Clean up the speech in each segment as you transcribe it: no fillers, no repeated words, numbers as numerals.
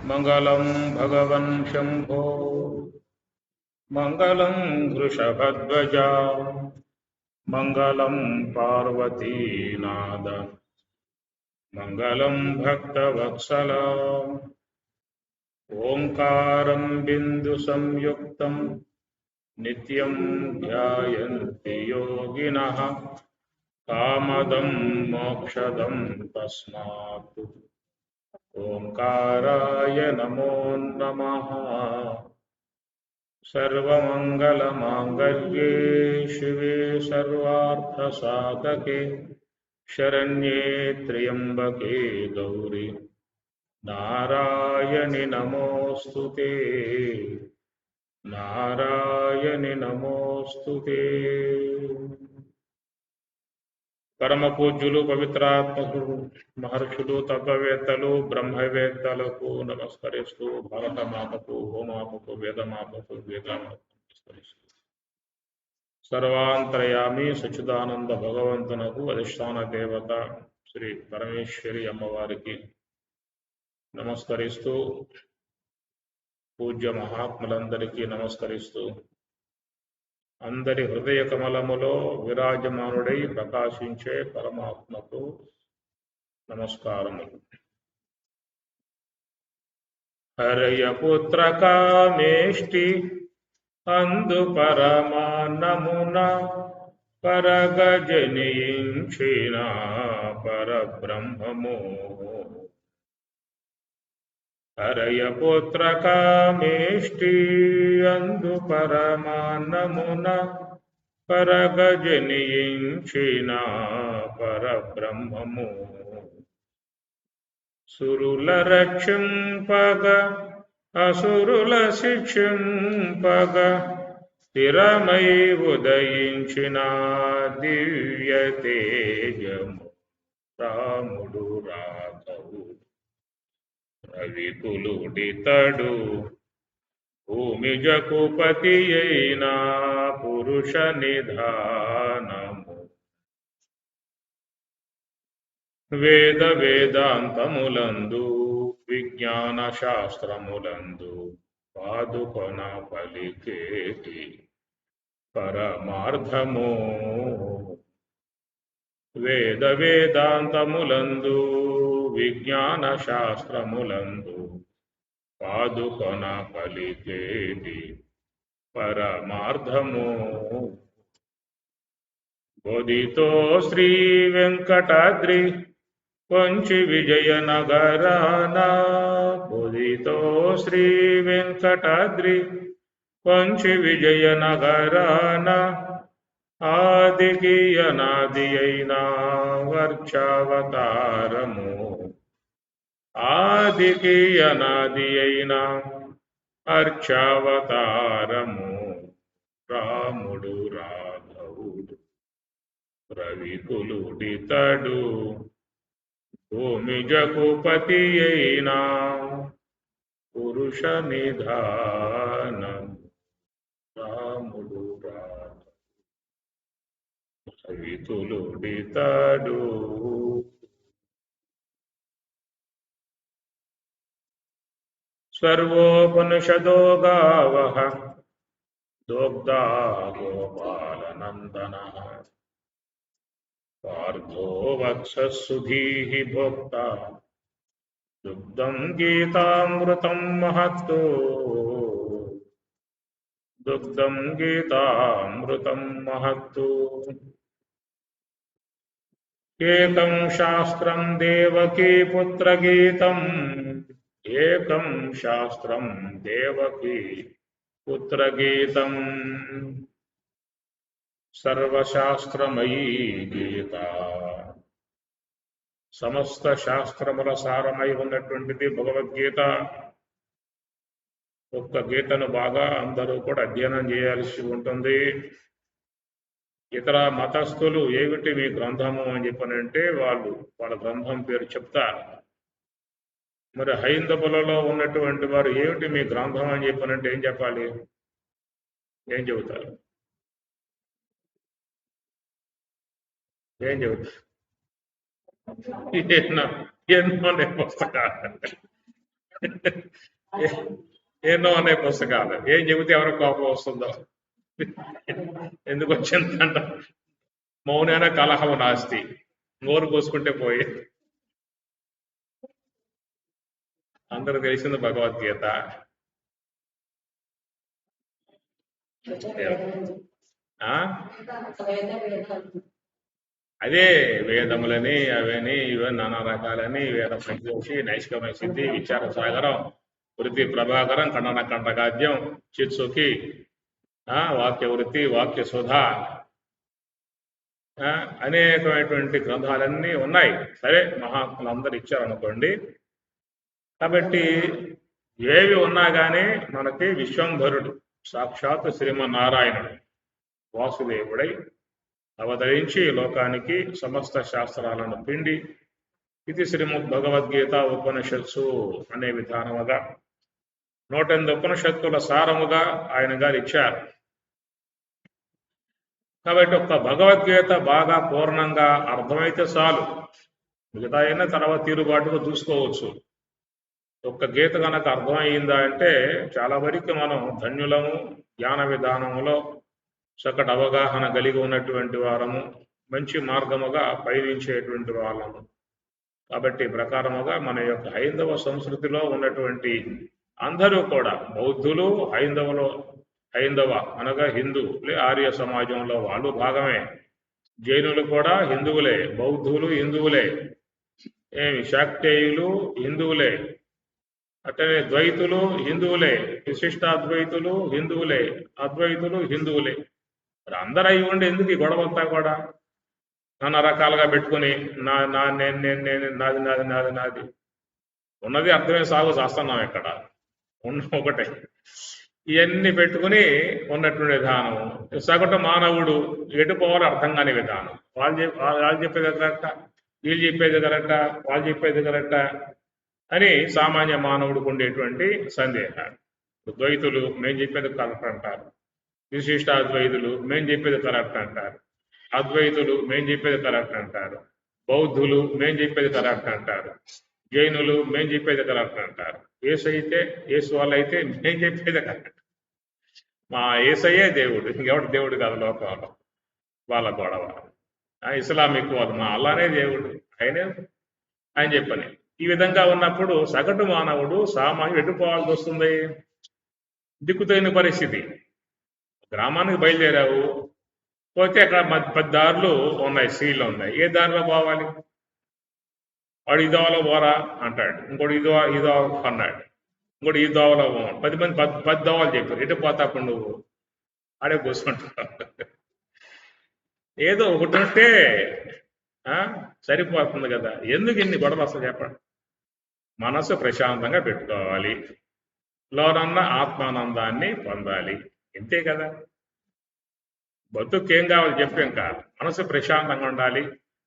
मङ्गलं भगवन् शम्भो मङ्गलं वृषभध्वजा मङ्गलं पार्वतीनाद मङ्गलं भक्तवत्सल ओङ्कारं बिन्दुसंयुक्तं नित्यं ध्यायन्ति योगिनः कामदं मोक्षदं तस्मात् ओङ्काराय नमो नमः। सर्वमङ्गलमाङ्गल्ये शिवे सर्वार्थसाधके शरण्ये त्र्यम्बके गौरि नारायणि नमोऽस्तु ते नारायणि नमोऽस्तु ते। పరమ పూజ్యులు పవిత్రాత్మకులు మహర్షులు తత్వవేత్తలు బ్రహ్మవేత్తలకు నమస్కరిస్తూ భారతమాతకు హోమాతకు వేదమాతకు వేదామాతకు నమస్కరిస్తూ సర్వాంతర్యామి సచ్చిదానంద భగవంతునకు అధిష్టాన దేవత శ్రీ పరమేశ్వరి అమ్మవారికి నమస్కరిస్తూ పూజ్య మహాత్ములందరికీ నమస్కరిస్తూ అందరి హృదయ కమలములో విరాజమానుడై ప్రకాశించే పరమాత్మకు నమస్కారములు. హరయ పుత్ర కామేష్టి అందు పరమాన్నమున పరగజనించిన పరబ్రహ్మము. హరయ పుత్ర కామేష్టి అందు పరమాన్నమున పరగజనించిన పరబ్రహ్మము. సురుల రక్షింపగ అసురుల శిక్షింపగ స్థిరమై ఉదయించిన దివ్య తేజము రాముడు రాఘవు. రవికులుడితడు భూమి జకుపతి అయిన పురుష నిధానము. వేద వేదాంతములందు విజ్ఞాన శాస్త్రములందు పాదుకొన పలికేటి పరమార్థము. వేద వేదాంతములందు విజ్ఞాన శాస్త్రములందు పాదుకొన పలికేటి పరమార్థము. బోధితో శ్రీ వెంకటాద్రి కొంచి విజయనగరాన. బోధితో శ్రీ వెంకటాద్రి కొంచి విజయనగరాన. ఆదికి అనాది అయిన వర్షావతారము. ఆదికి అనాది అయిన అర్చావతారము. రాముడు రాఘవుడు రవికులుడితడు భూమి జకుపతి అయిన పురుష నిధానం. రాముడు రవికులుడితడు. సర్వోపనిషదో గావః దోగ్ధా గోపాలనందనః. పార్థో వత్సః సుధీః భోక్తా దుగ్ధం గీతామృతం మహత్తో. దుగ్ధం గీతామృతం మహత్తు. ఏకం శాస్త్రం దేవకీ పుత్ర గీతం. ఏకం శాస్త్రం దేవకీ పుత్ర గీతం. సర్వశాస్త్రమయీ గీత. సమస్త శాస్త్రముల సారమై ఉన్నటువంటిది భగవద్గీత. ఒక్క గీతను బాగా అందరూ కూడా అధ్యయనం చేయాల్సి ఉంటుంది. ఇతర మతస్థులు ఏమిటి మీ గ్రంథము అని చెప్పనంటే వాళ్ళ గ్రంథం పేరు చెప్తారు. మరి హైందవులలో ఉన్నటువంటి వారు ఏమిటి మీ గ్రంథం అని చెప్పనంటే ఏం చెప్పాలి? ఏం చెబుతారు? ఏం చెబుతారు? ఎన్నో పుస్తకాలు. ఎన్నో ఉన్నాయి పుస్తకాలు. ఏం చెబితే ఎవరికి కోపం వస్తుందో, ఎందుకు వచ్చిందంట. మౌనైన కలహము నాస్తి, నోరు పోసుకుంటే పోయి. అందరూ తెలిసింది భగవద్గీత. అదే వేదములని అవని ఇవన్నీ నానా రకాలని, వేద పంచదశి, నైష్కర్మ సిద్ధి, విచార సాగరం, వృత్తి ప్రభాకరం, ఖండన కంఠగాద్యం, చిత్సుఖి, వాక్య వృత్తి, వాక్య సుధ, అనేకమైనటువంటి గ్రంథాలన్నీ ఉన్నాయి. సరే, మహాత్ములందరూ ఇచ్చారనుకోండి. కాబట్టి ఏవి ఉన్నా కానీ మనకి విశ్వంభరుడు సాక్షాత్ శ్రీమన్నారాయణుడు వాసుదేవుడై అవతరించి లోకానికి సమస్త శాస్త్రాలను పిండి ఇది శ్రీమద్ భగవద్గీత ఉపనిషత్సు అనే విధానముగా 108 ఉపనిషత్తుల సారముగా ఆయన గారు ఇచ్చారు. కాబట్టి ఒక్క భగవద్గీత బాగా పూర్ణంగా అర్థమైతే చాలు, మిగతా అయినా తర్వాత తీరుబాటుగా చూసుకోవచ్చు. ఒక్క గీత కనుక అర్థమైందా అంటే చాలా వరకు మనం ధన్యులము, జ్ఞాన విధానములో చక్కటి అవగాహన కలిగి ఉన్నటువంటి వారము, మంచి మార్గముగా పయనించేటువంటి వాళ్ళము. కాబట్టి ప్రకారముగా మన యొక్క హైందవ సంస్కృతిలో ఉన్నటువంటి అందరూ కూడా బౌద్ధులు హైందవ అనగా హిందువులే, ఆర్య సమాజంలో వాళ్ళు భాగమే. జైనులు కూడా హిందువులే, బౌద్ధులు హిందువులే, శాక్తేయులు హిందువులే, అట్లనే ద్వైతులు హిందువులే, విశిష్టాద్వైతులు హిందువులే, అద్వైతులు హిందువులే. మరి అందరూ అయి ఉండి ఎందుకు ఈ గొడవంతా కూడా నానా రకాలుగా పెట్టుకుని నాది ఉన్నది అర్థమే సాగు చేస్తున్నాం. ఇక్కడ ఒకటే ఇవన్నీ పెట్టుకుని ఉన్నటువంటి విధానం. సగటు మానవుడు ఎటు పోవాలో అర్థం కాని విధానం. వాళ్ళు చెప్పేది కరెక్టా, వీళ్ళు చెప్పేది కరెక్టా, వాళ్ళు చెప్పేది కరెక్టా అని సామాన్య మానవుడికి ఉండేటువంటి సందేహాలు. ద్వైతులు మేము చెప్పేది కరెక్ట్ అంటారు, విశిష్టాద్వైతులు మేము చెప్పేది కరెక్ట్ అంటారు, అద్వైతులు మేము చెప్పేది కరెక్ట్ అంటారు, బౌద్ధులు మేము చెప్పేది కరెక్ట్ అంటారు, జైనులు మేము చెప్పేది కరెక్ట్ అంటారు, యేసు వాళ్ళైతే మేము చెప్పేది కరెక్ట్. మా యేసయ్యే దేవుడు, ఇంకెవడు దేవుడు కాదు లోకంలో. వాళ్ళ గొడవ. ఇస్లామిక్ వాళ్ళు మా అల్లానే దేవుడు, ఆయన చెప్పని. ఈ విధంగా ఉన్నప్పుడు సగటు మానవుడు సామాన్యుడు ఎటుపోవాల్సి వస్తుంది? దిక్కుతోని పరిస్థితి. గ్రామానికి బయలుదేరావు, పోతే అక్కడ 10 దారులు ఉన్నాయి, సీళ్ళు ఉన్నాయి. ఏ దారిలో పోవాలి? వాడు ఈ దోవలో పోరా అంటాడు, ఇంకోటి ఈ దోవ అన్నాడు, ఇంకోటి ఈ దోవలో పోవాలి. 10 మంది 10 దోవలు చెప్పారు. ఎటు పోతాప్పుడు నువ్వు ఆడే కూర్చుంటావు. ఏదో ఒకటి ఉంటే సరిపోతుంది కదా. ఎందుకు ఇన్ని గొడవలు అసలు చెప్పండి? మనసు ప్రశాంతంగా పెట్టుకోవాలి, లోనన్న ఆత్మానందాన్ని పొందాలి, ఇంతే కదా. బతుకేం కావాలి చెప్పేం కాదు. మనసు ప్రశాంతంగా ఉండాలి,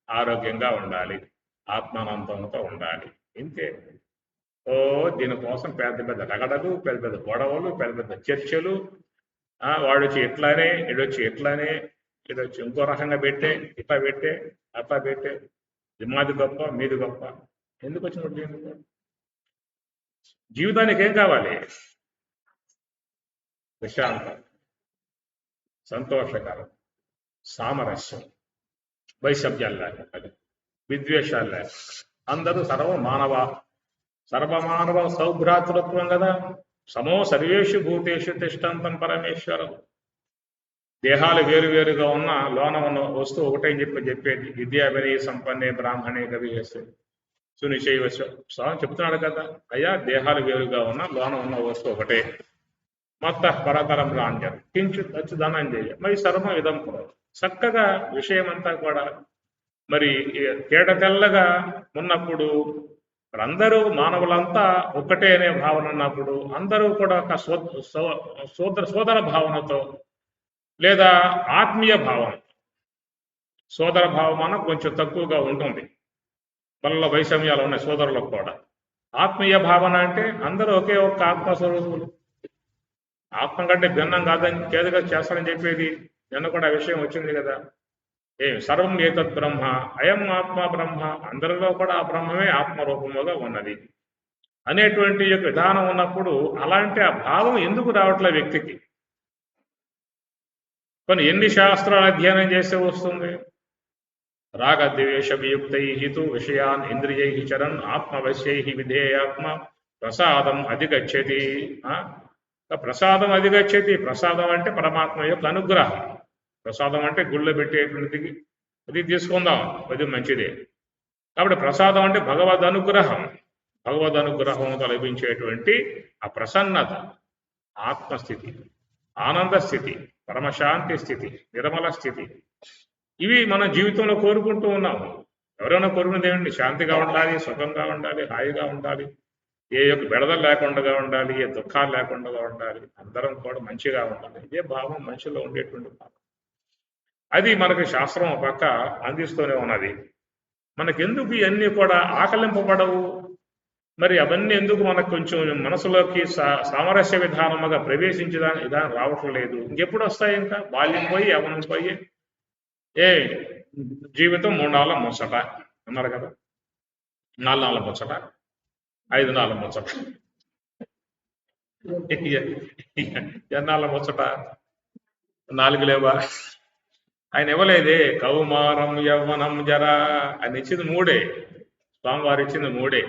ఆరోగ్యంగా ఉండాలి, ఆత్మానందంతో ఉండాలి, ఇంతే. దీనికోసం పెద్ద పెద్ద రగడలు, పెద్ద పెద్ద గొడవలు, పెద్ద పెద్ద చర్చలు. వాడొచ్చి ఎట్లానే, ఇడొచ్చి ఎట్లానే, ఇడొచ్చి ఇంకో రకంగా పెట్టే, ఇట్లా పెట్టే, అట్లా పెట్టే, మాది గొప్ప మీది గొప్ప. ఎందుకు వచ్చినప్పుడు జీవితానికి ఏం కావాలి? ప్రశాంతం, సంతోషకరం, సామరస్యం, వైషమ్యాలు లేక, విద్వేషాలు లేక, అందరూ సర్వమానవ సౌభ్రాతృత్వం కదా. సమో సర్వేషు భూతేషు తిష్టంతం పరమేశ్వరం. దేహాలు వేరువేరుగా ఉన్న లోన ఉన్న వస్తువు ఒకటే చెప్పేది. విద్యా వినయ సంపన్నే బ్రాహ్మణే కవి సునిశైవ స్వామి చెప్తున్నాడు కదా. అయ్యా, దేహాలు వేరుగా ఉన్న లోన ఉన్న వస్తువు ఒకటే. మత్త పరతరం రాంజం కించిత్ అచ్చు ధనంజయ మరి సర్వం ఇదం కూడా. చక్కగా విషయం అంతా కూడా మరి తేట తెల్లగా ఉన్నప్పుడు, అందరూ మానవులంతా ఒక్కటే అనే భావన ఉన్నప్పుడు, అందరూ కూడా ఒక సోదర భావనతో లేదా ఆత్మీయ భావన, సోదర భావన కొంచెం తక్కువగా ఉంటుంది. వాళ్ళలో వైషమ్యాలు ఉన్నాయి సోదరులకు కూడా. ఆత్మీయ భావన అంటే అందరూ ఒకే ఒక్క ఆత్మస్వరూపులు, ఆత్మ కంటే భిన్నం కాదని కేదుగా చేస్తారని చెప్పేది. నిన్న కూడా విషయం వచ్చింది కదా. సర్వం ఏతద్ బ్రహ్మ అయం ఆత్మ బ్రహ్మ. అందరిలో కూడా ఆ బ్రహ్మమే ఆత్మరూపముగా ఉన్నది. అనేటువంటి యొక్క విధానం ఉన్నప్పుడు అలాంటి ఆ భావం ఎందుకు రావట్లే వ్యక్తికి? కొన్ని ఎన్ని శాస్త్రాలు అధ్యయనం చేస్తే వస్తుంది? రాగద్వేష వియుక్తై తు విషయాన్ ఇంద్రియై చరన్ ఆత్మవశ్యై విధేయాత్మ ప్రసాదం అధిగచ్చతి. ప్రసాదం అధిగచ్చతి. ప్రసాదం అంటే పరమాత్మ యొక్క అనుగ్రహం. ప్రసాదం అంటే గుళ్ళో పెట్టేటువంటిది, అది తీసుకుందాం, అది మంచిదే. కాబట్టి ప్రసాదం అంటే భగవద్ అనుగ్రహం. భగవద్ అనుగ్రహంతో లభించేటువంటి ఆ ప్రసన్నత, ఆత్మస్థితి, ఆనంద స్థితి, పరమశాంతి స్థితి, నిర్మల స్థితి, ఇవి మన జీవితంలో కోరుకుంటూ ఉన్నాం. ఎవరైనా కోరుకునేది ఏమండి? శాంతిగా ఉండాలి, సుఖంగా ఉండాలి, హాయిగా ఉండాలి, ఏ యొక్క బెడదలు లేకుండా ఉండాలి, ఏ దుఃఖాలు లేకుండా ఉండాలి, అందరం కూడా మంచిగా ఉండాలి. ఇదే భావం మనిషిలో ఉండేటువంటి భావం. అది మనకి శాస్త్రం ఒక పక్క అందిస్తూనే ఉన్నది. మనకెందుకు ఇవన్నీ కూడా ఆకలింపబడవు? మరి అవన్నీ ఎందుకు మనకు కొంచెం మనసులోకి సామరస్య విధానముగా ప్రవేశించదా విధానం రావటం లేదు? ఇంకెప్పుడు వస్తాయి? ఇంకా బాల్యం పోయి యవనం పోయి ఏ జీవితం 3 నాళ్ళ ముచ్చట అన్నారు కదా. 4 నాళ్ళ ముచ్చట, 5 నాళ్ళ ముచ్చట, ఎన్నాళ్ళ ముచ్చట? 4 లేవా? ఆయన ఇవ్వలేదే. కౌమారం యవ్వనం జరా ఆయన ఇచ్చింది 3. స్వామివారు ఇచ్చింది 3.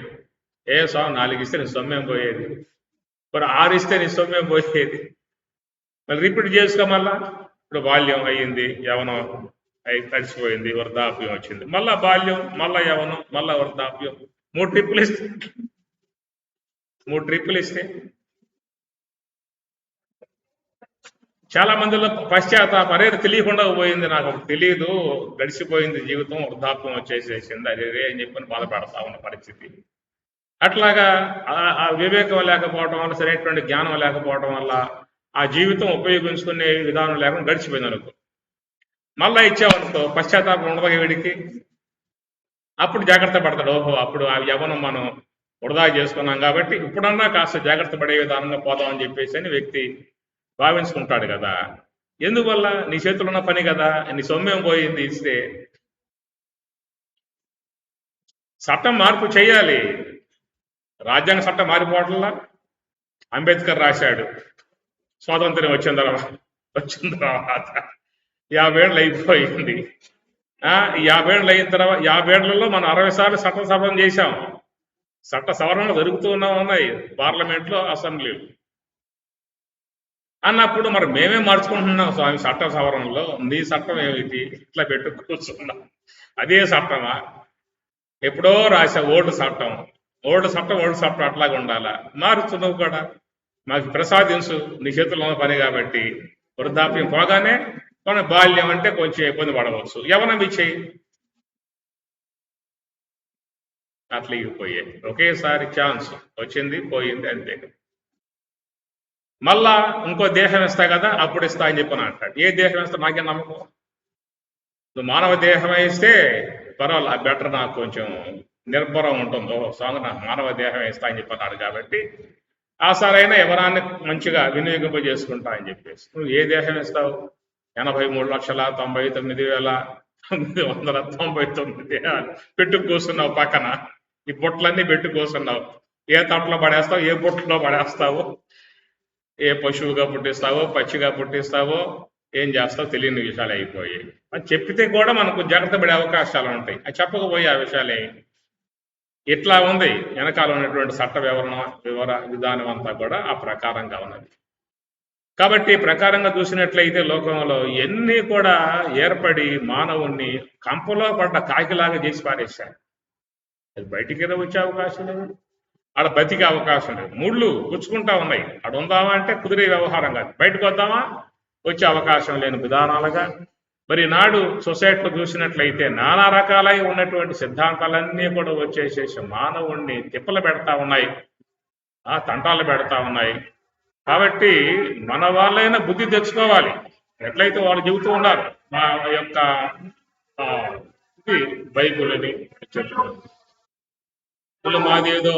ఏ స్వామి 4 ఇస్తే నీ సొమ్మేం పోయేది? మరి 6 ఇస్తే నీ సొమ్మేం పోయేది? మళ్ళీ రిపీట్ చేసుకో. మళ్ళా ఇప్పుడు బాల్యం అయ్యింది, యవనం తడిచిపోయింది, వృద్ధాప్యం వచ్చింది, మళ్ళా బాల్యం, మళ్ళా యవనం, మళ్ళా వృద్ధాప్యం. 3 ట్రిప్పులు ఇస్తే 3 ట్రిప్పులు ఇస్తే చాలా మందిలో పశ్చాత్తాపం, అనేది తెలియకుండా పోయింది, నాకు తెలియదు, గడిచిపోయింది జీవితం, వృద్ధాప్యం వచ్చేసేసింది, అదే అని చెప్పని బాధపడతా ఉన్న పరిస్థితి. అట్లాగా ఆ వివేకం లేకపోవడం వల్ల, సరైనటువంటి జ్ఞానం లేకపోవడం వల్ల ఆ జీవితం ఉపయోగించుకునే విధానం లేకుండా గడిచిపోయింది అనుకో. మళ్ళా ఇచ్చామనుకో పశ్చాత్తాపం ఉండదు వీడికి. అప్పుడు జాగ్రత్త పడతాడు. ఓహో, అప్పుడు ఆ యవనం మనం వృధా చేసుకున్నాం కాబట్టి ఇప్పుడన్నా కాస్త జాగ్రత్త పడే విధానంగా పోదామని చెప్పేసి అని వ్యక్తి భావించుకుంటాడు కదా. ఎందువల్ల? నీ చేతులు ఉన్న పని కదా, నీ సొమ్మేం పోయింది ఇస్తే. చట్టం మార్పు చేయాలి. రాజ్యాంగ చట్టం మారిపోవట్లా. అంబేద్కర్ రాశాడు, స్వాతంత్ర్యం వచ్చిన తర్వాత 50 ఏళ్ళు అయిపోయింది. 50 ఏళ్ళు అయిన తర్వాత 50 ఏళ్లలో మనం 60 సార్లు చట్ట సవరణ చేశాం. చట్ట సవరణలు జరుగుతూ ఉన్నాయి పార్లమెంట్లో, అసెంబ్లీలో. అన్నప్పుడు మరి మేమే మార్చుకుంటున్నాం స్వామి చట్ట సవరణలో. నీ చట్టం ఏమిటి ఇట్లా పెట్టు కూర్చున్నాం? అదే చట్టమా? ఎప్పుడో రాసా ఓల్డ్ చట్టం అట్లాగా ఉండాలా? మారుతున్నావు కూడా. మాకు ప్రసాదించు, నీ చేతుల్లో ఉన్న పని కాబట్టి. వృద్ధాప్యం పోగానే మన బాల్యం అంటే కొంచెం ఇబ్బంది పడవచ్చు, యవనం ఇచ్చేయి. అట్లా ఇగిపోయాయి. ఒకేసారి ఛాన్స్ వచ్చింది, పోయింది, అంతే. మళ్ళా ఇంకో దేహం ఇస్తా కదా, అప్పుడు ఇస్తా అని చెప్పని అంటాడు. ఏ దేహం ఇస్తా? నాకే నమ్మకం. నువ్వు మానవ దేహం ఇస్తే పర్వాలేదు, బెటర్, నాకు కొంచెం నిర్భరం ఉంటుందో స్వామి, నాకు మానవ దేహం ఇస్తా అని చెప్పన్నాడు కాబట్టి ఆ సరైన యవనాన్ని మంచిగా వినియోగింపజేసుకుంటా అని చెప్పేసి. నువ్వు ఏ దేహం ఇస్తావు? 83,99,999 దేహాలు పెట్టు కూర్చున్నావు పక్కన. ఈ బుట్టలన్నీ పెట్టు కూర్చున్నావు. ఏ తట్లో పడేస్తావు, ఏ బుట్టలో పడేస్తావు, ఏ పశువుగా పుట్టిస్తావో, పచ్చిగా పుట్టిస్తావో, ఏం చేస్తావు తెలియని విషయాలు అయిపోయాయి. అది చెప్పితే కూడా మనకు జాగ్రత్త పడే అవకాశాలు ఉంటాయి. అది చెప్పకపోయి ఆ విషయాలే. ఇట్లా ఉంది వెనకాల ఉన్నటువంటి చట్ట విధానం అంతా కూడా ఆ ప్రకారంగా ఉన్నది. కాబట్టి ప్రకారంగా చూసినట్లయితే లోకంలో ఎన్ని కూడా ఏర్పడి మానవుణ్ణి కంపలో పడ్డ కాకిలాగా చేసి పారేశారు. అది బయటికి ఏదో వచ్చే అవకాశం లేదు, ఆడ బతికే అవకాశం లేదు. ముళ్ళు గుచ్చుకుంటా ఉన్నాయి. ఆడ ఉందామా అంటే కుదిరే వ్యవహారం కాదు. బయటకు వద్దామా వచ్చే అవకాశం లేని విధానాలుగా మరి నాడు సొసైటీలో చూసినట్లయితే నానా రకాలై ఉన్నటువంటి సిద్ధాంతాలన్నీ కూడా వచ్చేసేసి మానవుణ్ణి తిప్పలు పెడతా ఉన్నాయి, తంటాలు పెడతా ఉన్నాయి. కాబట్టి మన వాళ్ళైనా బుద్ధి తెచ్చుకోవాలి. ఎట్లయితే వాళ్ళు చెబుతూ ఉన్నారు మా యొక్క ఇది బైబుల్ అని చెప్తున్నారు, మాదేదో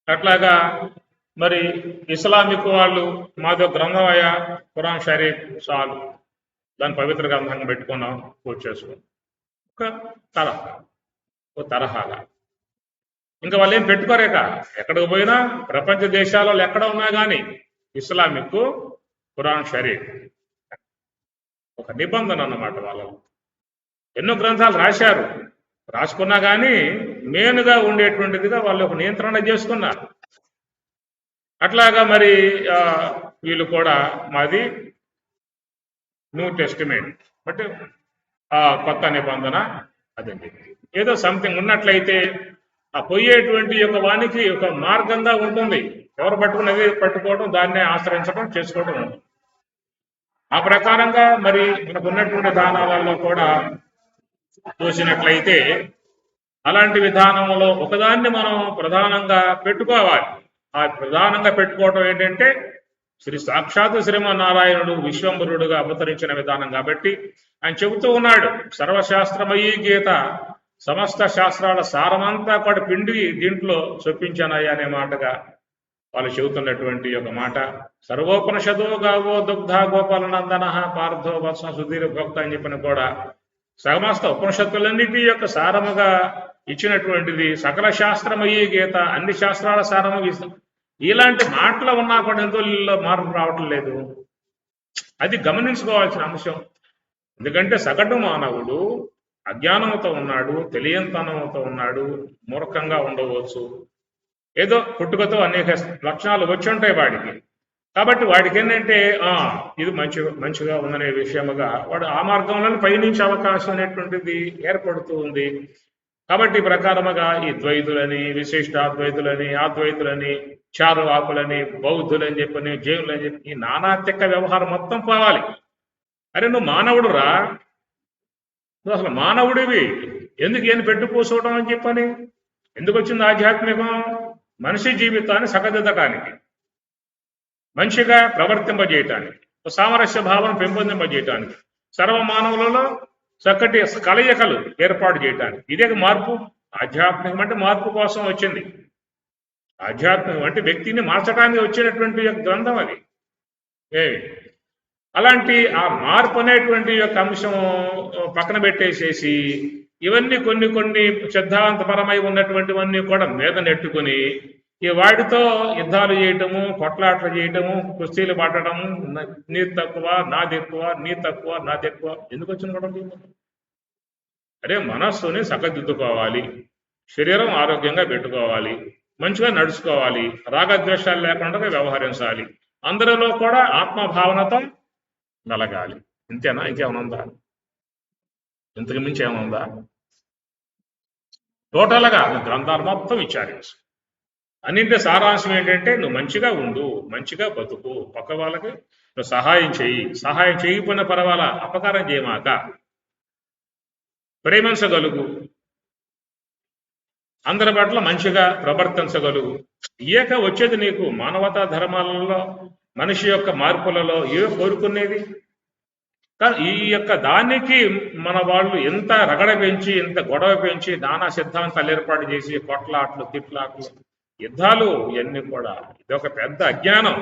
అట్లాగా. మరి ఇస్లామిక్ వాళ్ళు మాదో గ్రంథమయ్యా ఖురాన్ షరీఫ్ చాలు, దాన్ని పవిత్ర గ్రంథంగా పెట్టుకున్నాం, పూజ చేసుకున్నాం. తరహా ఓ తరహాగా ఇంకా వాళ్ళు ఏం పెట్టుకోరేక ఎక్కడికి పోయినా ప్రపంచ దేశాలలో ఎక్కడ ఉన్నా కానీ ఇస్లామిక్ ఖురాన్ షరీఫ్ ఒక నిబంధన అన్నమాట వాళ్ళలో. ఎన్నో గ్రంథాలు రాశారు, రాసుకున్నా కానీ మెయిన్గా ఉండేటువంటిదిగా వాళ్ళు ఒక నియంత్రణ చేసుకున్నారు. అట్లాగా మరి వీళ్ళు కూడా మాది న్యూ టెస్టిమెంట్ బట్ కొత్త నిబంధన అదండి. ఏదో సంథింగ్ ఉన్నట్లయితే ఆ పోయేటువంటి యొక్క వానికి ఒక మార్గంగా ఉంటుంది. ఎవరు పట్టుకున్నది పట్టుకోవడం, దాన్నే ఆశ్రయించడం, చేసుకోవడం ఉంటుంది. ఆ ప్రకారంగా మరి మనకు ఉన్నటువంటి విధానాలలో కూడా చూసినట్లయితే అలాంటి విధానంలో ఒకదాన్ని మనం ప్రధానంగా పెట్టుకోవాలి. ఆ ప్రధానంగా పెట్టుకోవడం ఏంటంటే శ్రీ సాక్షాత్ శ్రీమన్నారాయణుడు విశ్వంభరుడుగా అవతరించిన విధానం. కాబట్టి ఆయన చెబుతూ ఉన్నాడు, సర్వశాస్త్రమయీ గీత, సమస్త శాస్త్రాల సారమంతా కూడా పిండి దీంట్లో చొప్పించానయ్యా అనే మాటగా వాళ్ళు చెబుతున్నటువంటి ఒక మాట. సర్వోపనిషదో గావో దుగ్ధ గోపాలనందన పార్థో వత్స సుధీర భక్త అని చెప్పిన కూడా సమస్త ఉపనిషత్తులన్నిటి యొక్క సారముగా ఇచ్చినటువంటిది సకల శాస్త్రమయీ గీత, అన్ని శాస్త్రాల సారము. ఇలాంటి మాటలు ఉన్నా కూడా ఎందులో మార్పు రావటం లేదు, అది గమనించుకోవాల్సిన అంశం. ఎందుకంటే సగటు మానవుడు అజ్ఞానంతో ఉన్నాడు, తెలియంతనంతో ఉన్నాడు, మూర్ఖంగా ఉండవచ్చు, ఏదో పుట్టుకతో అనేక లక్షణాలు వచ్చి ఉంటాయి వాడికి. కాబట్టి వాడికి ఏంటంటే ఇది మంచిగా ఉందనే విషయముగా వాడు ఆ మార్గంలో పయనించే అవకాశం అనేటువంటిది ఏర్పడుతూ ఉంది. కాబట్టి ఈ ప్రకారముగా ఈ ద్వైతులని, విశిష్టాద్వైతులని, ఆద్వైతులని, చారువాకులని, బౌద్ధులని చెప్పని, జైనులని చెప్పి ఈ నానాత్యక వ్యవహారం మొత్తం పోవాలి. అరే నువ్వు మానవుడు రా, నువ్వు అసలు మానవుడివి, ఎందుకు ఏం పెట్టుకోసుకోవడం అని చెప్పని. ఎందుకు వచ్చింది ఆధ్యాత్మికం? మనిషి జీవితాన్ని సగదిద్దటానికి, మంచిగా ప్రవర్తింపజేయటానికి, సామరస్య భావన పెంపొందింపజేయటానికి, సర్వ మానవులలో చక్కటి కలయికలు ఏర్పాటు చేయటానికి. ఇదే మార్పు. ఆధ్యాత్మికం అంటే మార్పు కోసం వచ్చింది. ఆధ్యాత్మికం అంటే వ్యక్తిని మార్చడానికి వచ్చినటువంటి గ్రంథం అది. అలాంటి ఆ మార్పు అనేటువంటి యొక్క అంశం పక్కన పెట్టేసేసి ఇవన్నీ కొన్ని సిద్ధాంతపరమై ఉన్నటువంటివన్నీ కూడా మీద నెట్టుకుని ఈ వాటితో యుద్ధాలు చేయటము, కొట్లాట్లు చేయటము, కుస్తీలు పట్టడము, నీ తక్కువ నాది ఎక్కువ, నీ తక్కువ నాది ఎక్కువ ఎందుకు వచ్చిన కూడా. అరే మనస్సుని సగదిద్దుకోవాలి, శరీరం ఆరోగ్యంగా పెట్టుకోవాలి, మంచిగా నడుచుకోవాలి, రాగద్వేషాలు లేకుండా వ్యవహరించాలి, అందరిలో కూడా ఆత్మభావనతో మెలగాలి. ఇంతేనా? ఇంకేమైనా ఉందా? ఇంతకు మించి ఏమనుందా? టోటల్గా గ్రంథాలు మొత్తం విచారించు. అన్నింటి సారాంశం ఏంటంటే నువ్వు మంచిగా ఉండు, మంచిగా బతుకు, పక్క వాళ్ళకి నువ్వు సహాయం చెయ్యి, సహాయం చేయకపోయినా పర్వాలా, అపకారం చేయమాక, ప్రేమించగలుగు, అందరి పట్ల మంచిగా ప్రవర్తించగలుగు. ఏక వచ్చేది నీకు మానవతా ధర్మాలలో, మనిషి యొక్క మార్పులలో ఏవో కోరుకునేది. కానీ ఈ యొక్క దానికి మన వాళ్ళు ఎంత రగడ పెంచి, ఎంత గొడవ పెంచి, నానా సిద్ధాంతాలు ఏర్పాటు చేసి కొట్లాట్లు, తిట్లాట్లు, యుద్ధాలు, ఇవన్నీ కూడా ఇదొక పెద్ద అజ్ఞానం.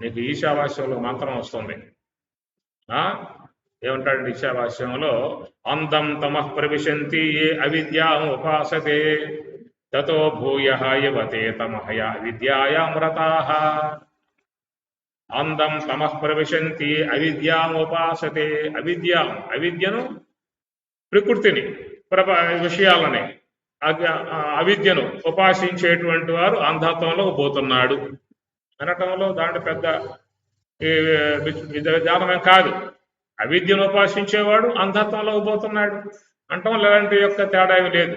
నీకు ఈశావాస్యంలో మంత్రం వస్తుంది. ఏమంటాడు ఈశావాస్యంలో? అందం తమః ప్రవిశంతి ఏ అవిద్యా ఉపాసతే తతో భూయః యవతే తమహయ విద్యాయామృతాః. అందం తమః ప్రవిశంతి అవిద్యాముపాసతే. అవిద్యను, ప్రకృతిని, విషయాలని, అవిద్యను ఉపాసించేటువంటి వారు అంధత్వంలో పోతున్నాడు అనటంలో దాంట్లో పెద్ద విధానమే కాదు. అవిద్యను ఉపాసించేవాడు అంధత్వంలో పోతున్నాడు అంటాం ఎలాంటి యొక్క తేడా ఏమి లేదు.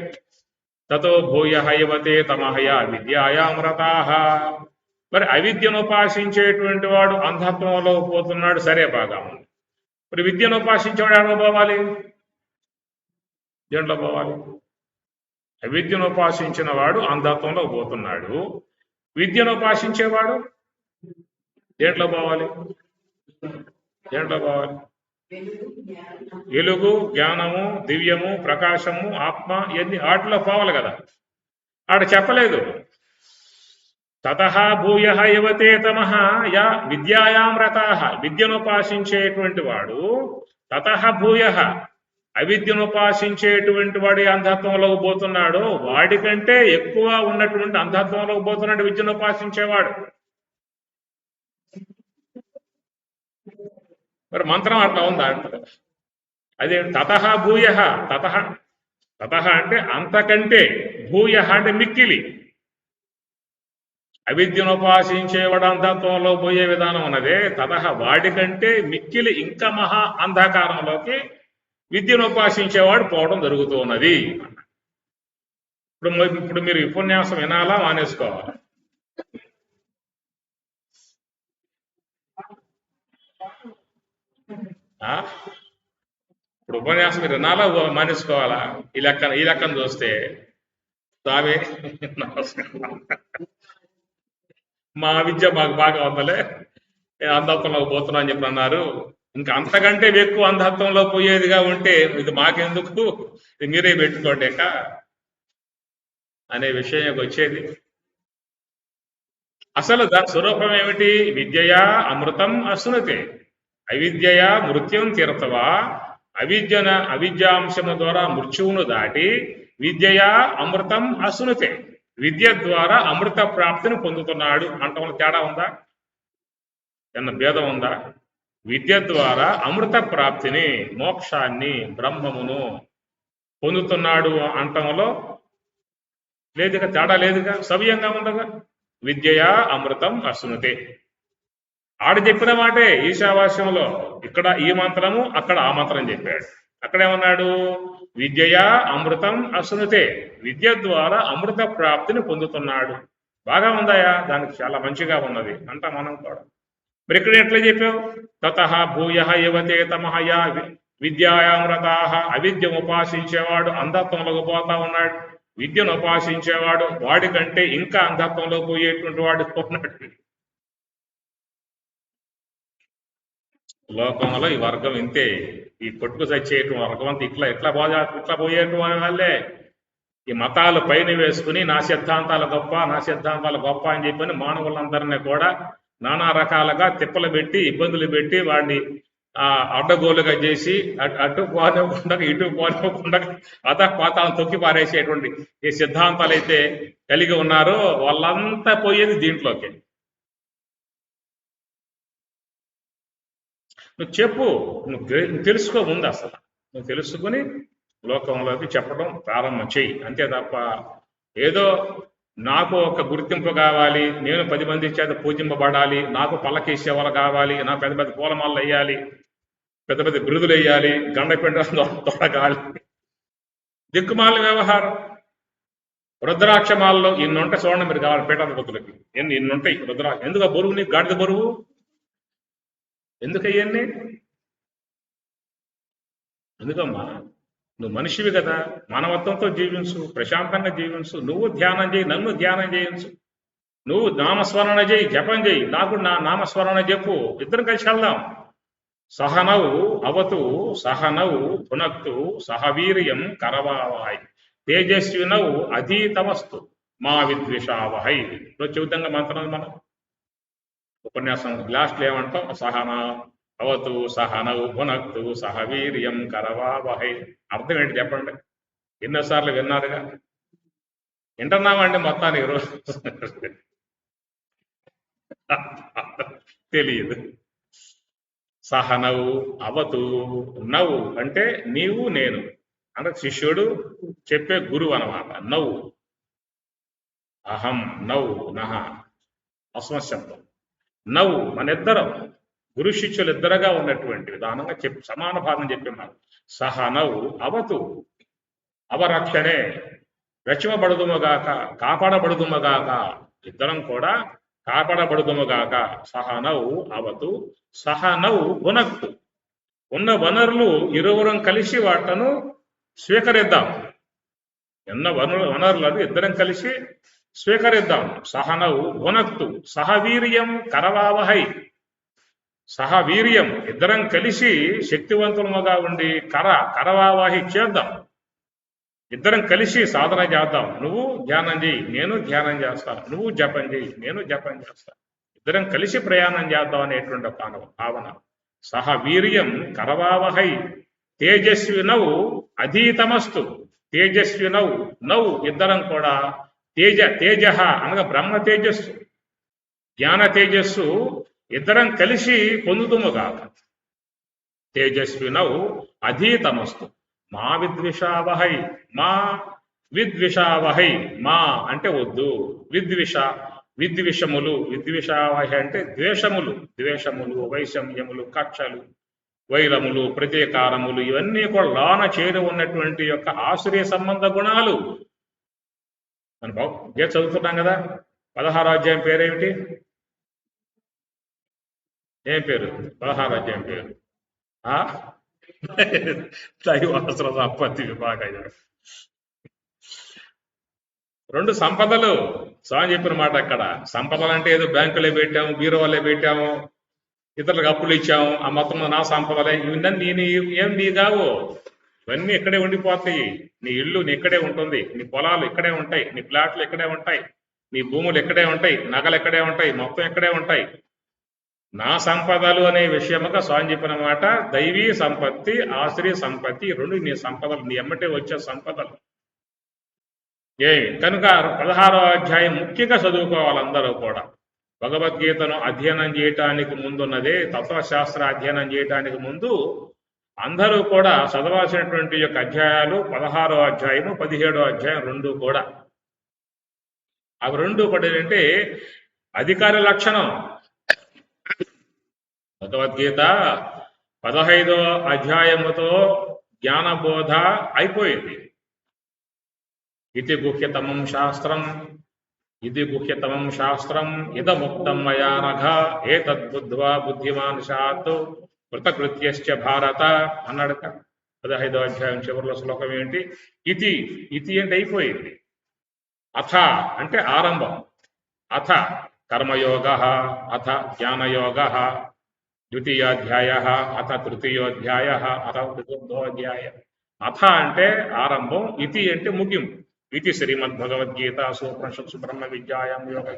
తతో భూయః యవతే తమహయ విద్యాయామృతాః. మరి అవిద్యను ఉపాసించేటువంటి వాడు అంధత్వంలో పోతున్నాడు, సరే బాగా ఉంది. మరి విద్యను ఉపాసించేవాడు ఎక్కడ పోవాలి? దేంట్లో పోవాలి? అవిద్యను ఉపాసించిన వాడు అంధత్వంలో పోతున్నాడు, విద్యను ఉపాసించేవాడు దేంట్లో పోవాలి? దేంట్లో పోవాలి? వెలుగు, జ్ఞానము, దివ్యము, ప్రకాశము, ఆత్మ, ఇవన్నీ వాటిలో పోవాలి కదా. ఆడ చెప్పలేదు. తతః భూయః యవతే తమః యా విద్యాయాం రతాః. విద్యను ఉపాసించేటువంటి వాడు తతః భూయః, అవిద్యను ఉపాసించేటువంటి వాడి అంధత్వంలోకి పోతున్నాడో వాడికంటే ఎక్కువ ఉన్నటువంటి అంధత్వంలోకి పోతున్నాడు విద్యను ఉపాసించేవాడు. మరి మంత్రం అట్లా ఉందా అంటారు. అదే తతః భూయ, తతః తతః అంటే అంతకంటే, భూయ అంటే మిక్కిలి. అవిద్యను ఉపాసించేవాడు అంధత్వంలో పోయే విధానం ఉన్నదే, తతః వాడికంటే మిక్కిలి ఇంకా మహా అంధకారంలోకి విద్యను ఉపాసించేవాడు పోవడం జరుగుతూ ఉన్నది. ఇప్పుడు మీరు ఉపన్యాసం వినాలా మానేసుకోవాలా? ఇప్పుడు ఉపన్యాసం మీరు వినాలా మానేసుకోవాలా? ఈ లెక్కను చూస్తే స్వామి నమస్కారం, మా విద్య మాకు బాగా ఉందలే, అంధత్వంలోకి పోతున్నా అని చెప్పి అన్నారు. ఇంకా అంతకంటే ఎక్కువ అంధత్వంలో పోయేదిగా ఉంటే ఇది మాకెందుకు, ఇది మీరే పెట్టుకోండి అనే విషయం వచ్చేది. అసలు దాని స్వరూపం ఏమిటి? విద్యయా అమృతం అశ్నుతే, అవిద్యయా మృత్యుం తీర్తవా, అవిద్యాంశము ద్వారా మృత్యువును దాటి విద్యయా అమృతం అశ్నుతే, విద్య ద్వారా అమృత ప్రాప్తిని పొందుతున్నాడు అంటంలో తేడా ఉందా? ఏమన్నా భేదం ఉందా? విద్య ద్వారా అమృత ప్రాప్తిని, మోక్షాన్ని, బ్రహ్మమును పొందుతున్నాడు అంటంలో లేదుగా, తేడా లేదుగా, సవ్యంగా ఉండగా. విద్యయా అమృతం అశ్నుతే, ఆడు చెప్పిన మాటే ఈశావాస్యంలో. ఇక్కడ ఈ మంత్రము, అక్కడ ఆ మంత్రం చెప్పాడు. అక్కడేమన్నాడు? విద్యయా అమృతం అశ్నుతే, విద్య ద్వారా అమృత ప్రాప్తిని పొందుతున్నాడు. బాగా ఉందాయా? దానికి చాలా మంచిగా ఉన్నది అంట మనం కూడా. మరి ఇక్కడ ఎట్లా చెప్పావు? తతః భూయ యువతే తమహయా విద్యాయామృతా, అవిద్య ఉపాసించేవాడు అంధత్వంలోకి పోతా ఉన్నాడు, విద్యను ఉపాసించేవాడు వాడికంటే ఇంకా అంధత్వంలో పోయేటువంటి వాడు ఉన్నాడు. లోకంలో ఈ వర్గం ఇంతే, ఈ కొట్టుకు చచ్చేటువంటి వర్గం అంతా ఇట్లా పోయేటువంటి వాళ్ళే. ఈ మతాలు పైన వేసుకుని నా సిద్ధాంతాలు గొప్ప అని చెప్పని మానవులందరినీ కూడా నానా రకాలుగా తిప్పలు పెట్టి, ఇబ్బందులు పెట్టి, వాడిని అడ్డగోలుగా చేసి అటు పోనివ్వకుండా ఇటు పోనివ్వకుండా పాతాలను తొక్కి పారేసేటువంటి ఏ సిద్ధాంతాలు అయితే కలిగి ఉన్నారో వాళ్ళంతా పోయేది దీంట్లోకి. నువ్వు చెప్పు, నువ్వు తెలుసుకో ముందు, అసలు నువ్వు తెలుసుకుని లోకంలోకి చెప్పడం ప్రారంభం చెయ్యి. అంతే తప్ప ఏదో నాకు ఒక గుర్తింపు కావాలి, నేను 10 మంది చేత పూజింపబడాలి, నాకు పల్లకేసేవాళ్ళు కావాలి, నా పెద్ద పెద్ద పూలమాలలు వేయాలి, పెద్ద పెద్ద బిరుదులు వేయాలి, గండపెండ తొడగాలి, దిక్కుమాల వ్యవహారం. రుద్రాక్షమాలలో ఇన్నుంటాయి చూడండి, మీరు కావాలి పీఠాధిపతులకి ఇన్నుంటాయి రుద్రాక్ష. ఎందుకు బరువు? నీకు గాడిద బరువు ఎందుకయ్యన్ని? ఎందుకమ్మా? నువ్వు మనిషివి కదా, మానవత్వంతో జీవించు, ప్రశాంతంగా జీవించు. నువ్వు ధ్యానం చేయి, నన్ను ధ్యానం చేయించు. నువ్వు నామస్మరణ చేయి, జపం చేయి, నాకు నా నామస్మరణ చెప్పు. ఇద్దరం కలిసి వెళ్దాం. సహనవు అవతు సహనవు పునక్తు సహవీర్యం కరవావాయ్ తేజస్వినవు అధీతమస్తు మా విద్విషావహై. చెబుతంగా మంత్రం మనం ఉపన్యాసం లాస్ట్లో ఏమంటాం? సహన అవతు సహనవు పునక్తు సహవీర్యం కరవావహై. అర్థం ఏంటి చెప్పండి? ఎన్నోసార్లు విన్నారుగా, వింటున్నామండి మొత్తానికి రోజు తెలియదు. సహనవు అవతు, నవ్వు అంటే నీవు నేను అంటే శిష్యుడు చెప్పే గురువు అనమాట. నవ్వు అహం నవ్వు నహ అస్మశబ్దం. నవ్వు మన ఇద్దరం గురు శిష్యులు ఇద్దరుగా ఉన్నటువంటి విధానంగా సమాన భాగం చెప్పినారు. సహనవు అవతు, అవరక్షణే, రక్షింపబడుదుముగాక, కాపాడబడుదుముగాక, ఇద్దరం కూడా కాపాడబడుదుముగాక. సహనవు అవతు సహనవు భునక్తు, ఉన్న వనరులు ఇరువురం కలిసి వాటను స్వీకరిద్దాం. ఎన్న వనరులను ఇద్దరం కలిసి స్వీకరిద్దాం. సహనవు భునక్తు సహవీర్యం కరవావహై, సహవీర్యం ఇద్దరం కలిసి శక్తివంతులుగా ఉండి కరవావహి చేద్దాం. ఇద్దరం కలిసి సాధన చేద్దాం. నువ్వు ధ్యానం చేయి, నేను ధ్యానం చేస్తాను. నువ్వు జపం చేయి, నేను జపం చేస్తాను. ఇద్దరం కలిసి ప్రయాణం చేద్దాం అనేటువంటి భావన. సహవీర్యం కరవావహై, తేజస్వినౌ అధీతమస్తు. తేజస్వినౌ నౌ ఇద్దరం కూడా తేజ అనగా బ్రహ్మ తేజస్సు, జ్ఞాన తేజస్సు ఇద్దరం కలిసి పొందుతుముగాక. తేజస్వినౌ అధీతమస్తు. మా విద్విషావహై, మా విద్విషావహై, మా అంటే వద్దు, విద్విషములు, విద్విషావహై అంటే ద్వేషములు, వైషమ్యములు, కక్షలు, వైరములు, ప్రతీకారములు, ఇవన్నీ కూడా లోన చేరి ఉన్నటువంటి యొక్క ఆశ్రయ సంబంధ గుణాలు. మన గీత చదువుతున్నాం కదా, 16వ అధ్యాయం పేరేమిటి? ఏం పేరు 16వ అధ్యాయం పేరు? దైవాసుర సంపత్తి విభాగం. 2 సంపదలు. స్వామి చెప్పిన మాట అక్కడ. సంపదలు అంటే ఏదో బ్యాంకులో పెట్టాము, బీరువాలో పెట్టాము, ఇతరులకు అప్పులు ఇచ్చాము, ఆ మొత్తం నా సంపదలే, ఇవన్నీ ఏం నీ కావు. ఇవన్నీ ఇక్కడే ఉండిపోతాయి. నీ ఇల్లు ఇక్కడే ఉంటుంది, నీ పొలాలు ఇక్కడే ఉంటాయి, నీ ప్లాట్లు ఇక్కడే ఉంటాయి, నీ భూములు ఇక్కడే ఉంటాయి, నగలు ఇక్కడే ఉంటాయి, మొత్తం ఇక్కడే ఉంటాయి. నా సంపదలు అనే విషయముగా స్వామి చెప్పిన మాట, దైవీ సంపత్తి, ఆశ్రయ సంపత్తి, 2 నీ సంపదలు, నీ ఎమ్మటే వచ్చే సంపదలు. కనుక 16వ అధ్యాయం ముఖ్యంగా చదువుకోవాలి అందరూ కూడా. భగవద్గీతను అధ్యయనం చేయటానికి ముందున్నదే, తత్వశాస్త్ర అధ్యయనం చేయటానికి ముందు అందరూ కూడా చదవాల్సినటువంటి యొక్క అధ్యాయాలు 16వ అధ్యాయము, 17వ అధ్యాయం 2 కూడా. అవి 2 కూడా ఏంటంటే అధికార లక్షణం. భగవద్గీత 15వ అధ్యాయముతో జ్ఞానబోధ అయిపోయింది. ఇది గుహ్యతమం శాస్త్రం ఇదముక్తం మయా నఘ ఏతద్బుద్ధ్వా బుద్ధిమాన్ శాత్ కృతకృత్యశ్చ భారత అన్నాడు. 15వ అధ్యాయం చివరిలో శ్లోకం ఏంటి? ఇతి అంటే అయిపోయింది. అథ అంటే ఆరంభం. అథ కర్మయోగ, అథ జ్ఞానయోగ, ద్వితీయోధ్యాయ, అథ తృతీయోధ్యాయ, అథ చతుర్థోధ్యాయ. అథ అంటే ఆరంభం, ఇతి అంటే ముగింపు. ఇది శ్రీమద్భగవద్గీత సూపనిషత్సు బ్రహ్మ విద్యాయాం యోగ.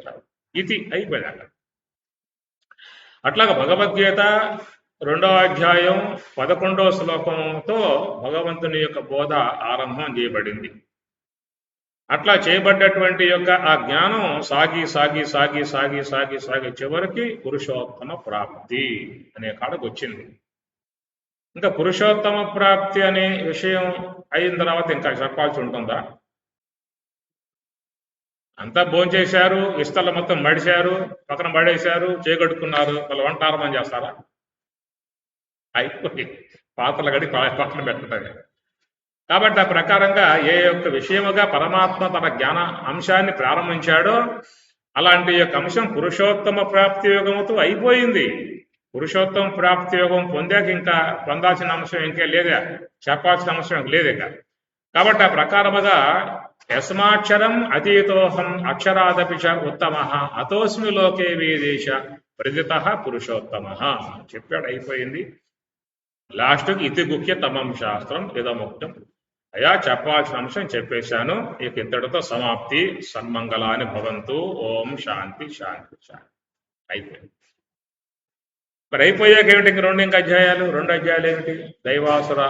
ఇది అయిపోయాక అట్లాగా భగవద్గీత 2వ అధ్యాయం 11వ శ్లోకంతో భగవంతుని యొక్క బోధ ఆరంభం చేయబడింది. అట్లా చేయబడ్డటువంటి యొక్క ఆ జ్ఞానం సాగి సాగి సాగి సాగి సాగి సాగి చివరికి పురుషోత్తమ ప్రాప్తి అనే కాడకు వచ్చింది. ఇంకా పురుషోత్తమ ప్రాప్తి అనే విషయం అయిన తర్వాత ఇంకా చెప్పాల్సి ఉంటుందా? అంతా భోంచేశారు, ఇస్తల మొత్తం మడిశారు, పక్కన పడేశారు, చేకట్టుకున్నారు, మళ్ళీ వంటారమని చేస్తారా? అయిపోయి పాత్రలు గడి పక్కన పెట్టడమే. కాబట్టి ఆ ప్రకారంగా ఏ యొక్క విషయముగా పరమాత్మ తన జ్ఞాన అంశాన్ని ప్రారంభించాడో అలాంటి యొక్క అంశం పురుషోత్తమ ప్రాప్తి యోగముతో అయిపోయింది. పురుషోత్తమ ప్రాప్తి యోగం పొందాక ఇంకా పొందాల్సిన అంశం ఇంకే లేదా, చెప్పాల్సిన అంశం లేదేక. కాబట్టి ఆ ప్రకారముగా యస్మాక్షరం అతీతోహం అక్షరాదపి చ ఉత్తమ అతోస్మి లోకే వేదేశ ప్రదిత పురుషోత్తమ చెప్పాడు. అయిపోయింది. లాస్ట్కి ఇతి గుహ్యతమం శాస్త్రం ఇదముక్తం. అయా చెప్పాల్సిన అంశం చెప్పేశాను, ఇక ఇంతటితో సమాప్తి. సన్మంగళాని భవంతు. ఓం శాంతి శాంతి శాంతి. అయిపోయింది. మరి అయిపోయాక ఏమిటి? ఇంక 2 అధ్యాయాలు. 2 అధ్యాయాలు ఏమిటి? దైవాసుర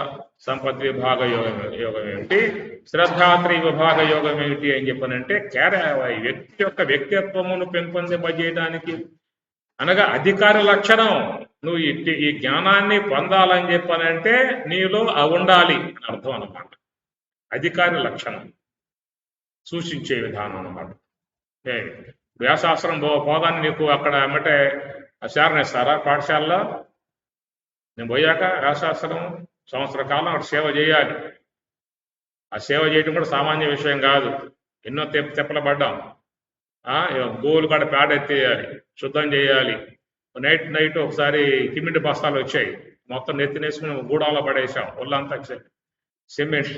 సంపద్ విభాగ యోగం ఏమిటి, శ్రద్ధాత్రి విభాగ యోగం ఏమిటి అని చెప్పనంటే వ్యక్తి యొక్క వ్యక్తిత్వమును పెంపొందింపజేయడానికి, అనగా అధికార లక్షణం. నువ్వు ఈ జ్ఞానాన్ని పొందాలని చెప్పనంటే నీలో ఉండాలి అని అర్థం అన్నమాట. అధికారి లక్షణం సూచించే విధానం అన్నమాట. వ్యాసాస్త్రం పోదాన్ని నీకు అక్కడ ఏమంటే శారణిస్తారా పాఠశాలలో? నేను పోయాక వ్యాసాస్త్రం సంవత్సర కాలం అక్కడ సేవ చేయాలి. ఆ సేవ చేయడం కూడా సామాన్య విషయం కాదు. ఎన్నో తెప్పలు పడ్డాం. గోలు కూడా పేడ ఎత్తేయాలి, శుద్ధం చేయాలి. నైట్ ఒకసారి సిమెంట్ బస్తాలు వచ్చాయి, మొత్తం నెత్తినేసుకుని గూడాలో పడేసాం. ఒళ్ళంతా సిమెంట్.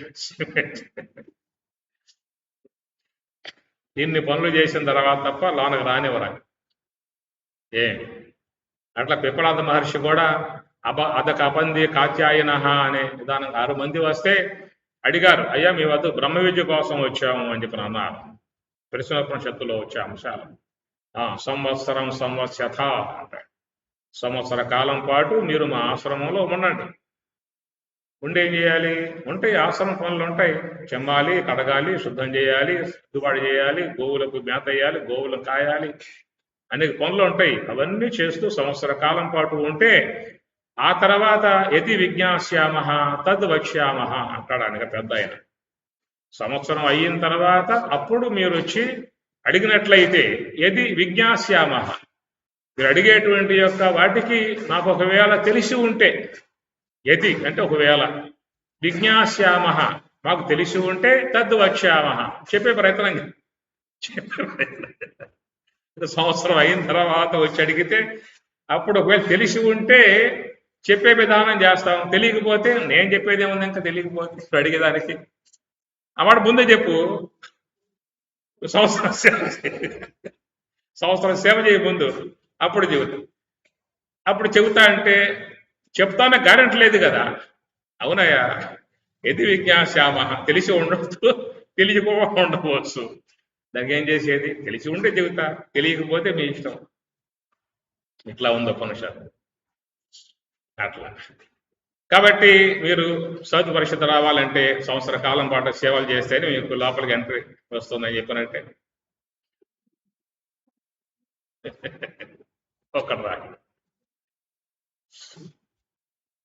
ఇన్ని పనులు చేసిన తర్వాత తప్ప లోనకు రానివ్వరా. అట్లా పిప్పలాద మహర్షి కూడా అదక అపంది కాత్యాయన అనే విధానం 6 మంది వస్తే అడిగారు, అయ్యా మీ వద్ద బ్రహ్మ విద్య కోసం వచ్చాము అని చెప్పి అన్నారు. పరిశుభ్రోపనిషత్తులో వచ్చే అంశాలు. సంవత్సరథ అంటారు. సంవత్సర కాలం పాటు మీరు మా ఆశ్రమంలో ఉండండి. ఉండి ఏం చేయాలి? ఉంటాయి, ఆశ్రమ పనులు ఉంటాయి. చెమ్మాలి, కడగాలి, శుద్ధం చేయాలి, దిద్దుబాటు చేయాలి, గోవులకు మేత వేయాలి, గోవులను కాయాలి, అనేక పనులు ఉంటాయి. అవన్నీ చేస్తూ సంవత్సర కాలం పాటు ఉంటే ఆ తర్వాత యతి విజ్ఞాస్యామ తద్ వక్ష్యామ అంటాడు అనగా పెద్ద ఆయన. సంవత్సరం అయిన తర్వాత అప్పుడు మీరు వచ్చి అడిగినట్లయితే యది విజ్ఞాస్యామ, మీరు అడిగేటువంటి యొక్క వాటికి నాకు ఒకవేళ తెలిసి ఉంటే, యతి అంటే ఒకవేళ, విజ్ఞాస్యామ మాకు తెలిసి ఉంటే తద్ వక్ష్యామ చెప్పే ప్రయత్నం సంవత్సరం అయిన తర్వాత వచ్చి అడిగితే అప్పుడు ఒకవేళ తెలిసి ఉంటే చెప్పే విధానం చేస్తాం. తెలియకపోతే నేను చెప్పేది ఏముంది, ఇంకా తెలియకపోతే అడిగేదానికి అవాడు ముందే చెప్పు. సంవత్సరం సేవ చేయ ముందు, అప్పుడు చెబుతా. అప్పుడు చెబుతా అంటే చెప్తానే గ్యారెంటీ లేదు కదా. అవునయ్యా, యది విజ్ఞాస్యామ, తెలిసి ఉండవచ్చు, తెలియకపోవడం ఉండవచ్చు. దానికి ఏం చేసేది? తెలిసి ఉంటే చెబుతా, తెలియకపోతే మీ ఇష్టం. ఇట్లా ఉంది ఉపనిషత్తు. అట్లా కాబట్టి మీరు సౌత్ పరిషత్ రావాలంటే సంవత్సర కాలం పాటు సేవలు చేస్తేనే మీకు లోపలికి ఎంట్రీ వస్తుందని చెప్పినట్టే. ఒకటి రా.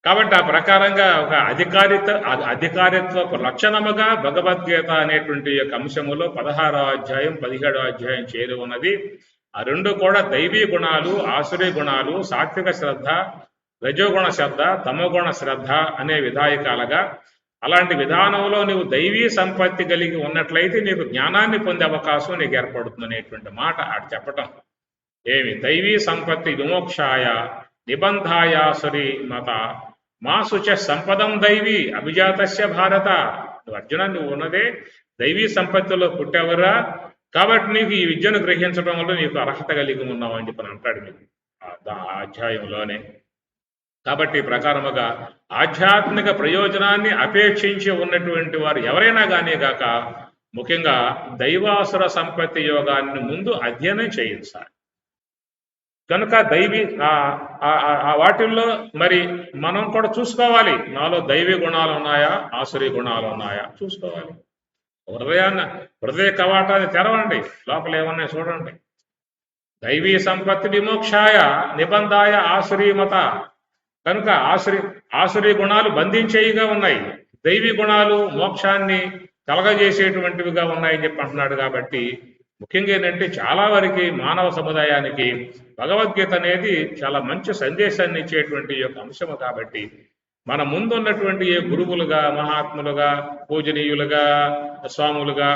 కాబట్టి ఆ ప్రకారంగా ఒక అధికారిత్వ లక్షణముగా భగవద్గీత అనేటువంటి యొక్క అంశములో 16వ అధ్యాయం 17వ అధ్యాయం చేరి ఉన్నది. ఆ రెండు కూడా దైవీ గుణాలు, ఆసురీ గుణాలు, సాత్విక శ్రద్ధ, రజోగుణ శ్రద్ధ, తమోగుణ శ్రద్ధ అనే విధాయకాలుగా, అలాంటి విధానంలో నీవు దైవీ సంపత్తి కలిగి ఉన్నట్లయితే నీకు జ్ఞానాన్ని పొందే అవకాశం నీకు ఏర్పడుతుంది అనేటువంటి మాట ఆడు చెప్పటం. ఏమి? దైవీ సంపత్తి విమోక్షాయ నిబంధాయాసురి మత మాసుచ సంపదం దైవీ అభిజాతస్య భారత. నువ్వు అర్జున, నువ్వు ఉన్నదే దైవీ సంపత్తిలో పుట్టేవరా, కాబట్టి నీకు ఈ విద్యను గ్రహించడం వల్ల నీకు అర్హత కలిగి ఉన్నావు అని చెప్పని అంటాడు మీకు ఆ అధ్యాయంలోనే. కాబట్టి ప్రకారముగా ఆధ్యాత్మిక ప్రయోజనాన్ని అపేక్షించి ఉన్నటువంటి వారు ఎవరైనా కానీ కాక ముఖ్యంగా దైవాసుర సంపత్తి యోగాన్ని ముందు అధ్యయనం చేయించాలి. కనుక దైవీ వాటిల్లో మరి మనం కూడా చూసుకోవాలి, నాలో దైవీ గుణాలు ఉన్నాయా, ఆసురీ గుణాలు ఉన్నాయా చూసుకోవాలి. హృదయ కవాటాన్ని తెరవండి, లోపల ఏమన్నా చూడండి. దైవీ సంపత్తి విమోక్షాయ నిబంధాయ ఆసురీ మత. కనుక ఆసురీ గుణాలు బంధించేవిగా ఉన్నాయి, దైవీ గుణాలు మోక్షాన్ని కలగజేసేటువంటివిగా ఉన్నాయని చెప్పి అంటున్నాడు. కాబట్టి ముఖ్యంగా ఏంటంటే చాలా వరకు మానవ సముదాయానికి భగవద్గీత అనేది చాలా మంచి సందేశాన్ని ఇచ్చేటువంటి యొక్క అంశము. కాబట్టి మన ముందున్నటువంటి ఏ గురువులుగా, మహాత్ములుగా, పూజనీయులుగా, స్వాములుగా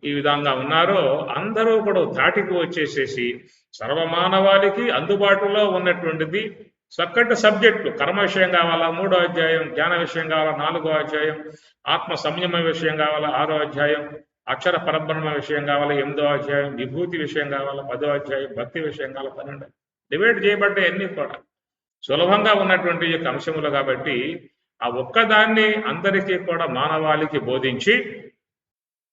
ఈ విధంగా ఉన్నారో అందరూ కూడా దాటికి వచ్చేసేసి సర్వమానవాళికి అందుబాటులో ఉన్నటువంటిది చక్కటి సబ్జెక్టు. కర్మ విషయం కావాలా 3వ అధ్యాయం, జ్ఞాన విషయం కావాలా 4వ అధ్యాయం, ఆత్మ సంయమ విషయం కావాలా 6వ అధ్యాయం, అక్షర పరబ్రహ్మ విషయం కావాలా 8వ అధ్యాయం, విభూతి విషయం కావాలా 10వ అధ్యాయం, భక్తి విషయం కావాలా 12. డివైడ్ చేయబడ్డాయి అన్ని కూడా సులభంగా ఉన్నటువంటి యొక్క అంశములు. కాబట్టి ఆ ఒక్కదాన్ని అందరికీ కూడా మానవాళికి బోధించి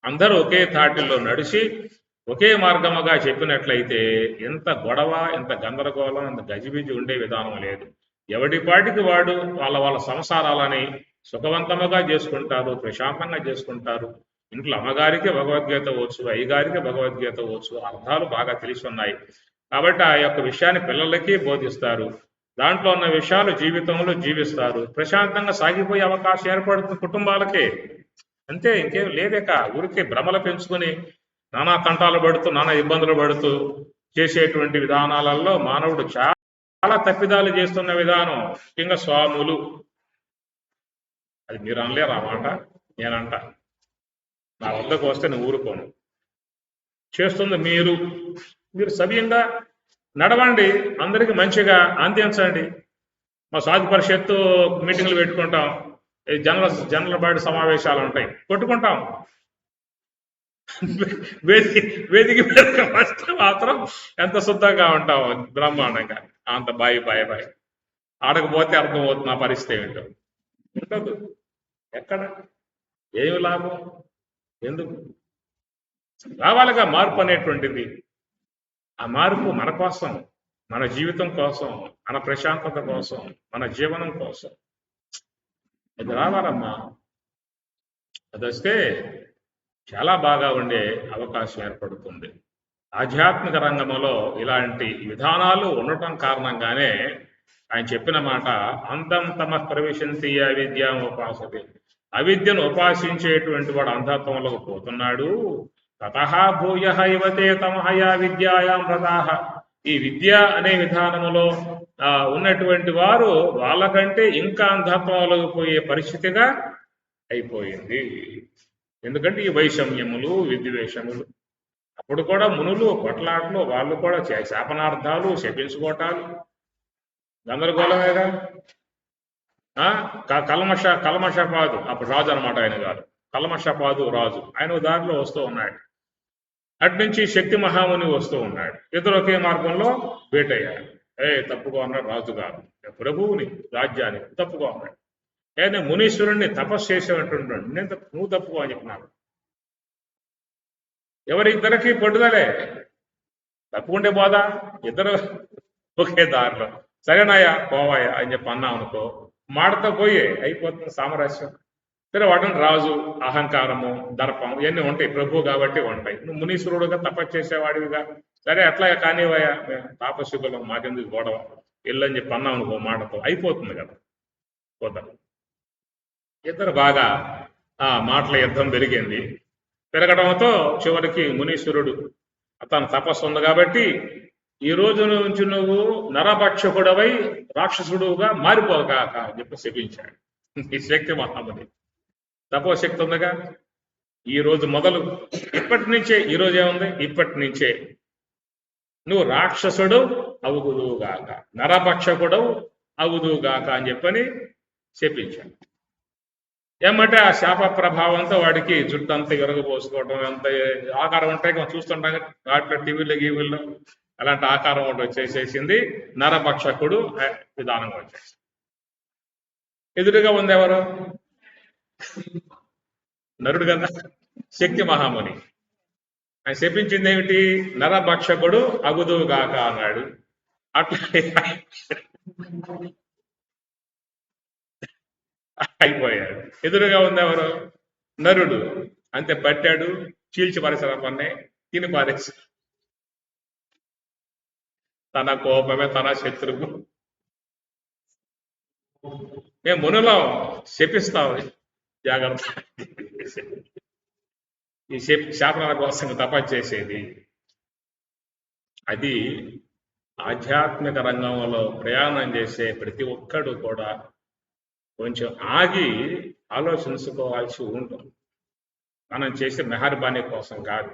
అందరూ ఒకే తాటిల్లో నడిచి ఒకే మార్గముగా చెప్పినట్లయితే ఎంత గొడవ, ఎంత గందరగోళం, ఎంత గజిబిజి ఉండే విధానం లేదు. ఎవడిపాటికి వాడు వాళ్ళ సంసారాలని సుఖవంతముగా చేసుకుంటారు, ప్రశాంతంగా చేసుకుంటారు. ఇంట్లో అమ్మగారికి భగవద్గీత వచ్చు, అయ్యగారికి భగవద్గీత వచ్చు, అర్థాలు బాగా తెలిసి ఉన్నాయి. కాబట్టి ఆ యొక్క విషయాన్ని పిల్లలకి బోధిస్తారు, దాంట్లో ఉన్న విషయాలు జీవితంలో జీవిస్తారు, ప్రశాంతంగా సాగిపోయే అవకాశం ఏర్పడుతుంది కుటుంబాలకే. అంతే, ఇంకేం లేదేక. ఊరికే భ్రమలు పెంచుకొని నానా తంటాలు పడుతూ, నానా ఇబ్బందులు పడుతూ చేసేటువంటి విధానాలలో మానవుడు చాలా తప్పిదాలు చేస్తున్న విధానం. ముఖ్యంగా స్వాములు, అది మీరు అనలేరు ఆ మాట, నేనంట. నా వద్దకు వస్తే నేను ఊరుకోను. చేస్తుంది మీరు సవ్యంగా నడవండి, అందరికీ మంచిగా అందించండి. మా సాధు పరిషత్తు మీటింగ్లు పెట్టుకుంటాం, జనరల్ బాడీ సమావేశాలు ఉంటాయి, కొట్టుకుంటాం. వేదిక వస్తే మాత్రం ఎంత శుద్ధంగా ఉంటాం, బ్రహ్మాండంగా అంత బాయ్ బాయ్ బాయ్. ఆడకపోతే అర్థమవుతుంది నా పరిస్థితి ఏమిటో. ఉండదు, ఎక్కడ ఏమి లాభం, ఎందుకు రావాలిగా మార్పు అనేటువంటిది. ఆ మార్పు మన కోసం, మన జీవితం కోసం, మన ప్రశాంతత కోసం, మన జీవనం కోసం. అది రావాలమ్మా. అది వస్తే చాలా బాగా ఉండే అవకాశం ఏర్పడుతుంది. ఆధ్యాత్మిక రంగంలో ఇలాంటి విధానాలు ఉండటం కారణంగానే ఆయన చెప్పిన మాట, అంధం తమ ప్రవేశంతి అవిద్య ఉపాసతే. అవిద్యను ఉపాసించేటువంటి వాడు అంధత్వంలోకి పోతున్నాడు. తతః భూయ ఇవతే తమహయా విద్యాయాం రతాః. ఈ విద్య అనే విధానములో ఉన్నటువంటి వారు వాళ్ళకంటే ఇంకా అంధత్వంలోకి పోయే పరిస్థితిగా అయిపోయింది. ఎందుకంటే ఈ వైషమ్యములు, విద్వేషములు. అప్పుడు కూడా మునులు కొట్లాట్లు, వాళ్ళు కూడా శాపనార్థాలు, శపించుకోవటాలు, గందరగోళమేగా. కల్మషపాదు అప్పుడు రాజు అనమాట ఆయన గారు. కల్మషపాదు రాజు, ఆయన దారిలో వస్తూ ఉన్నాడు. అట్నుంచి శక్తి మహాముని వస్తూ ఉన్నాడు. ఇద్దరు ఒకే మార్గంలో భేటయ్యారు. తప్పుకో అన్నాడు రాజు గారు. ప్రభువుని రాజ్యాన్ని తప్పుకో అన్నాడు. నేను మునీశ్వరుణ్ణి తపస్సు చేసేటట్టున్నాడు. నువ్వు తప్పుకో అని చెప్పినాడు. ఎవరిద్దరికి పట్టుదలే, తప్పుకుంటే పోదా, ఇద్దరు ఒకే దారిలో. సరేనాయా పోవాయా అని చెప్పి అన్నా అనుకో, మాటతో పోయే అయిపోతుంది సామరస్యం. సరే వాటిని రాజు, అహంకారము, దర్పం ఇవన్నీ ఉంటాయి. ప్రభు కాబట్టి ఉంటాయి. నువ్వు మునీశ్వరుడుగా తపస్సు చేసేవాడివిగా, సరే అట్లా కానివయ్యా, మేము తాపస్సుకులం, మాకెందుకు గొడవ, వెళ్ళని చెప్పి అన్నాం అనుకో, మాటతో అయిపోతుంది కదా. పోతాం. ఇద్దరు బాగా మాటల యుద్ధం పెరిగింది. పెరగడంతో చివరికి మునీశ్వరుడు, తన తపస్సు ఉంది కాబట్టి, ఈ రోజు నుంచి నువ్వు నరభక్షకుడవై రాక్షసుడుగా మారిపోగాక అని చెప్పి శపించాడు. ఈ శక్తి మహాముని తపోశక్తి ఉందిగా. ఈ రోజు మొదలు, ఇప్పటి నుంచే, ఈ రోజు ఏముంది, ఇప్పటి నుంచే నువ్వు రాక్షసుడు అవుదువుగాక, నరభక్షకుడు అవుదువుగాక అని చెప్పని శపించాడు. ఏమంటే ఆ శాప ప్రభావంతో వాడికి జుట్టు అంతా ఎరగపోసుకోవడం, అంత ఆకారం ఉంటాయి చూస్తుంటాం వాటిలో, టీవీలో గీవీల్లో, అలాంటి ఆకారం ఒకటి వచ్చేసేసింది. నరభక్షకుడు విధానంగా వచ్చేసి ఎదురుగా ఉంది ఎవరు? నరుడు కదా, శక్తి మహాముని. ఆయన చెప్పించింది ఏమిటి? నరభక్షకుడు అగుదువుగాక అన్నాడు. అట్లా అయిపోయాడు. ఎదురుగా ఉంది ఎవరు? నరుడు. అంతే, పట్టాడు, చీల్చి పరిసరాన్ని తిని పారేసి, తన కోపమే తన శత్రువు. మేము మునులో శపిస్తాం, జాగ్రత్త. ఈ శాపనాల కోసం తపస్సు చేసేది అది. ఆధ్యాత్మిక రంగంలో ప్రయాణం చేసే ప్రతి ఒక్కడు కూడా కొంచెం ఆగి ఆలోచించుకోవాల్సి ఉంటుంది. మనం చేసే మెహర్బానీ కోసం కాదు,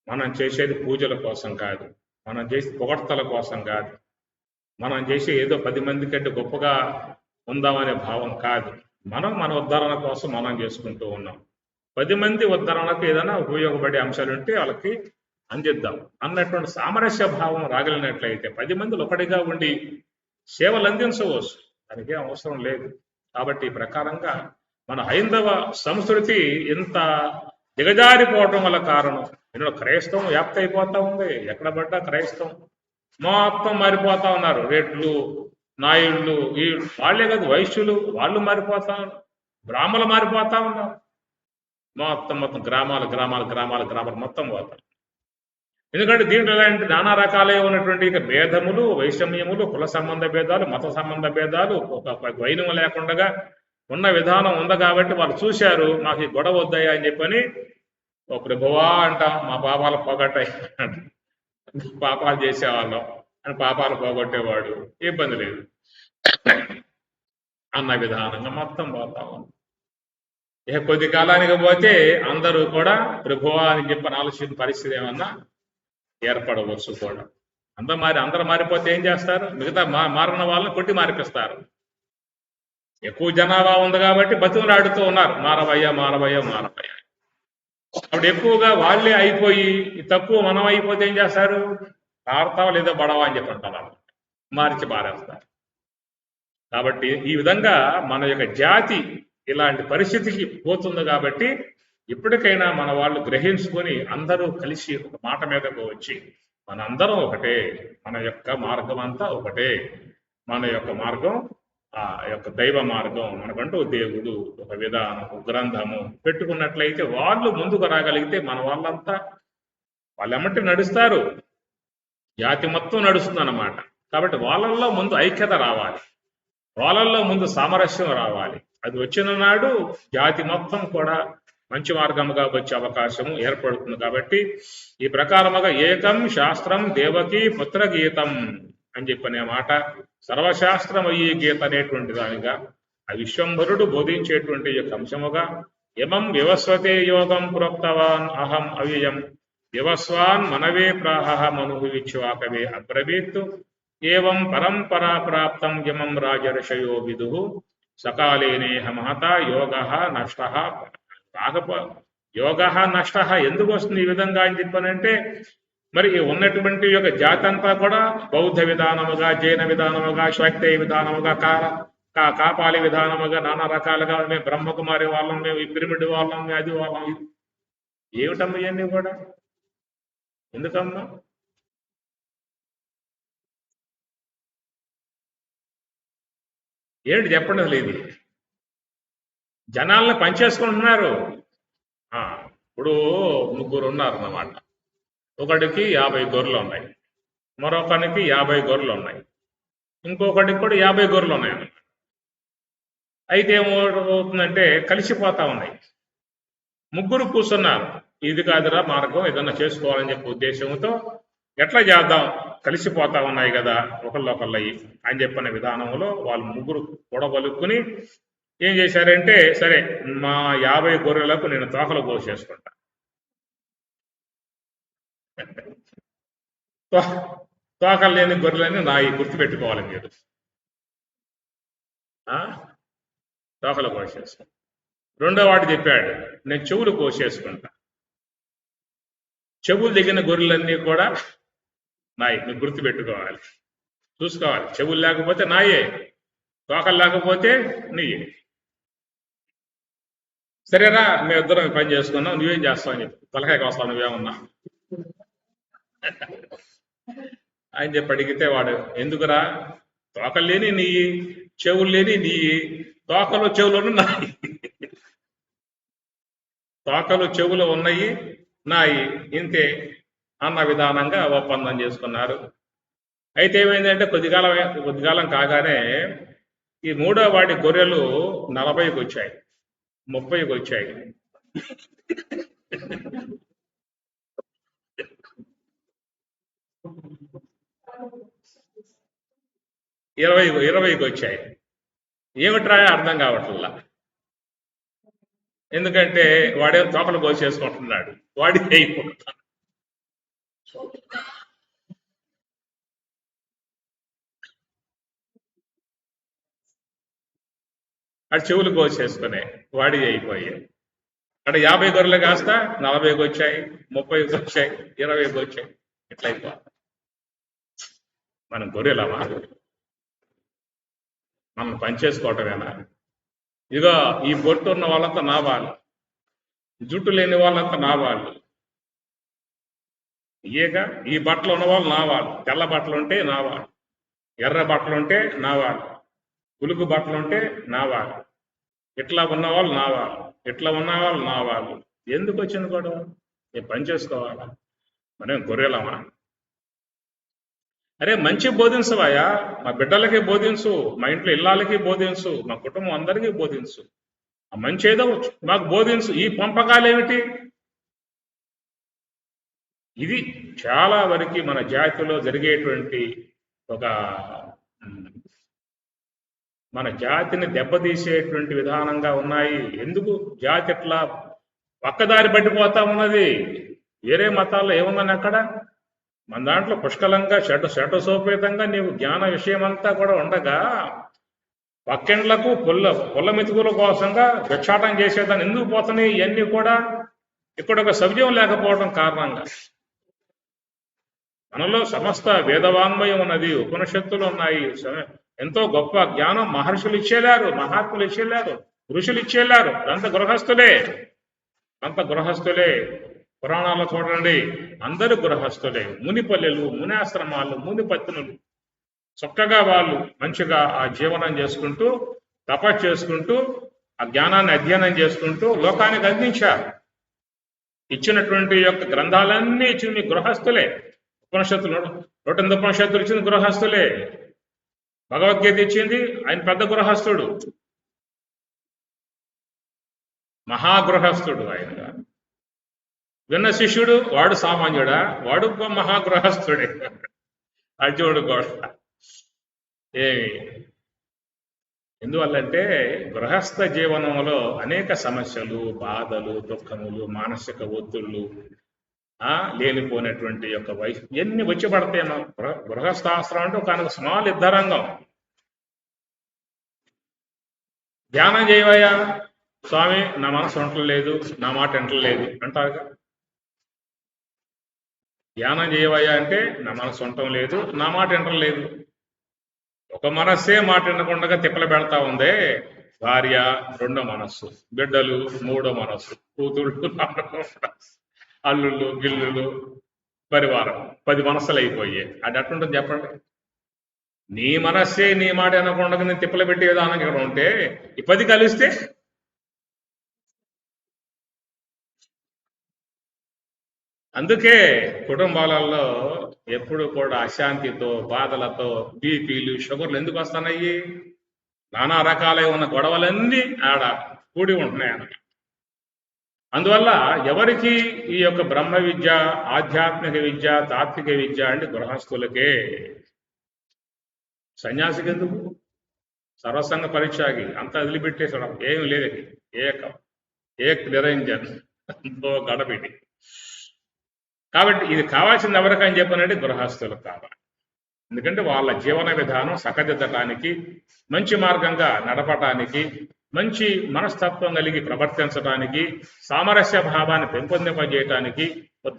మనం చేసేది పూజల కోసం కాదు, మనం చేసే పొగడ్తల కోసం కాదు, మనం చేసే ఏదో 10 మంది కంటే గొప్పగా ఉందామనే భావం కాదు. మనం మన ఉద్ధరణ కోసం మనం చేసుకుంటూ ఉన్నాం. 10 మంది ఉద్ధరణకు ఏదైనా ఉపయోగపడే అంశాలు ఉంటే వాళ్ళకి అందిద్దాం అన్నటువంటి సామరస్య భావం రాగలిగినట్లయితే 10 మందిలో ఒకటిగా ఉండి సేవలు అందించవచ్చు. దానికి అవసరం లేదు. కాబట్టి ఈ ప్రకారంగా మన హైందవ సంస్కృతి ఇంత దిగజారిపోవటం వల్ల కారణం, ఇందులో క్రైస్తవం వ్యాప్తి అయిపోతా ఉంది. ఎక్కడ పడ్డా క్రైస్తవం మొత్తం మారిపోతా ఉన్నారు. రేట్లు, నాయుళ్ళు, ఈ వాళ్ళే కాదు, వైశ్యులు వాళ్ళు మారిపోతా ఉన్నారు, బ్రాహ్మణులు మారిపోతా ఉన్నారు. మొత్తం గ్రామాలు మొత్తం పోతారు. ఎందుకంటే దీంట్లో ఇలాంటి నానా రకాలే ఉన్నటువంటి భేదములు, వైషమ్యములు, కుల సంబంధ భేదాలు, మత సంబంధ భేదాలు, ఒక వైనం లేకుండా ఉన్న విధానం ఉంది. కాబట్టి వాళ్ళు చూశారు, మాకు ఈ గొడవ వద్దయ్యా అని చెప్పని, ఓ ప్రభువా అంటాం, మా పాపాలు పోగొట్టాయి, పాపాలు చేసేవాళ్ళం అని పాపాలు పోగొట్టేవాడు, ఇబ్బంది లేదు అన్న విధానంగా మొత్తం పోతాం. ఇక కొద్ది కాలానికి పోతే అందరూ కూడా ప్రభువా అని చెప్పని ఆలోచించిన పరిస్థితి ఏమన్నా ఏర్పడవచ్చు కూడా. అందరూ మారిపోతే ఏం చేస్తారు? మిగతా మారిన వాళ్ళని కొట్టి మారిపిస్తారు. ఎక్కువ జనాభా ఉంది కాబట్టి బతుకులాడుతూ ఉన్నారు, మారవయ్యా. అప్పుడు ఎక్కువగా వాళ్ళే అయిపోయి తక్కువ మనం అయిపోతే ఏం చేస్తారు? మారతావా లేదా బడవా అని చెప్పి అంటారు, మార్చి పారేస్తారు. కాబట్టి ఈ విధంగా మన యొక్క జాతి ఇలాంటి పరిస్థితికి పోతుంది. కాబట్టి ఇప్పటికైనా మన వాళ్ళు గ్రహించుకొని అందరూ కలిసి ఒక మాట మీదకు వచ్చి మనందరం ఒకటే, మన యొక్క మార్గం అంతా ఒకటే, మన యొక్క మార్గం ఆ యొక్క దైవ మార్గం మనకంటూ దేవుడు ఒక విధానం ఒక గ్రంథము పెట్టుకున్నట్లయితే వాళ్ళు ముందుకు రాగలిగితే మన వాళ్ళంతా వాళ్ళెమ్మటి నడుస్తారు. జాతి మొత్తం నడుస్తుంది అన్నమాట. కాబట్టి వాళ్ళల్లో ముందు ఐక్యత రావాలి, వాళ్ళల్లో ముందు సామరస్యం రావాలి. అది వచ్చిన నాడు జాతి మొత్తం కూడా మంచి మార్గముగా వచ్చే అవకాశం ఏర్పడుతుంది. కాబట్టి ఈ ప్రకారముగా ఏకం శాస్త్రం దేవకి పుత్ర గీతం అని చెప్పనే మాట సర్వశాస్త్రం అయ్యి గీత అనేటువంటి దానిగా ఆ విశ్వంభరుడు బోధించేటువంటి యొక్క అంశముగా యమం వివస్వతే యోగం ప్రోక్తవాన్ అహం అవ్యయం వివస్వాన్ మనవే ప్రాహ మనుహు విచ్వాకవే అబ్రవీత్ ఏవం పరంపరా ప్రాప్తం యమం రాజర్షయో విదు సకాలేనేహ మహత యోగ నష్ట యోగ నష్ట ఎందుకు వస్తుంది ఈ విధంగా అని చెప్పానంటే మరి ఉన్నటువంటి యొక్క జాతి అంతా కూడా బౌద్ధ విధానముగా, జైన విధానముగా, శాక్తేయ విధానముగా, కాపాలి విధానముగా నానా రకాలుగా మేము బ్రహ్మకుమారి వాళ్ళం, మేము ఈ పిరమిడ్ వాళ్ళం, అది వాళ్ళం. ఏమిటమ్మా ఇవన్నీ కూడా ఎందుకమ్మా? ఏంటి చెప్పండి అసలు ఇది? జనాలను పనిచేసుకుంటున్నారు. ఇప్పుడు ముగ్గురు ఉన్నారు అన్నమాట. ఒకటికి 50 గొర్రెలు ఉన్నాయి, మరొకరికి 50 గొర్రెలు ఉన్నాయి, ఇంకొకటికి కూడా 50 గొర్రెలు ఉన్నాయి అన్నమాట. అయితే ఏమవుతుందంటే కలిసిపోతా ఉన్నాయి. ముగ్గురు కూర్చున్నారు, ఇది కాదురా మార్గం, ఏదన్నా చేసుకోవాలని చెప్పే ఉద్దేశంతో ఎట్లా చేద్దాం, కలిసిపోతా ఉన్నాయి కదా ఒకళ్ళొకళ్ళయి అని చెప్పిన విధానంలో వాళ్ళు ముగ్గురు గొడవలుక్కుని ఏం చేశారంటే, సరే మా 50 గొర్రెలకు నేను తోకలు కోసేసుకుంటా, తోకలు లేని గొర్రెలని నా ఈ గుర్తుపెట్టుకోవాలి మీరు, తోకలు కోసేసుకుంటా. రెండో వాడు చెప్పాడు, నేను చెవులు కోసేసుకుంటా, చెవులు దిగిన గొర్రెలన్నీ కూడా నాయి, నువ్వు గుర్తుపెట్టుకోవాలి, చూసుకోవాలి. చెవులు లేకపోతే నాయే, తోకలు లేకపోతే నీయే. సరేరా మేమిద్దరం పని చేసుకున్నాం, నువ్వేం చేస్తావు అని చెప్పి, తలకాయకి వస్తావు నువ్వేమన్నా అని చెప్పి అడిగితే వాడు, ఎందుకురా, తోకలు లేని నీ, చెవులు లేని నీ, తోకలు చెవులను నాయి, తోకలు చెవులు ఉన్నాయి నాయి, ఇంతే అన్న విధానంగా ఒప్పందం చేసుకున్నారు. అయితే ఏమైందంటే కొద్దికాలం కాగానే ఈ మూడో వాడి గొర్రెలు 40కి వచ్చాయి, 30కి వచ్చాయి, 20కి వచ్చాయి. ఏమిట్రా అర్థం కావట్లా. ఎందుకంటే వాడే తోకలు కోసేసుకుంటున్నాడు, వాడి అయిపోతాడు. అటు చెవులు కోసేసుకునే వాడి అయిపోయాయి. అక్కడ 50 గొర్రెలు కాస్త 40కి వచ్చాయి, 30కి వచ్చాయి, 20కి వచ్చాయి, ఇట్లా అయిపోయి మనం గొర్రెలమా? మనం పనిచేసుకోవటమేనా? ఇదిగో ఈ బొట్టు ఉన్న వాళ్ళంతా నా వాళ్ళు, జుట్టు లేని వాళ్ళంతా నా వాళ్ళు, ఇయేగా ఈ బట్టలు ఉన్న వాళ్ళు నా వాళ్ళు, తెల్ల బట్టలు ఉంటే నా వాళ్ళు, ఎర్ర బట్టలు ఉంటే నా వాళ్ళు, పులుగు బట్టలు ఉంటే నా వాళ్ళు, ఇట్లా ఉన్నవాళ్ళు నా వాళ్ళు, ఇట్లా ఉన్నవాళ్ళు నా వాళ్ళు. ఎందుకు వచ్చింది కూడా? నేను పని చేసుకోవాలా? మనం గొర్రెలమా? అరే మంచి బోధించవాయా, మా బిడ్డలకి బోధించు, మా ఇంట్లో ఇళ్ళకి బోధించు, మా కుటుంబం అందరికీ బోధించు, ఆ మంచి ఏదో మాకు బోధించు. ఈ పంపకాలు ఏమిటి? ఇది చాలా వరకు మన జాతిలో జరిగేటువంటి ఒక మన జాతిని దెబ్బతీసేటువంటి విధానంగా ఉన్నాయి. ఎందుకు జాతి ఎట్లా పక్కదారి పట్టిపోతా ఉన్నది? వేరే మతాల్లో ఏముందని అక్కడ, మన దాంట్లో పుష్కలంగా షటసోపేతంగా నీవు జ్ఞాన విషయమంతా కూడా ఉండగా పక్కెండ్లకు పుల్ల మెతుకుల కోసంగా భిక్షాటం చేసేదాన్ని ఎందుకు పోతున్నాయి? ఇవన్నీ కూడా ఇక్కడ ఒక సవ్యం లేకపోవడం కారణంగా. మనలో సమస్త వేదవాంగ్మయం ఉన్నది, ఉపనిషత్తులు ఉన్నాయి, ఎంతో గొప్ప జ్ఞానం మహర్షులు ఇచ్చేలారు, మహాత్ములు ఇచ్చేలారు, ఋషులు ఇచ్చేలారు. అంత గృహస్థులే. పురాణాల్లో చూడండి, అందరూ గృహస్థులే. మునిపల్లెలు, మునాశ్రమాలు, మునిపత్నులు, చక్కగా వాళ్ళు మంచిగా ఆ జీవనం చేసుకుంటూ తపస్సు చేసుకుంటూ ఆ జ్ఞానాన్ని అధ్యయనం చేసుకుంటూ లోకానికి అందించారు. ఇచ్చినటువంటి యొక్క గ్రంథాలన్నీ ఇచ్చింది గృహస్థులే. ఉపనిషత్తులు 108 ఉపనిషత్తులు ఇచ్చింది గృహస్థులే. భగవద్గీత ఇచ్చింది ఆయన పెద్ద గృహస్థుడు, మహాగృహస్థుడు ఆయన. విన్న శిష్యుడు వాడు సామాన్యుడా, వాడు మహాగృహస్థుడే. అర్జునుడు కూడా ఏమి ఎందువల్లంటే గృహస్థ జీవనంలో అనేక సమస్యలు, బాధలు, దుఃఖములు, మానసిక ఒత్తిళ్ళు, లేనిపోయినటువంటి యొక్క వయసు ఎన్ని వచ్చి పడతాయేమో. గృహస్థాశ్రమం అంటే ఒక స్మాల్ యుద్ధరంగం. ధ్యానం చేయవయ్యా స్వామి, నా మనసు వంటలేదు, నా మాట ఎంటలేదు అంటారుగా. ధ్యానం చేయవయ్యా అంటే నా మనసు వంటం లేదు, నా మాట ఎంటలేదు. ఒక మనస్సే మాట వినకుండా తిప్పలు పెడతా ఉందే. భార్య రెండో మనస్సు, బిడ్డలు మూడో మనస్సు, కూతుళ్ళు నాలుగో మనస్సు, అల్లుళ్ళు గిల్లులు, పరివారం 10 మనస్సులు అయిపోయాయి. అది అట్లుంటుంది చెప్పండి. నీ మనస్సే నీ మాట వినకుండా నేను తిప్పలు పెట్టే విధానం ఇక్కడ ఉంటే ఈ 10 కలిస్తే అందుకే కుటుంబాలలో ఎప్పుడు కూడా అశాంతితో, బాధలతో, బీపీలు, షుగర్లు ఎందుకు వస్తున్నాయి? నానా రకాలై ఉన్న గొడవలన్నీ ఆడ కూడి ఉంటున్నాయి అన్నమాట. అందువల్ల ఎవరికి ఈ యొక్క బ్రహ్మ విద్య, ఆధ్యాత్మిక విద్య, తాత్విక విద్య అంటే గృహస్థులకే. సన్యాసికి ఎందుకు? సర్వసంగ పరిత్యాగి అంతా వదిలిపెట్టేసడం ఏమి లేదు. ఏక్ నిరంజన్ గడపిటి. కాబట్టి ఇది కావాల్సింది ఎవరికని చెప్పనంటే గృహస్థులకు కావాలి. ఎందుకంటే వాళ్ళ జీవన విధానం సకదిద్దటానికి, మంచి మార్గంగా నడపటానికి, మంచి మనస్తత్వం కలిగి ప్రవర్తించడానికి, సామరస్య భావాన్ని పెంపొందింపజేయటానికి,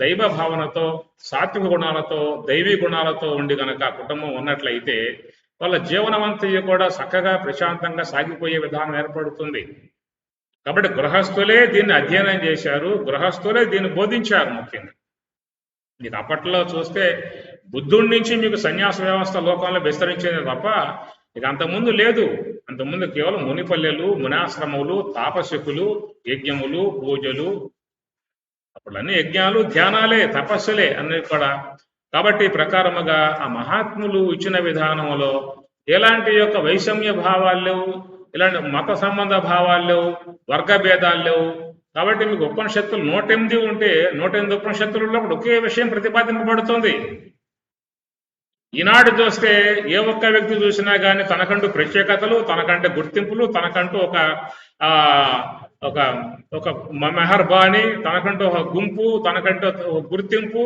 దైవ భావనతో, సాత్విక గుణాలతో, దైవీ గుణాలతో ఉండి గనక కుటుంబం ఉన్నట్లయితే వాళ్ళ జీవనమంతయు కూడా చక్కగా ప్రశాంతంగా సాగిపోయే విధానం ఏర్పడుతుంది. కాబట్టి గృహస్థులే దీన్ని అధ్యయనం చేశారు, గృహస్థులే దీన్ని బోధించారు. ముఖ్యంగా మీకు అప్పట్లో చూస్తే బుద్ధుడి నుంచి మీకు సన్యాస వ్యవస్థ లోకంలో విస్తరించింది తప్ప ఇక అంతకుముందు లేదు. అంతకుముందు కేవలం మునిపల్లెలు, మునాశ్రమములు, తాపసికులు, యజ్ఞములు, పూజలు, అప్పుడన్నీ యజ్ఞాలు, ధ్యానాలే, తపస్సులే అన్ని కూడా. కాబట్టి ప్రకారముగా ఆ మహాత్ములు ఇచ్చిన విధానంలో ఎలాంటి యొక్క వైషమ్య భావాలు లేవు, ఇలాంటి మత సంబంధ భావాలు లేవు, వర్గ భేదాలు లేవు. కాబట్టి మీకు ఉపనిషత్తులు 108 ఉంటే 108 ఉపనిషత్తులలో ఒకే విషయం ప్రతిపాదింపబడుతుంది. ఈనాడు చూస్తే ఏ ఒక్క వ్యక్తి చూసినా కానీ తనకంటూ ప్రత్యేకతలు, తనకంటే గుర్తింపులు, తనకంటూ ఒక మెహర్బాని, తనకంటూ ఒక గుంపు, తనకంటూ ఒక గుర్తింపు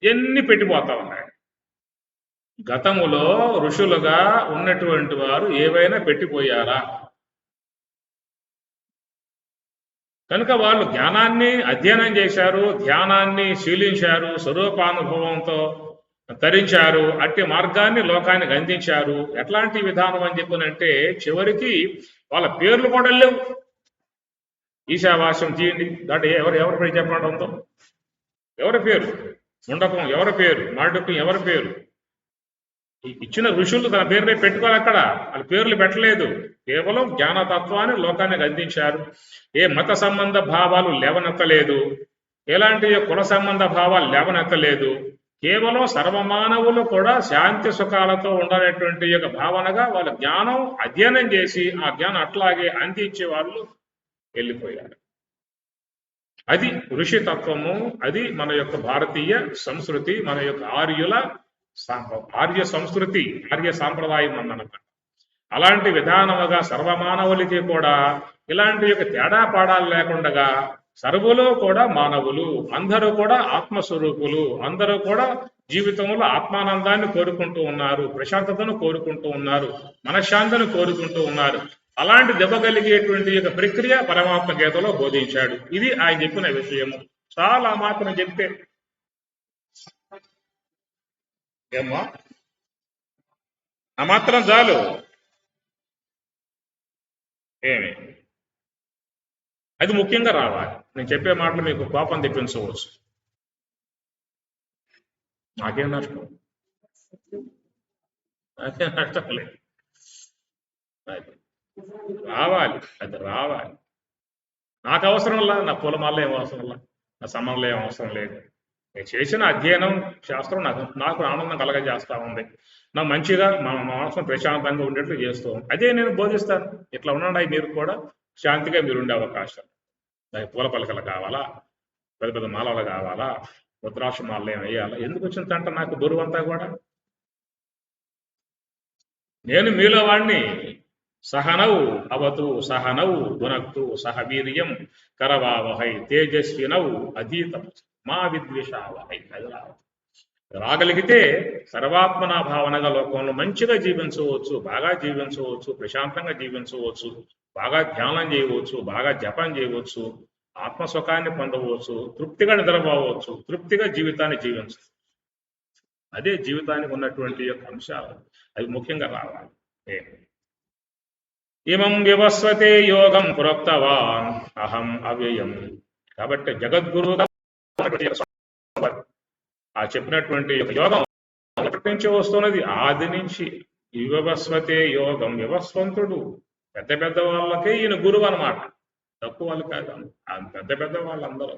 ఎన్ని పెట్టిపోతా ఉన్నాయి. గతములో ఋషులుగా ఉన్నటువంటి వారు ఏవైనా పెట్టిపోయారా? కనుక వాళ్ళు జ్ఞానాన్ని అధ్యయనం చేశారు, ధ్యానాన్ని శీలించారు, స్వరూపానుభవంతో తరించారు, అట్టి మార్గాన్ని లోకానికి అందించారు. ఎట్లాంటి విధానం అని చెప్పనంటే చివరికి వాళ్ళ పేర్లు కూడా లేవు. ఈశావాస్యం తీయండి, దాంట్లో ఎవరి పేరు చెప్పడంతో ఎవరి పేరు? ముండకం ఎవరి పేరు? మాండూక్యం ఎవరి పేరు? ఇచ్చిన ఋషులు తన పేరునే పెట్టుకోవాలి. అక్కడ వాళ్ళ పేర్లు పెట్టలేదు. కేవలం జ్ఞానతత్వాన్ని లోకానికి అందించారు. ఏ మత సంబంధ భావాలు లేవనెత్తలేదు, ఎలాంటి కుల సంబంధ భావాలు లేవనెత్తలేదు. కేవలం సర్వమానవులు కూడా శాంతి సుఖాలతో ఉండేటువంటి యొక్క భావనగా వాళ్ళ జ్ఞానం అధ్యయనం చేసి ఆ జ్ఞానం అట్లాగే అందించే వాళ్ళు వెళ్ళిపోయారు. అది ఋషి తత్వము. అది మన యొక్క భారతీయ సంస్కృతి, మన యొక్క ఆర్య సంస్కృతి, ఆర్య సాంప్రదాయం అన్నమాట. అలాంటి విధానముగా సర్వమానవులకి కూడా ఇలాంటి యొక్క తేడా పాడాలు లేకుండా సర్వులో కూడా మానవులు, అందరూ కూడా ఆత్మస్వరూపులు, అందరూ కూడా జీవితంలో ఆత్మానందాన్ని కోరుకుంటూ ఉన్నారు, ప్రశాంతతను కోరుకుంటూ ఉన్నారు, మనశ్శాంతిని కోరుకుంటూ ఉన్నారు. అలాంటి దెబ్బగలిగేటువంటి యొక్క ప్రక్రియ పరమాత్మ గీతలో బోధించాడు. ఇది ఆయన చెప్పిన విషయము. చాలా మాత్రం చెప్తే ఏమ్మా ఆ మాత్రం చాలు. ఏమి అది ముఖ్యంగా రావాలి. నేను చెప్పే మాటలు మీకు కోపం తెప్పించవచ్చు, నాకేం నష్టం. నాకేం నష్టం లేదు. అది రావాలి, అది రావాలి. నాకు అవసరంలా, నా పొలమాల్లో ఏం అవసరంలా, నా సంబంధంలో ఏం అవసరం లేదు. నేను చేసిన అధ్యయనం శాస్త్రం నాకు ఆనందం కలగజేస్తా ఉంది. నా మంచిగా మా మనసును ప్రశాంతంగా ఉండేట్లు చేస్తూ ఉంది. అదే నేను బోధిస్తాను. ఇట్లా ఉండండి, మీరు కూడా శాంతిగా మీరు ఉండే అవకాశం. దానికి పూల పలకలు కావాలా, పెద్ద పెద్ద మాలలు కావాలా, రుద్రాక్ష మాలలు ఏం వేయాలా, ఎందుకు వచ్చిందంట నాకు బరువంతా కూడా. నేను మీలో వాడిని. సహనౌ అవతు సహనౌ గునక్తు సహ వీర్యం కరవావహై తేజస్వినౌ అధీతం మా విద్వేషావహై. అది రాగలిగితే సర్వాత్మనా భావనగా లోకంలో మంచిగా జీవించవచ్చు, బాగా జీవించవచ్చు, ప్రశాంతంగా జీవించవచ్చు, బాగా ధ్యానం చేయవచ్చు, బాగా జపం చేయవచ్చు, ఆత్మసుఖాన్ని పొందవచ్చు, తృప్తిగా నిద్రపోవచ్చు, తృప్తిగా జీవితాన్ని జీవించవచ్చు. అదే జీవితానికి ఉన్నటువంటి యొక్క అంశాలు. అవి ముఖ్యంగా రావాలి. ఇమం వివస్వతే యోగం ప్రోక్తవాన్ అహం అవ్యయం. కాబట్టి జగద్గురువుగా ఆ చెప్పినటువంటి యోగం ఎప్పటి నుంచి వస్తున్నది? ఆది నుంచి. వివస్వతే యోగం, వివస్వంతుడు. పెద్ద పెద్ద వాళ్ళకే ఈయన గురువు అనమాట, తక్కువ వాళ్ళు కాదు, పెద్ద పెద్ద వాళ్ళందరూ.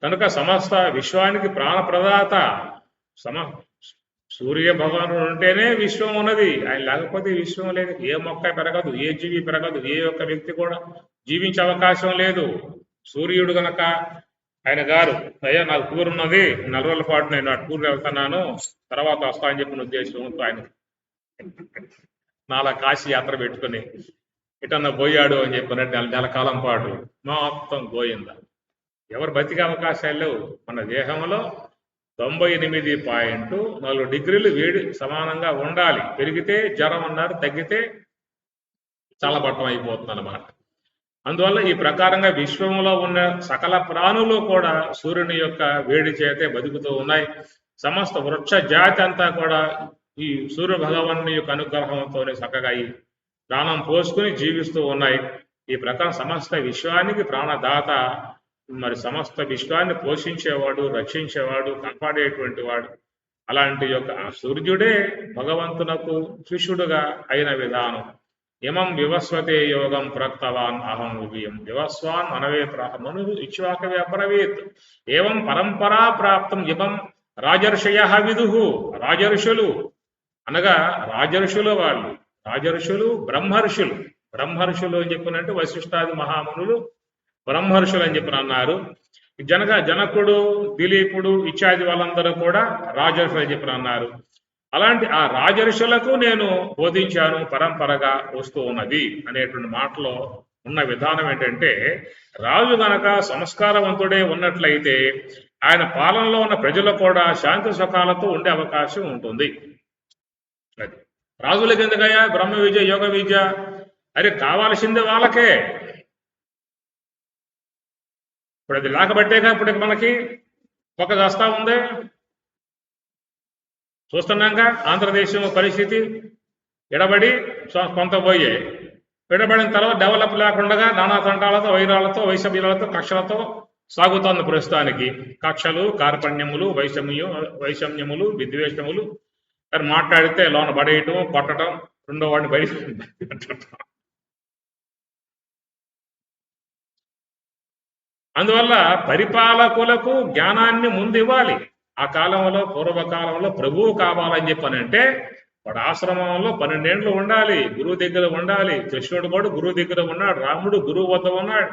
కనుక సమస్త విశ్వానికి ప్రాణప్రదాత సూర్య భగవానుడు ఉంటేనే విశ్వం ఉన్నది. ఆయన లేకపోతే విశ్వం లేదు. ఏ మొక్క పెరగదు, ఏ జీవి పెరగదు, ఏ ఒక్క వ్యక్తి కూడా జీవించే అవకాశం లేదు. సూర్యుడు గనక ఆయన గారు, అయ్యా నాకు టూర్ ఉన్నది, 4 రోజుల పాటు నేను ఆ టూర్ వెళ్తున్నాను, తర్వాత వస్తా అని చెప్పిన ఉద్దేశంతో ఆయన నాలా కాశీ యాత్ర పెట్టుకుని ఇటన్నా పోయాడు అని చెప్పినట్టు 4 కాలం పాటు మొత్తం గోయిందా. ఎవరు బతికే అవకాశాలు లేవు. మన దేహంలో 98.4 డిగ్రీలు వేడి సమానంగా ఉండాలి. పెరిగితే జ్వరం అన్నారు, తగ్గితే చల్లబట్టం అయిపోతుంది అన్నమాట. అందువల్ల ఈ ప్రకారంగా విశ్వంలో ఉన్న సకల ప్రాణులు కూడా సూర్యుని యొక్క వేడి చేతే బతుకుతూ ఉన్నాయి. సమస్త వృక్ష జాతి అంతా కూడా ఈ సూర్య భగవాను యొక్క అనుగ్రహంతోనే చక్కగా ఈ ప్రాణం పోసుకుని జీవిస్తూ ఉన్నాయి. ఈ ప్రకారం సమస్త విశ్వానికి ప్రాణదాత, మరి సమస్త విశ్వాన్ని పోషించేవాడు, రక్షించేవాడు, కాపాడేటువంటి వాడు. అలాంటి యొక్క ఆ సూర్యుడే భగవంతునకు శిష్యుడుగా అయిన విధానం. ఇమం వివస్వతే యోగం ప్రోక్తవాన్ అహం ఉభయం వివస్వాన్ అనవే మను ఇక్ష్వాకవే అబ్రవీత్. ఏవం పరంపరా ప్రాప్తం ఇమం రాజర్షయ విదుహు. రాజర్షులు అనగా రాజర్షులు వాళ్ళు, రాజర్షులు బ్రహ్మర్షులు. బ్రహ్మర్షులు అని చెప్పినట్టు వశిష్ఠాది మహామునులు బ్రహ్మర్షులు అని చెప్పిన అన్నారు. జనకుడు, దిలీపుడు ఇత్యాది వాళ్ళందరూ కూడా రాజర్షులు అని చెప్పిన అన్నారు. అలాంటి ఆ రాజర్షులకు నేను బోధించాను, పరంపరగా వస్తూ ఉన్నది అనేటువంటి మాటలో ఉన్న విధానం ఏంటంటే, రాజు గనక సంస్కారవంతుడే ఉన్నట్లయితే ఆయన పాలనలో ఉన్న ప్రజలు కూడా శాంతి సుఖాలతో ఉండే అవకాశం ఉంటుంది. అది రాజులకి ఎందుకయ్యా బ్రహ్మ విద్య, యోగ విద్య? అరే కావాల్సింది వాళ్ళకే. ఇప్పుడు అది లేకబట్టేగా ఇప్పుడు మనకి ఒక దస్తా ఉంది. చూస్తున్నాక ఆంధ్రదేశం పరిస్థితి ఎడబడి కొంత పోయే, ఎడబడిన తర్వాత డెవలప్ లేకుండా నానా తంటాలతో, వైరాలతో, వైషమ్యాలతో, కక్షలతో సాగుతోంది ప్రస్తుతానికి. కక్షలు, కార్పణ్యములు, వైషమ్యములు, విద్వేషములు, మరి మాట్లాడితే లోన పడేయటం, కొట్టడం, రెండో వాడిని బయట. అందువల్ల పరిపాలకులకు జ్ఞానాన్ని ముందు ఇవ్వాలి. ఆ కాలంలో, పూర్వకాలంలో ప్రభువు కావాలని చెప్పనంటే వాడు ఆశ్రమంలో 12 ఏళ్ళు ఉండాలి, గురువు దగ్గర ఉండాలి. కృష్ణుడు కూడా గురువు దగ్గర ఉన్నాడు, రాముడు గురువు వద్ద ఉన్నాడు.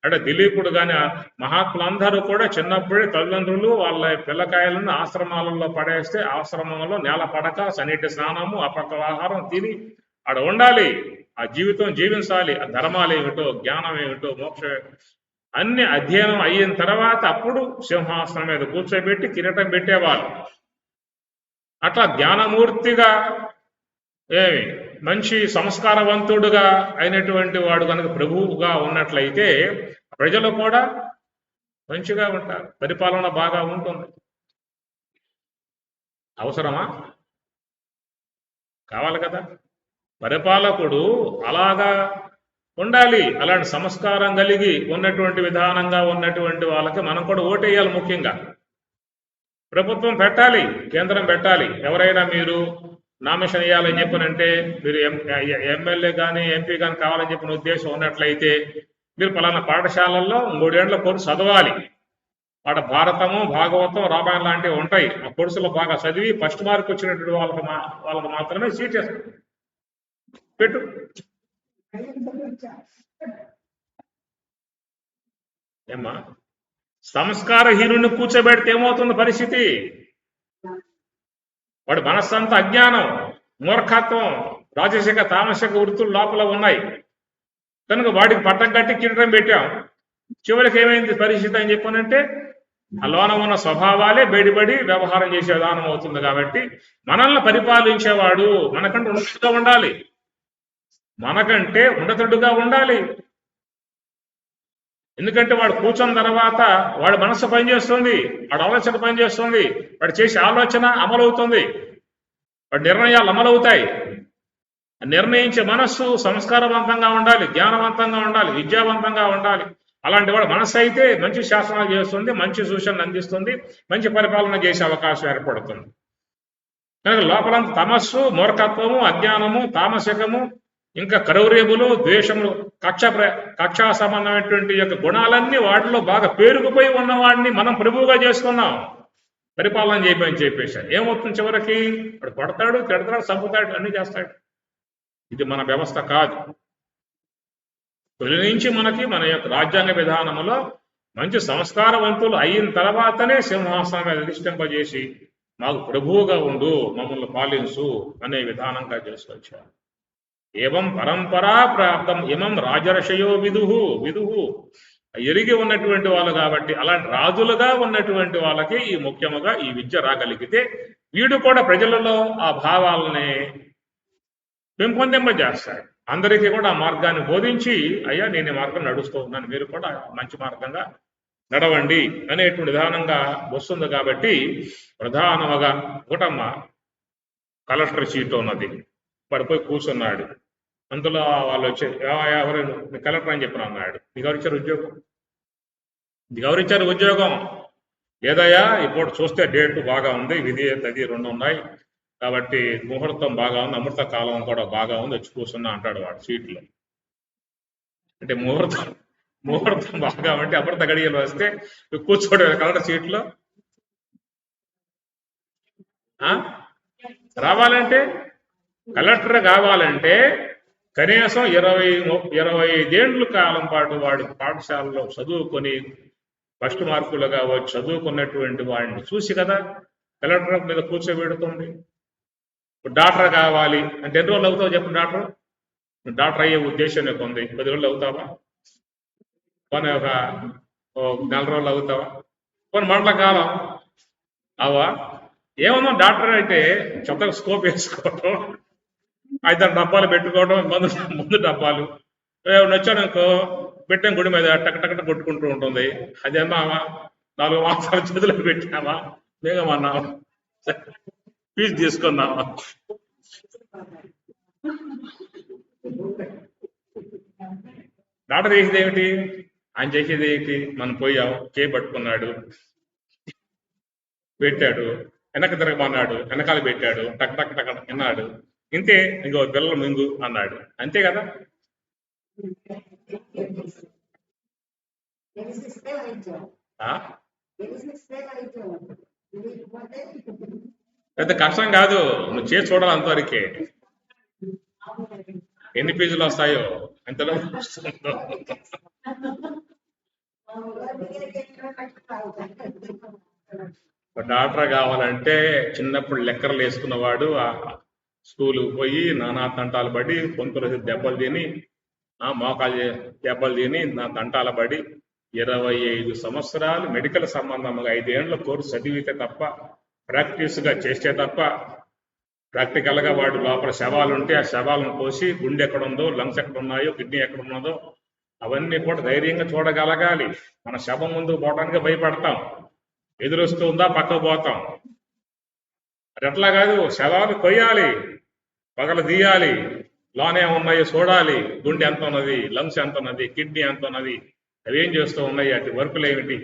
అంటే దిలీపుడు కానీ మహాత్ములందరూ కూడా చిన్నప్పుడే తల్లిదండ్రులు వాళ్ళ పిల్లకాయలను ఆశ్రమాలలో పడేస్తే ఆశ్రమంలో నేల పడక, సన్నిటి స్నానము, అపక్క ఆహారం తిని ఆడ ఉండాలి. ఆ జీవితం జీవించాలి. ఆ ధర్మాలు ఏమిటో, జ్ఞానం ఏమిటో, మోక్షం అన్ని అధ్యయనం అయిన తర్వాత అప్పుడు సింహాసనం మీద కూర్చోబెట్టి కిరీటం పెట్టేవాళ్ళు. అట్లా జ్ఞానమూర్తిగా మంచి సంస్కారవంతుడుగా అయినటువంటి వాడు కనుక ప్రభువుగా ఉన్నట్లయితే ప్రజలు కూడా మంచిగా ఉంటారు, పరిపాలన బాగా ఉంటుంది. అవసరమా? కావాలి కదా. పరిపాలకుడు అలాగా ఉండాలి. అలాంటి సంస్కారం కలిగి ఉన్నటువంటి విధానంగా ఉన్నటువంటి వాళ్ళకి మనం కూడా ఓటేయాలి. ముఖ్యంగా ప్రభుత్వం పెట్టాలి, కేంద్రం పెట్టాలి. ఎవరైనా మీరు నామినేషన్ వేయాలని చెప్పనంటే మీరు ఎమ్మెల్యే కానీ ఎంపీ కానీ కావాలని చెప్పిన ఉద్దేశం ఉన్నట్లయితే మీరు పలానా పాఠశాలల్లో 3 ఏళ్ల కోర్సు చదవాలి. వాడ భారతము, భాగవతం, రామాయణం లాంటివి ఉంటాయి. ఆ కోర్సులో బాగా చదివి ఫస్ట్ మార్క్ వచ్చినటువంటి వాళ్ళకి మాత్రమే సీట్ పెట్టు. ఏమ్మా, సంస్కారహీనుని కూర్చోబెడితే ఏమవుతుంది పరిస్థితి? వాడి మనస్సంతా అజ్ఞానం, మూర్ఖత్వం, రాజసిక తామసిక వృత్తులు లోపల ఉన్నాయి కనుక వాడికి పట్టం కట్టి కిరీటం పెట్టాం. చివరికి ఏమైంది పరిస్థితి అని చెప్పానంటే ఆ లోన ఉన్న స్వభావాలే బయటపడి వ్యవహారం చేసే విధానం అవుతుంది. కాబట్టి మనల్ని పరిపాలించేవాడు మనకంటే ఉన్నతుడుగా ఉండాలి, మనకంటే ఉన్నతుడుగా ఉండాలి. ఎందుకంటే వాడు కూర్చున్న తర్వాత వాడి మనస్సు పనిచేస్తుంది, వాడి ఆలోచన పనిచేస్తుంది, వాడు చేసే ఆలోచన అమలవుతుంది, వాడి నిర్ణయాలు అమలవుతాయి. నిర్ణయించే మనస్సు సంస్కారవంతంగా ఉండాలి, జ్ఞానవంతంగా ఉండాలి, విద్యావంతంగా ఉండాలి. అలాంటి వాడు మనస్సు అయితే మంచి శాసనాలు చేస్తుంది, మంచి సూచనలు అందిస్తుంది, మంచి పరిపాలన చేసే అవకాశం ఏర్పడుతుంది. కనుక లోపలంత తమస్సు, మూర్ఖత్వము, అజ్ఞానము, తామసికము, ఇంకా క్రౌర్యములు, ద్వేషములు, కక్షా సంబంధమైనటువంటి యొక్క గుణాలన్నీ వాటిలో బాగా పేరుకుపోయి ఉన్నవాడిని మనం ప్రభువుగా చేసుకున్నాం, పరిపాలన చేయమని చెప్పేశారు. ఏమవుతుంది చివరికి? వాడు కొడతాడు, తిడతాడు, చంపుతాడు, అన్ని చేస్తాడు. ఇది మన వ్యవస్థ కాదు. తొలి నుంచి మనకి మన యొక్క రాజ్యాంగ విధానంలో మంచి సంస్కారవంతులు అయిన తర్వాతనే సింహాసనం మీద అధిష్ఠింపజేసి మాకు ప్రభువుగా ఉండు, మమ్మల్ని పాలించు అనే విధానంగా చేసుకొచ్చారు. ఏవం పరంపరా ప్రాప్తం ఇమం రాజర్షయో విదుహు ఎరిగి ఉన్నటువంటి వాళ్ళు కాబట్టి అలాంటి రాజులుగా ఉన్నటువంటి వాళ్ళకి ఈ ముఖ్యముగా ఈ విద్య రాగలిగితే వీడు కూడా ప్రజలలో ఆ భావాలని పెంపొందింపజేస్తాడు. అందరికీ కూడా ఆ మార్గాన్ని బోధించి అయ్యా నేను ఈ మార్గం నడుస్తూ ఉన్నాను, మీరు కూడా మంచి మార్గంగా నడవండి అనేటువంటి విధానంగా వస్తుంది. కాబట్టి ప్రధానముగా ఒకటమ్మ కలెక్టర్ సీట్ ఉన్నది, పడిపోయి కూర్చున్నాడు. అందులో వాళ్ళు వచ్చి ఎవరు కలెక్టర్ అని చెప్పిన అన్నాడు. నీకు ఎవరిచ్చారు ఉద్యోగం? నీకు ఎవరిచ్చారు ఉద్యోగం? ఏదయ్యా ఇప్పుడు చూస్తే డేట్ బాగా ఉంది, విధి తది 2 ఉన్నాయి కాబట్టి ముహూర్తం బాగా ఉంది, అమృత కాలం కూడా బాగా ఉంది, వచ్చి కూర్చున్నా అంటాడు వాడు సీట్లో. అంటే ముహూర్తం బాగా ఉంటే అమృత గడియలు వస్తే కూర్చోడు కలెక్టర్ సీట్లో. రావాలంటే కలెక్టర్ కావాలంటే కనీసం 25 ఏళ్ళ కాలం పాటు వాడు పాఠశాలలో చదువుకొని ఫస్ట్ మార్కులుగా వచ్చి చదువుకున్నటువంటి వాడిని చూసి కదా కలెక్టర్ మీద కూర్చోబెడుతుంది. డాక్టర్ కావాలి అంటే ఎన్ని రోజులు అవుతావు చెప్పు? డాక్టర్ అయ్యే ఉద్దేశం నీకు ఉంది, 10 రోజులు అవుతావా? పోనీ ఒక 4 రోజులు అవుతావా? పోనీ మండల కాలం అవా? ఏమన్నా డాక్టర్ అయితే చెత్తగా స్కోప్ వేసుకోవటం, 5 డబ్బాలు పెట్టుకోవడం, ముందు డబ్బాలు నచ్చానుకో పెట్టాం గుడి మీద టక్ కొట్టుకుంటూ ఉంటుంది. అదేమా 4 మాసాలు చేతులు పెట్టినామా, మేఘమన్నావా, ఫీజు తీసుకున్నావా? డాక్టర్ చేసేది ఏమిటి? ఆయన చేసేది ఏంటి? మనం పోయాం, పట్టుకున్నాడు, పెట్టాడు, వెనక తిరగమన్నాడు, వెనకాల పెట్టాడు, టక్ అన్నాడు, ఇంతే, ఇంకో పిల్లలు మింగు అన్నాడు, అంతే కదా. పెద్ద కష్టం కాదు, నువ్వు చేసి చూడాలి అంతవరకే. ఎన్ని పేజీలు వస్తాయో అంతలో వస్తుందో. డాక్టర్ కావాలంటే చిన్నప్పుడు లెక్కలు వేసుకున్నవాడు స్కూలుకు పోయి నానా తంటాలు పడి, పొంతులు దెబ్బలు తిని, మోకాలు దెబ్బలు తిని నా తంటాల పడి 25 సంవత్సరాలు మెడికల్ సంబంధంగా 5 ఏళ్ల కోర్సు చదివితే తప్ప, ప్రాక్టీస్గా చేస్తే తప్ప, ప్రాక్టికల్గా వాడు లోపల శవాలు ఉంటే ఆ శవాలను కోసి గుండె ఎక్కడ ఉందో, లంగ్స్ ఎక్కడ ఉన్నాయో, కిడ్నీ ఎక్కడ ఉన్నదో అవన్నీ కూడా ధైర్యంగా చూడగలగాలి. మన శవం ముందుకు పోవడానికి భయపడతాం, ఎదురొస్తూ ఉందా పక్కకు పోతాం. అది అట్లా కాదు, శవాలు కొయ్యాలి, పగలు తీయాలి, లోనే ఉన్నాయో చూడాలి, గుండె ఎంత ఉన్నది, లంగ్స్ ఎంత ఉన్నది, కిడ్నీ ఎంత ఉన్నది, అవేం చేస్తూ ఉన్నాయి, అటు వర్కులు ఏమిటి,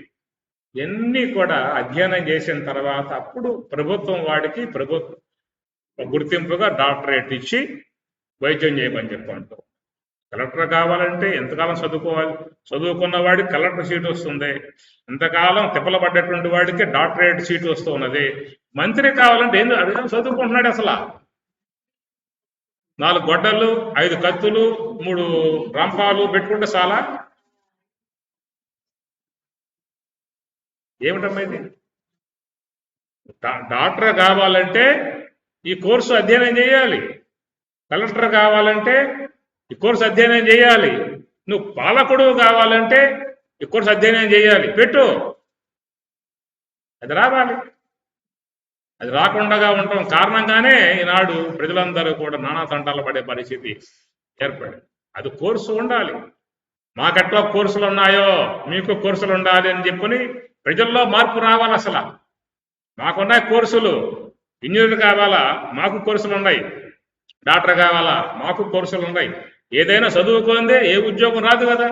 ఇవన్నీ కూడా అధ్యయనం చేసిన తర్వాత అప్పుడు ప్రభుత్వం వాడికి గుర్తింపుగా డాక్టరేట్ ఇచ్చి వైద్యం చేయమని చెప్పంటారు. కలెక్టర్ కావాలంటే ఎంతకాలం చదువుకోవాలి? చదువుకున్న వాడికి కలెక్టర్ సీట్ వస్తుంది, ఎంతకాలం తిప్పల పడ్డటువంటి వాడికి డాక్టరేట్ సీట్ వస్తూ ఉన్నది. మంత్రి కావాలంటే అదేం చదువుకుంటున్నాడు అసలు? 4 గొడ్డళ్ళు, 5 కత్తులు, 3 రంపాలు పెట్టుకుంటే చాలా? ఏమిటమ్మా ఇది? డాక్టర్ కావాలంటే ఈ కోర్సు అధ్యయనం చేయాలి, కలెక్టర్ కావాలంటే ఈ కోర్సు అధ్యయనం చేయాలి, నువ్వు పాలకుడు కావాలంటే ఈ కోర్సు అధ్యయనం చేయాలి. పెట్టు, అది రావాలి. అది రాకుండా ఉండటం కారణంగానే ఈనాడు ప్రజలందరూ కూడా నానా తంటాలు పడే పరిస్థితి ఏర్పడింది. అది కోర్సు ఉండాలి. మాకెట్లా కోర్సులు ఉన్నాయో మీకు కోర్సులు ఉండాలి అని చెప్పని ప్రజల్లో మార్పు రావాలి. అసలు మాకున్నాయి కోర్సులు. ఇంజనీర్ కావాలా? మాకు కోర్సులు ఉన్నాయి. డాక్టర్ కావాలా? మాకు కోర్సులు ఉన్నాయి. ఏదైనా చదువుకుందే ఏ ఉద్యోగం రాదు కదా.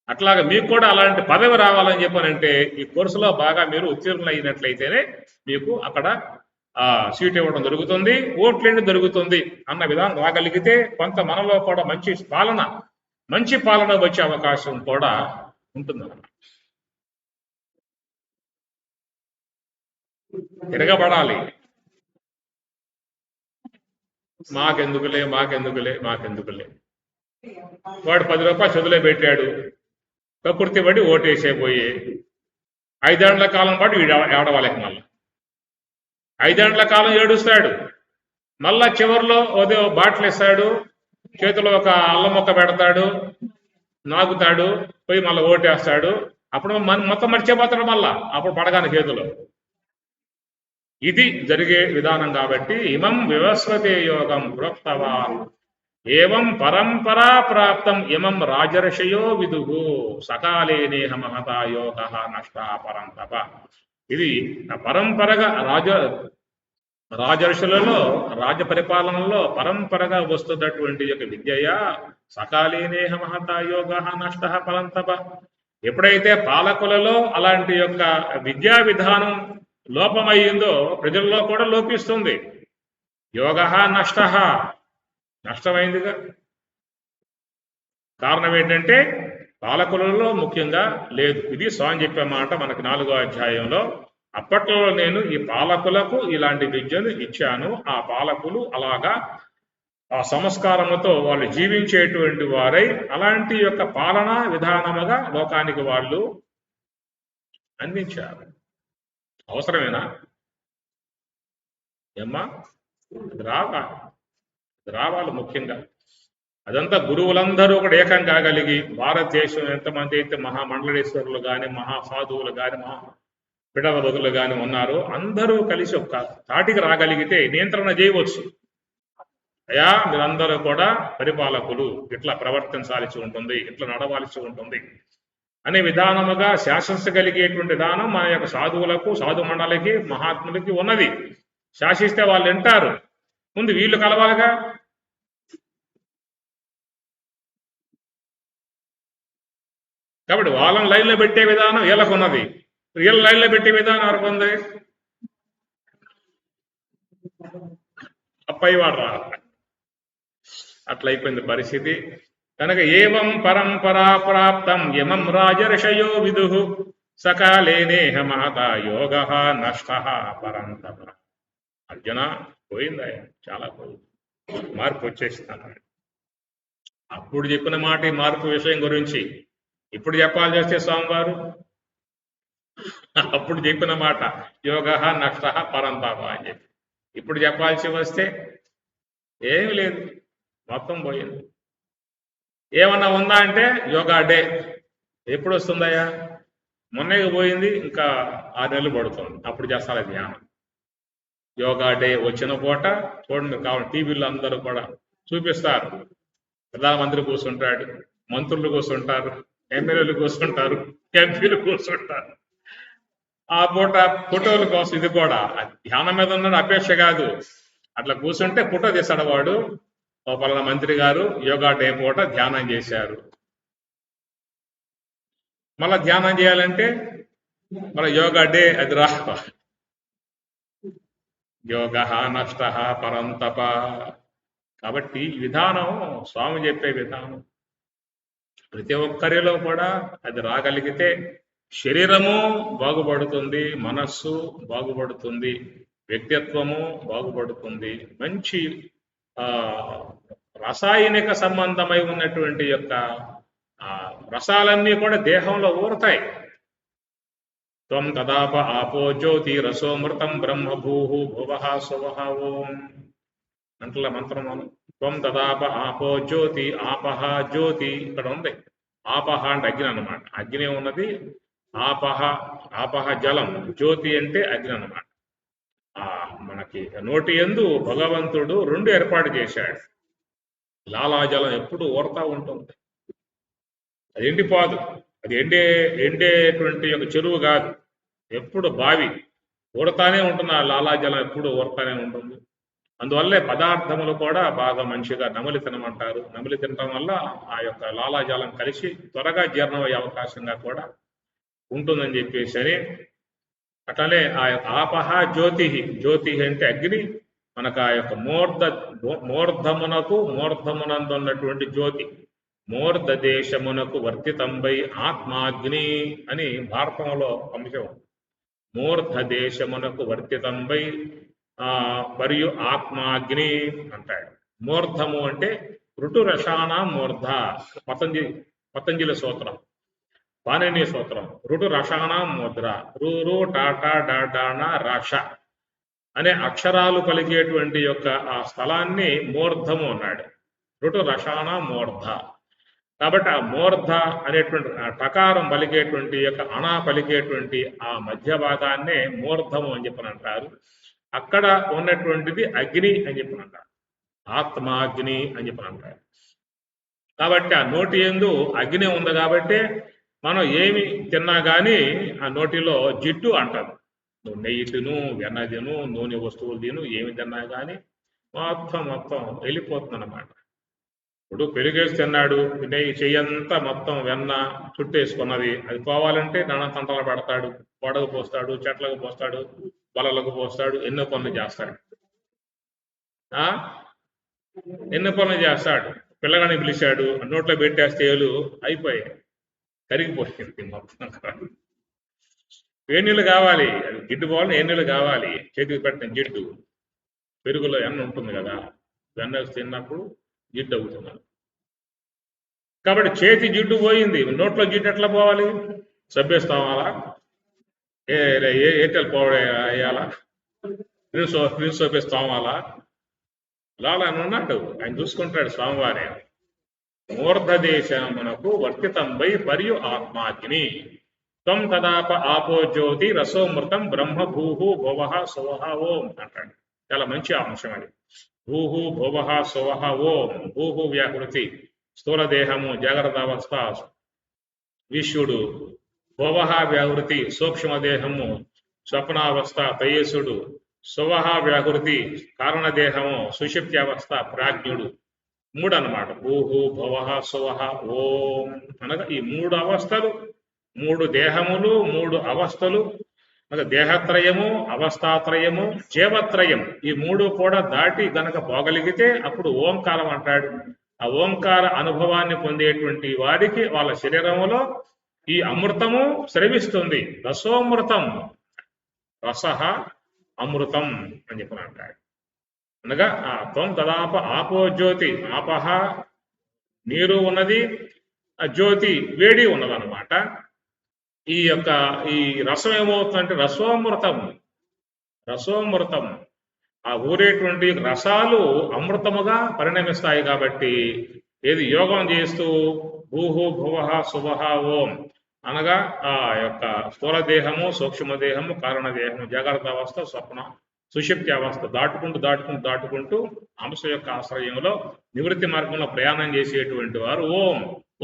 అట్లాగా మీకు కూడా అలాంటి పదవి రావాలని చెప్పానంటే ఈ కోర్సులో బాగా మీరు ఉత్తీర్ణులు అయినట్లయితేనే మీకు అక్కడ సీట్ ఇవ్వడం జరుగుతుంది, ఓట్లేండి జరుగుతుంది అన్న విధానం రాగలిగితే కొంత మనలో కూడా మంచి పాలన వచ్చే అవకాశం కూడా ఉంటుందన్నమాట. తిరగబడాలి. మాకెందుకులే వాడు 10 రూపాయలు చదువులే పెట్టాడు, ప్రకృతి పడి ఓటేసేపోయి 5 ఏళ్ల కాలం పాటు వీడు ఏడవాలేక మళ్ళా 5 ఏళ్ల కాలం ఏడుస్తాడు. మళ్ళా చివరిలో ఉదయం బాటిల్ ఇస్తాడు, చేతిలో ఒక అల్లం మొక్క పెడతాడు, నాగుతాడు, పోయి మళ్ళీ ఓటేస్తాడు. అప్పుడు మొత్తం మర్చిపోతాడు. మళ్ళా అప్పుడు పడగానే చేతిలో. ఇది జరిగే విధానం కాబట్టి ఇమం వివస్వతే యోగం ప్రోక్తవాన్ ఏవం పరంపరా ప్రాప్తం ఇమం రాజర్షయో విదుహు సకాలే నేహ మహతా యోగ నష్ట పరంతప. ఇది పరంపరగా రాజర్షులలో రాజ పరిపాలనలో పరంపరగా వస్తున్నటువంటి యొక్క విద్యయ సకాలే నేహ మహతా యోగ నష్ట పరంతప. ఎప్పుడైతే పాలకులలో అలాంటి యొక్క విద్యా విధానం లోపమయ్యిందో ప్రజల్లో కూడా లోపిస్తుంది. యోగ నష్టమైందిగా. కారణం ఏంటంటే పాలకులలో ముఖ్యంగా లేదు. ఇది స్వామి చెప్పే మాట మనకి 4వ అధ్యాయంలో. అప్పట్లో నేను ఈ పాలకులకు ఇలాంటి విద్యను ఇచ్చాను, ఆ పాలకులు అలాగా ఆ సంస్కారముతో వాళ్ళు జీవించేటువంటి వారై అలాంటి యొక్క పాలనా విధానముగా లోకానికి వాళ్ళు అందించారు. అవసరమేనా ఏమ్మా? అది రావాలి ముఖ్యంగా. అదంతా గురువులందరూ కూడా ఏకం కాగలిగి, భారతదేశం ఎంతమంది అయితే మహామండలేశ్వరులు కానీ, మహాసాధువులు కానీ, పిడల బదులు కానీ ఉన్నారో అందరూ కలిసి ఒక తాటికి రాగలిగితే నియంత్రణ చేయవచ్చు. అయ్యా మీరందరూ కూడా పరిపాలకులు, ఇట్లా ప్రవర్తించాల్సి ఉంటుంది, ఇట్లా నడవాల్సి ఉంటుంది అనే విధానముగా శాసించగలిగేటువంటి విధానం మన యొక్క సాధువులకు, సాధు మండలికి, మహాత్ములకి ఉన్నది. శాసిస్తే వాళ్ళు వింటారు. ముందు వీళ్ళు కలవాలిగా. కాబట్టి వాళ్ళని లైన్లో పెట్టే విధానం వీళ్ళకు ఉన్నది, వీళ్ళ లైన్లో పెట్టే విధానం ఎవరికి ఉంది? అప్పయ్యవాడు రా. అట్లయిపోయింది పరిస్థితి. కనుక ఏవం పరంపరా ప్రాప్తం యమం రాజర్షయో విదుహు సకాలే నేహ మహతా యోగ నష్ట పరంతప. అర్జున పోయిందా? చాలా పోయింది. మార్పు వచ్చేస్తాను. అప్పుడు చెప్పిన మాట ఈ మార్పు విషయం గురించి ఇప్పుడు చెప్పాల్సి వస్తే స్వామివారు అప్పుడు చెప్పిన మాట యోగ నష్ట పరంతప అని చెప్పి ఇప్పుడు చెప్పాల్సి వస్తే ఏమి లేదు, మొత్తం పోయింది. ఏమన్నా ఉందా అంటే యోగా డే ఎప్పుడు వస్తుందయ్యా? మొన్నే పోయింది, ఇంకా 6 నెలలు పడుతుంది, అప్పుడు చేస్తారా ధ్యానం. యోగా డే వచ్చిన పూట చూడండి, కావాలి టీవీలో అందరూ కూడా చూపిస్తారు. ప్రధానమంత్రి కూర్చుంటాడు, మంత్రులు కూర్చుంటారు, ఎమ్మెల్యేలు కూర్చుంటారు, ఎంపీలు కూర్చుంటారు. ఆ పూట ఫోటోల కోసం. ఇది కూడా ధ్యానం మీద ఉన్న అపేక్ష కాదు, అట్లా కూర్చుంటే ఫోటో తీస్తాడు వాడు. పలానా మంత్రి గారు యోగా డే పూట ధ్యానం చేశారు. మళ్ళా ధ్యానం చేయాలంటే మళ్ళీ యోగా డే అది యోగ నష్ట పరంతప. కాబట్టి ఈ విధానం స్వామి చెప్పే విధానం ప్రతి ఒక్కరిలో కూడా అది రాగలిగితే శరీరము బాగుపడుతుంది, మనస్సు బాగుపడుతుంది, వ్యక్తిత్వము బాగుపడుతుంది. మంచి ఆ రసాయనిక సంబంధమై ఉన్నటువంటి యొక్క రసాలన్నీ కూడా దేహంలో ఊరుతాయి. త్వం తదాప ఆపో జ్యోతి రసోమృతం బ్రహ్మభూహు భువః సువః ఓం అంటల మంత్రం. త్వం తదాప ఆపో జ్యోతి, ఆపహ జ్యోతి ఇక్కడ ఉంది. ఆపహ అంటే అగ్ని అన్నమాట. అగ్ని ఉన్నది. ఆపహ, ఆపహ జలం, జ్యోతి అంటే అగ్ని అన్నమాట. మనకి నోటి యందు భగవంతుడు రెండు ఏర్పాటు చేశాడు. లాలాజలం ఎప్పుడు ఊరుతా ఉంటుంది, అది ఎండిపోదు. అది ఎండేటువంటి ఒక చెరువు కాదు, ఎప్పుడు బావి ఊరతానే ఉంటుంది. ఆ లాలాజలం ఎప్పుడు ఊరతానే ఉంటుంది. అందువల్లే పదార్థములు కూడా బాగా మంచిగా నమిలి తినమంటారు. నమిలి తినటం వల్ల ఆ యొక్క లాలాజలం కలిసి త్వరగా జీర్ణమయ్యే అవకాశంగా కూడా ఉంటుందని చెప్పేసి అని. అట్లనే ఆ యొక్క ఆపహ జ్యోతి, జ్యోతి అంటే అగ్ని. మనకు ఆ యొక్క మూర్ధమునందున్నటువంటి జ్యోతి, మూర్ధ దేశమునకు వర్తితంబై ఆత్మాగ్ని అని భారతంలో అంశం. మూర్ధ దేశమునకు వర్తితంబై మరియు ఆత్మాగ్ని అంటాడు. మూర్ధము అంటే ఋటు రసాన మూర్ధ, పతంజలి సూత్రం, పాణిని సూత్రం. ఋటు రసాన మూర్ధ, రూరు టాటా డాడాన రష అనే అక్షరాలు పలికేటువంటి యొక్క ఆ స్థలాన్ని మూర్ధము అన్నాడు. ఋటు రసాన మూర్ధ. కాబట్టి ఆ మూర్ధ అనేటువంటి టకారం పలికేటువంటి యొక్క అణా పలికేటువంటి ఆ మధ్య భాగాన్నే మూర్ధము అని చెప్పని అంటారు. అక్కడ ఉన్నటువంటిది అగ్ని అని చెప్పని అంటారు, ఆత్మాగ్ని అని చెప్పని అంటారు. కాబట్టి ఆ నోటి యందు అగ్ని ఉంది కాబట్టి మనం ఏమి తిన్నా కానీ ఆ నోటిలో జిడ్డు అంటారు. నువ్వు నెయ్యి తిను, వెన్న తిను, నూనె వస్తువులు తిను, ఏమి తిన్నా కానీ మొత్తం వెళ్ళిపోతుంది అన్నమాట. ఇప్పుడు పెరుగేసి తిన్నాడు, నెయ్యి చెయ్యంతా మొత్తం వెన్న చుట్టేసుకున్నది, అది పోవాలంటే నానా తంటలు పెడతాడు, గోడకు పోస్తాడు, చెట్లకు పోస్తాడు, బలలకు పోస్తాడు, ఎన్నో పనులు చేస్తాడు. పిల్లగాని పిలిచాడు, నోట్లో పెట్టేస్తే ఏలు అయిపోయాయి, కరిగిపోయింది మొత్తం. వేణీళ్ళు కావాలి, అది జిడ్డు పోవాలని వేణీళ్ళు కావాలి. చేతికి పెట్టిన జిడ్డు, పెరుగులో ఎన్న ఉంటుంది కదా, వెన్న తిన్నప్పుడు జిడ్డు అవుతున్నారు. కాబట్టి చేతి జిడ్డు పోయింది, నోట్లో జిడ్డు ఎట్లా పోవాలి? సబ్బేస్తావాలా, ఏటెల్ పౌడర్ వేయాలా, క్రీమ్ సోపేస్తావాలా? లాలా అని ఉన్నాడు, ఆయన చూసుకుంటాడు స్వామివారే. మూర్ధదేశమునకు వర్తితంబై మరియు ఆత్మాగ్ని. త్వం తదాప ఆపో జ్యోతి రసోమృతం బ్రహ్మభూహు భువః సువః ఓం అంటాడు. చాలా మంచి అంశం అది. భూహు భువః సువః ఓం. భూహు వ్యాకృతి స్థూల దేహము జాగ్రత్త అవస్థ విశ్వడు, భువః వ్యాకృతి సూక్ష్మదేహము స్వప్నావస్థ తేజసుడు, సువః వ్యాకృతి కారణదేహము సుషుప్తి అవస్థ ప్రాజ్ఞుడు. మూడు అన్నమాట, భూహు భువః సువః ఓం అనగా ఈ మూడు అవస్థలు, మూడు దేహములు, మూడు అవస్థలు, దేహత్రయము, అవస్థాత్రయము, జీవత్రయం, ఈ మూడు కూడా దాటి గనక పోగలిగితే అప్పుడు ఓంకారం అంటాడు. ఆ ఓంకార అనుభవాన్ని పొందేటువంటి వారికి వాళ్ళ శరీరంలో ఈ అమృతము స్రవిస్తుంది. రసోమృతం, రసః అమృతం అని చెప్పని అంటాడు. అనగా త్వం తదాప ఆపో జ్యోతి, ఆపహ నీరు ఉన్నది, జ్యోతి వేడి ఉన్నదన్నమాట. ఈ యొక్క ఈ రసం ఏమవుతుందంటే రసోమృతం, ఆ ఊరేటువంటి రసాలు అమృతముగా పరిణమిస్తాయి. కాబట్టి ఏది యోగం చేస్తూ భూహు భువః సువః ఓం అనగా ఆ యొక్క స్థూల దేహము, సూక్ష్మదేహము, కారణదేహము, జాగ్రత్త అవస్థ, స్వప్న సుషుప్తి అవస్థ దాటుకుంటూ అంశ యొక్క ఆశ్రయంలో నివృత్తి మార్గంలో ప్రయాణం చేసేటువంటి వారు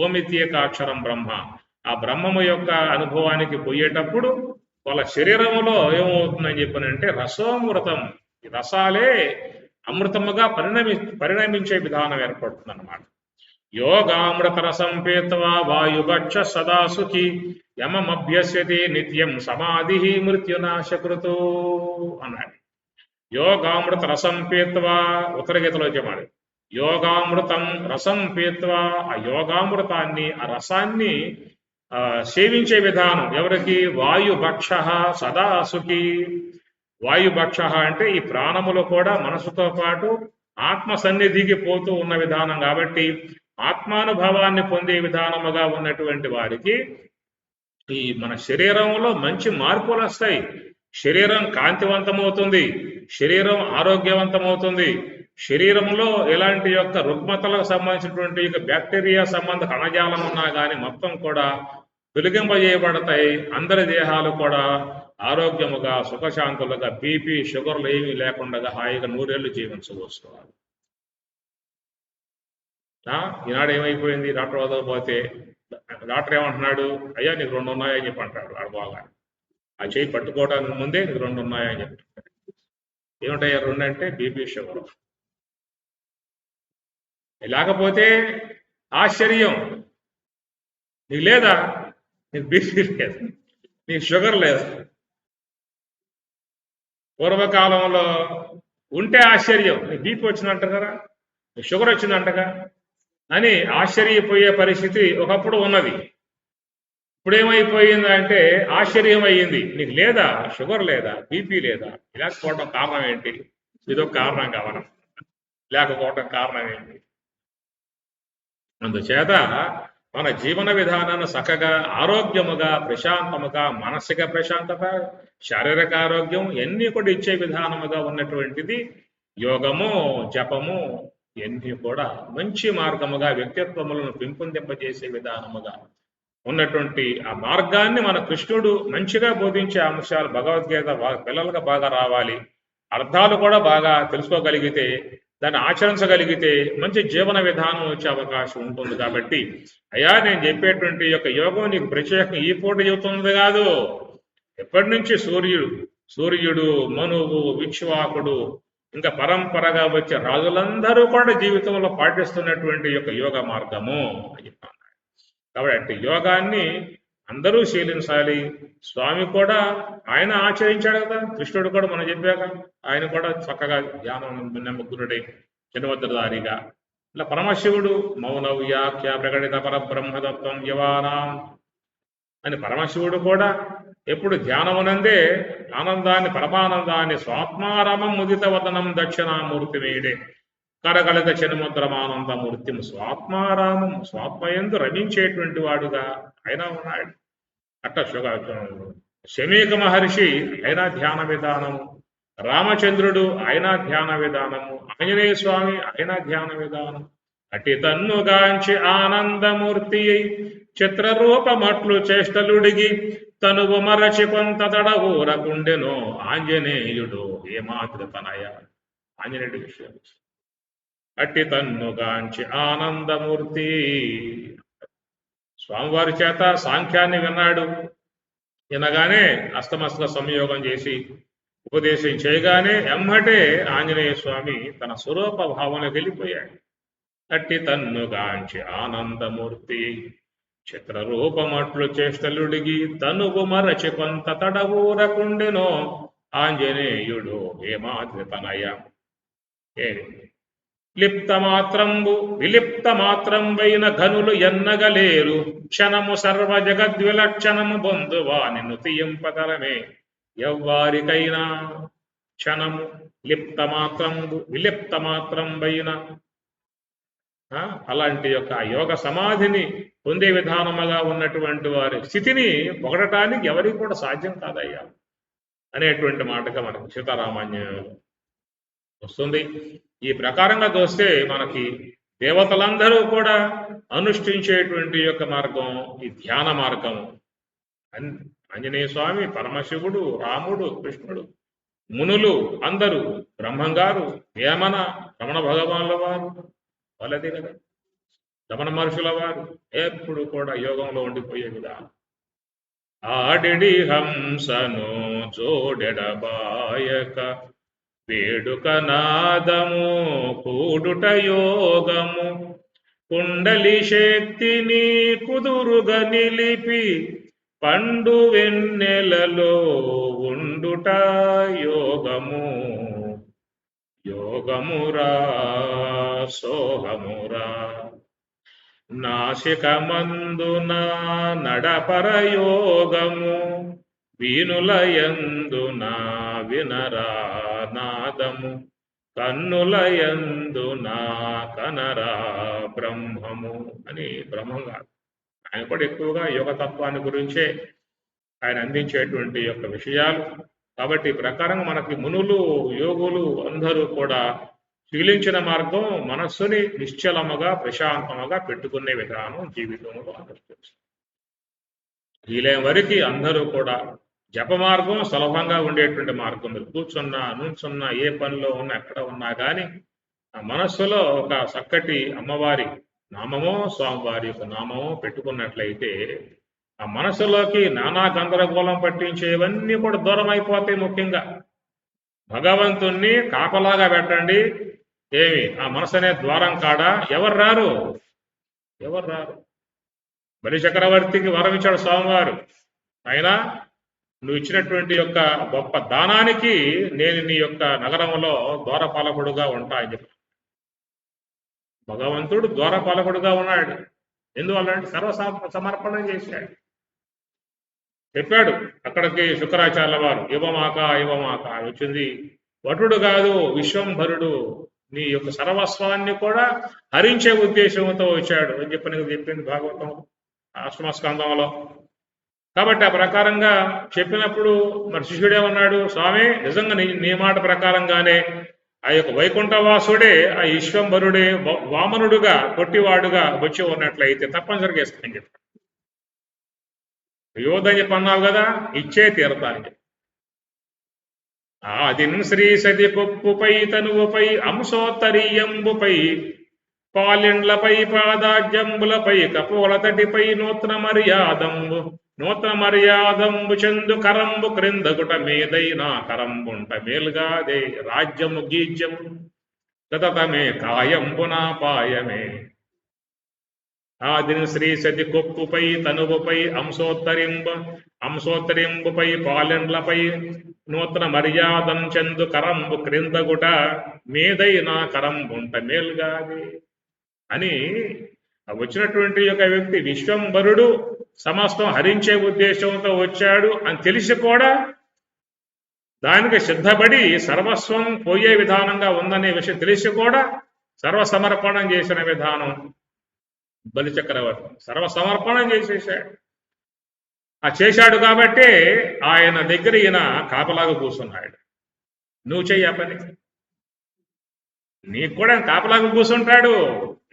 ఓమిత్యేక అక్షరం బ్రహ్మ, ఆ బ్రహ్మము యొక్క అనుభవానికి పోయేటప్పుడు వాళ్ళ శరీరములో ఏమవుతుందని చెప్పనంటే రసోమృతం, రసాలే అమృతముగా పరిణమించే విధానం ఏర్పడుతుంది అన్నమాట. యోగామృత రసం పీత్వా వాయుగచ్చ సదా సుఖి యమమభ్యస్యతి నిత్యం సమాధి మృత్యునాశకృతో అన్నాడు. యోగామృత రసం పీత్వా, ఉత్తర గీతలో చెప్పాడు. యోగామృతం రసం పీత్వా, ఆ యోగామృతాన్ని, ఆ రసాన్ని సేవించే విధానం ఎవరికి? వాయుభక్ష సదా సుఖీ. వాయుభక్ష అంటే ఈ ప్రాణములు కూడా మనసుతో పాటు ఆత్మ సన్నిధికి పోతూ ఉన్న విధానం కాబట్టి ఆత్మానుభవాన్ని పొందే విధానముగా ఉన్నటువంటి వారికి ఈ మన శరీరంలో మంచి మార్పులు వస్తాయి. శరీరం కాంతివంతమవుతుంది, శరీరం ఆరోగ్యవంతమవుతుంది, శరీరంలో ఎలాంటి యొక్క రుగ్మతలకు సంబంధించినటువంటి బ్యాక్టీరియా సంబంధ కణజాలం ఉన్నా కానీ మొత్తం కూడా వెలిగింపజేయబడతాయి. అందరి దేహాలు కూడా ఆరోగ్యముగా సుఖశాంతులుగా బీపీ షుగర్లు ఏమీ లేకుండా హాయిగా 100 ఏళ్ళు జీవించవచ్చుకోవాలి. ఈనాడు ఏమైపోయింది? డాక్టర్ వదలకపోతే డాక్టర్ ఏమంటున్నాడు? అయ్యా నీకు 2 ఉన్నాయని చెప్పి అంటాడు. వాడు బాగా ఆ చేయి పట్టుకోవడానికి ముందే నీకు 2 ఉన్నాయని చెప్తాడు. ఏమిటయ్యా 2 అంటే బీపీ షుగర్. లేకపోతే ఆశ్చర్యం, నీకు లేదా? నీకు బీపీ లేదు, నీకు షుగర్ లేదు. పూర్వకాలంలో ఉంటే ఆశ్చర్యం, నీకు బీపీ వచ్చిందంట కదా, నీకు షుగర్ వచ్చిందంటగా అని ఆశ్చర్యపోయే పరిస్థితి ఒకప్పుడు ఉన్నది. ఇప్పుడు ఏమైపోయిందంటే ఆశ్చర్యం అయ్యింది. నీకు లేదా? షుగర్ లేదా? బీపీ లేదా? లేకపోవడం కారణం ఏంటి? ఇదొక కారణం కావాలి. లేకపోవడం కారణం ఏంటి? అందుచేత మన జీవన విధానాన్ని చక్కగా ఆరోగ్యముగా ప్రశాంతముగా మానసిక ప్రశాంతత, శారీరక ఆరోగ్యం ఇవన్నీ కూడా ఇచ్చే విధానముగా ఉన్నటువంటిది యోగము, జపము ఇవన్నీ కూడా మంచి మార్గముగా వ్యక్తిత్వములను పెంపొందింపజేసే విధానముగా ఉన్నటువంటి ఆ మార్గాన్ని మన కృష్ణుడు మంచిగా బోధించే అంశాలు భగవద్గీత పిల్లలుగా బాగా రావాలి. అర్థాలు కూడా బాగా తెలుసుకోగలిగితే, దాన్ని ఆచరించగలిగితే మంచి జీవన విధానం వచ్చే అవకాశం ఉంటుంది. కాబట్టి అయ్యా నేను చెప్పేటువంటి యొక్క యోగం నీకు ప్రత్యేకంగా ఈ పూట చెబుతున్నది కాదు. ఎప్పటి నుంచి సూర్యుడు, మనువు, విశ్వాకుడు ఇంకా పరంపరగా వచ్చే రాజులందరూ కూడా జీవితంలో పాటిస్తున్నటువంటి యొక్క యోగ మార్గము అని చెప్పాను. కాబట్టి యోగాన్ని అందరూ శీలించాలి. స్వామి కూడా ఆయన ఆచరించాడు కదా, కృష్ణుడు కూడా మనం చెప్పాక ఆయన కూడా చక్కగా ధ్యానం నిమగ్నుడై చిన్నవద్రదారిగా. ఇలా పరమశివుడు మౌన వ్యాఖ్య ప్రకటిత పరబ్రహ్మతత్వం యవానాం అని పరమశివుడు కూడా ఎప్పుడు ధ్యానమునందే ఆనందాన్ని, పరమానందాన్ని స్వాత్మారామం ముదిత వదనం దక్షిణామూర్తి వేడే కరకలిత చనుముద్రమానందమూర్తి స్వాత్మారామం, స్వాత్మయందు రమించేటువంటి వాడుగా ఆయన ఉన్నాడు. అట్లా శమీక మహర్షి ఆయన ధ్యాన విధానము, రామచంద్రుడు ఆయన ధ్యాన విధానము, ఆంజనేయ స్వామి ఆయన ధ్యాన విధానం. అట్టి తన్నుగాంచి ఆనందమూర్తి చిత్రరూపమట్లు చేష్టలుడిగి తనువు మరచి కొంత తడవూరకుండెనో ఆంజనేయుడు ఏమాతృతనయ. ఆంజనేయుడి విషయం అట్టి తన్నుగాంచి ఆనందమూర్తి స్వామివారి చేత సాంఖ్యాన్ని విన్నాడు. వినగానే అస్తమస్త సంయోగం చేసి ఉపదేశం చేయగానే ఎమ్మటే ఆంజనేయ స్వామి తన స్వరూప భావంలోకి వెళ్ళిపోయాడు. అట్టి తన్నుగాంచి ఆనందమూర్తి చిత్రరూపమట్లు చేష్టలుడిగి తనువు మరచి కొంత తడవూరకుండెనో ఆంజనేయుడు ఏమాద్రితనయ. లిప్తమాత్రంబు విలిప్తమాత్రంబైన ఘనులు ఎన్నగలేరు క్షణము సర్వ జగద్విలక్షణము బొందువా నిన్ను తీయింపతరమే ఎవ్వారికైనా. క్షణము లిప్తమాత్రంబు విలిప్తమాత్రంబైన అలాంటి యొక్క యోగ సమాధిని పొందే విధానముగా ఉన్నటువంటి వారి స్థితిని పొగడటానికి ఎవరికి కూడా సాధ్యం కాదయ్యా అనేటువంటి మాటగా మనకు సీతారామాన్యంలో వస్తుంది. ఈ ప్రకారంగా చూస్తే మనకి దేవతలందరూ కూడా అనుష్ఠించేటువంటి యొక్క మార్గం ఈ ధ్యాన మార్గం. ఆంజనేయ స్వామి, పరమశివుడు, రాముడు, కృష్ణుడు, మునులు అందరూ, బ్రహ్మంగారు, వేమన, రమణ భగవాన్ల వారు వాళ్ళదే కదా, రమణ మహర్షుల వారు ఎప్పుడు కూడా యోగంలో ఉండిపోయే విధానం. ఆడిడి హంసను జోడెడబాయక వేడుక నాదము కూడుట యోగము కుండలి శక్తిని కుదురుగా నిలిపి పండు వెన్నెలలో ఉండుట యోగము. యోగమురా సోహమురా నాసికమందున నడపరయోగము వీనులయందున వినరా నాదము కన్నులయందున కనరా బ్రహ్మము అని బ్రహ్మంగా ఆయన కూడా ఎక్కువగా యోగతత్వాన్ని గురించే ఆయన అందించేటువంటి యొక్క విషయాలు. కాబట్టి ఈ ప్రకారంగా మనకి మునులు యోగులు అందరూ కూడా శీలించిన మార్గం మనస్సుని నిశ్చలముగా ప్రశాంతముగా పెట్టుకునే విధానం జీవితంలో అనుష్ఠించాలి. వీలైన వరకు అందరూ కూడా జప మార్గం సులభంగా ఉండేటువంటి మార్గం. మీరు కూర్చున్నా నుంచున్నా ఏ పనిలో ఉన్నా ఎక్కడ ఉన్నా కానీ ఆ మనస్సులో ఒక చక్కటి అమ్మవారి నామమో స్వామివారి యొక్క నామమో పెట్టుకున్నట్లయితే ఆ మనసులోకి నానా గందరగోళం పట్టించేవన్నీ కూడా దూరం అయిపోతాయి. ముఖ్యంగా భగవంతుణ్ణి కాపలాగా పెట్టండి. ఏమి ఆ మనసు అనే ద్వారం కాడ ఎవరు రారు. బలి చక్రవర్తికి వరం ఇచ్చాడు స్వామివారు. అయినా నువ్వు ఇచ్చినటువంటి యొక్క గొప్ప దానానికి నేను నీ యొక్క నగరంలో ద్వారపాలకుడుగా ఉంటా అని చెప్పి భగవంతుడు ద్వారపాలకుడుగా ఉన్నాడు. ఎందువల్ల అంటే సర్వ సమర్పణం చేశాడు. చెప్పాడు అక్కడికి శుక్రాచార్యుల వారు ఇవ్వమాక వచ్చింది. వటుడు కాదు విశ్వంభరుడు నీ యొక్క సర్వస్వాన్ని కూడా హరించే ఉద్దేశంతో వచ్చాడు అని చెప్పి నీకు చెప్పింది భాగవతం అష్టమ స్కందంలో. కాబట్టి ఆ ప్రకారంగా చెప్పినప్పుడు మరి శిష్యుడేమన్నాడు, స్వామి నిజంగా నీ మాట ప్రకారంగానే ఆ యొక్క వైకుంఠవాసుడే ఆ విశ్వంభరుడే వామనుడుగా పొట్టివాడుగా వచ్చి ఉన్నట్లయితే తప్పనిసరిగా ఇస్తానని చెప్పాడు. యోధని చెప్పి అన్నావు కదా, ఇచ్చే తీరతాని చెప్పి ఆదిన్ శ్రీ సతి కొప్పుపై తనువుపై అంశోత్తరీయంబుపై పాలిండ్లపై పాదాజ్యంబులపై కపోలతటిపై నూతన మర్యాదంబు చందు కరంబు క్రిందగుట మీదైనా కరంబుంట మేలుగాదే రాజ్యము గీజ్యము గతమే కాయంబునా పాయమే. ఆదిని శ్రీ సతి కొప్పుపై తనువుపై అంశోత్తరింబుపై పాలెండ్లపై నూతన మర్యాదం చందు కరంబు క్రిందగుట మీదైనా కరంబుంట మేలుగాది అని వచ్చినటువంటి యొక్క వ్యక్తి విశ్వంభరుడు సమస్తం హరించే ఉద్దేశంతో వచ్చాడు అని తెలిసి కూడా దానికి సిద్ధపడి సర్వస్వం పోయే విధానంగా ఉందనే విషయం తెలిసి కూడా సర్వసమర్పణం చేసిన విధానం బలిచక్రవర్తి సర్వసమర్పణం చేసేసాడు. ఆ చేశాడు కాబట్టి ఆయన దగ్గర ఈయన కాపలాగా కూర్చున్నాడు. నువ్వు చెయ్యి ఆ పని, నీకు కూడా కాపలాగా కూర్చుంటాడు.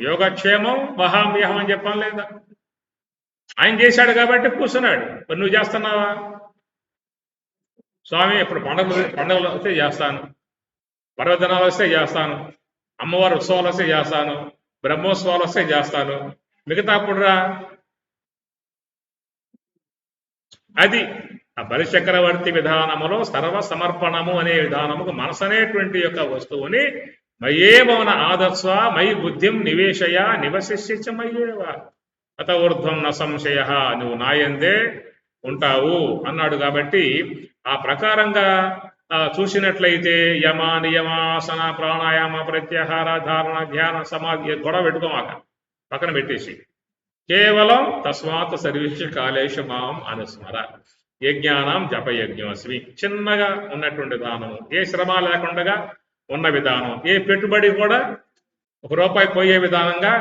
యోగక్షేమం మహామ్యహం అని చెప్పాను లేదా, ఆయన చేశాడు కాబట్టి కూర్చున్నాడు. మరి నువ్వు చేస్తున్నావా? స్వామి ఇప్పుడు పండుగలు వస్తే చేస్తాను, పర్వదినాలు వస్తే చేస్తాను, అమ్మవారి ఉత్సవాలు వస్తే చేస్తాను, బ్రహ్మోత్సవాలు వస్తే చేస్తాను, మిగతా అప్పుడురా. అది ఆ బలిచక్రవర్తి విధానములో సర్వ సమర్పణము అనే విధానముకు మనసు అనేటువంటి యొక్క వస్తువుని మయేమన ఆదర్శ మయి బుద్ధిం నివేశయ నివశిష్య మయ్యేవ అత ఊర్ధ్వం న సంశయ, నువ్వు నాయందే ఉంటావు అన్నాడు. కాబట్టి ఆ ప్రకారంగా చూసినట్లయితే యమ నియమాసన ప్రాణాయామ ప్రత్యాహార ధారణ ధ్యాన సమాధి గొడవ పెట్టుకోమాక, పక్కన పెట్టేసి కేవలం తస్మాత్ సర్వేష కాలేషు మాం అనుస్మర యజ్ఞానం జపయజ్ఞోస్మి చిన్నగా ఉన్నటువంటి విధానం, ఏ శ్రమ లేకుండా ఉన్న విధానం, ఏ పెట్టుబడి కూడా ₹1 పోయే విధానంగా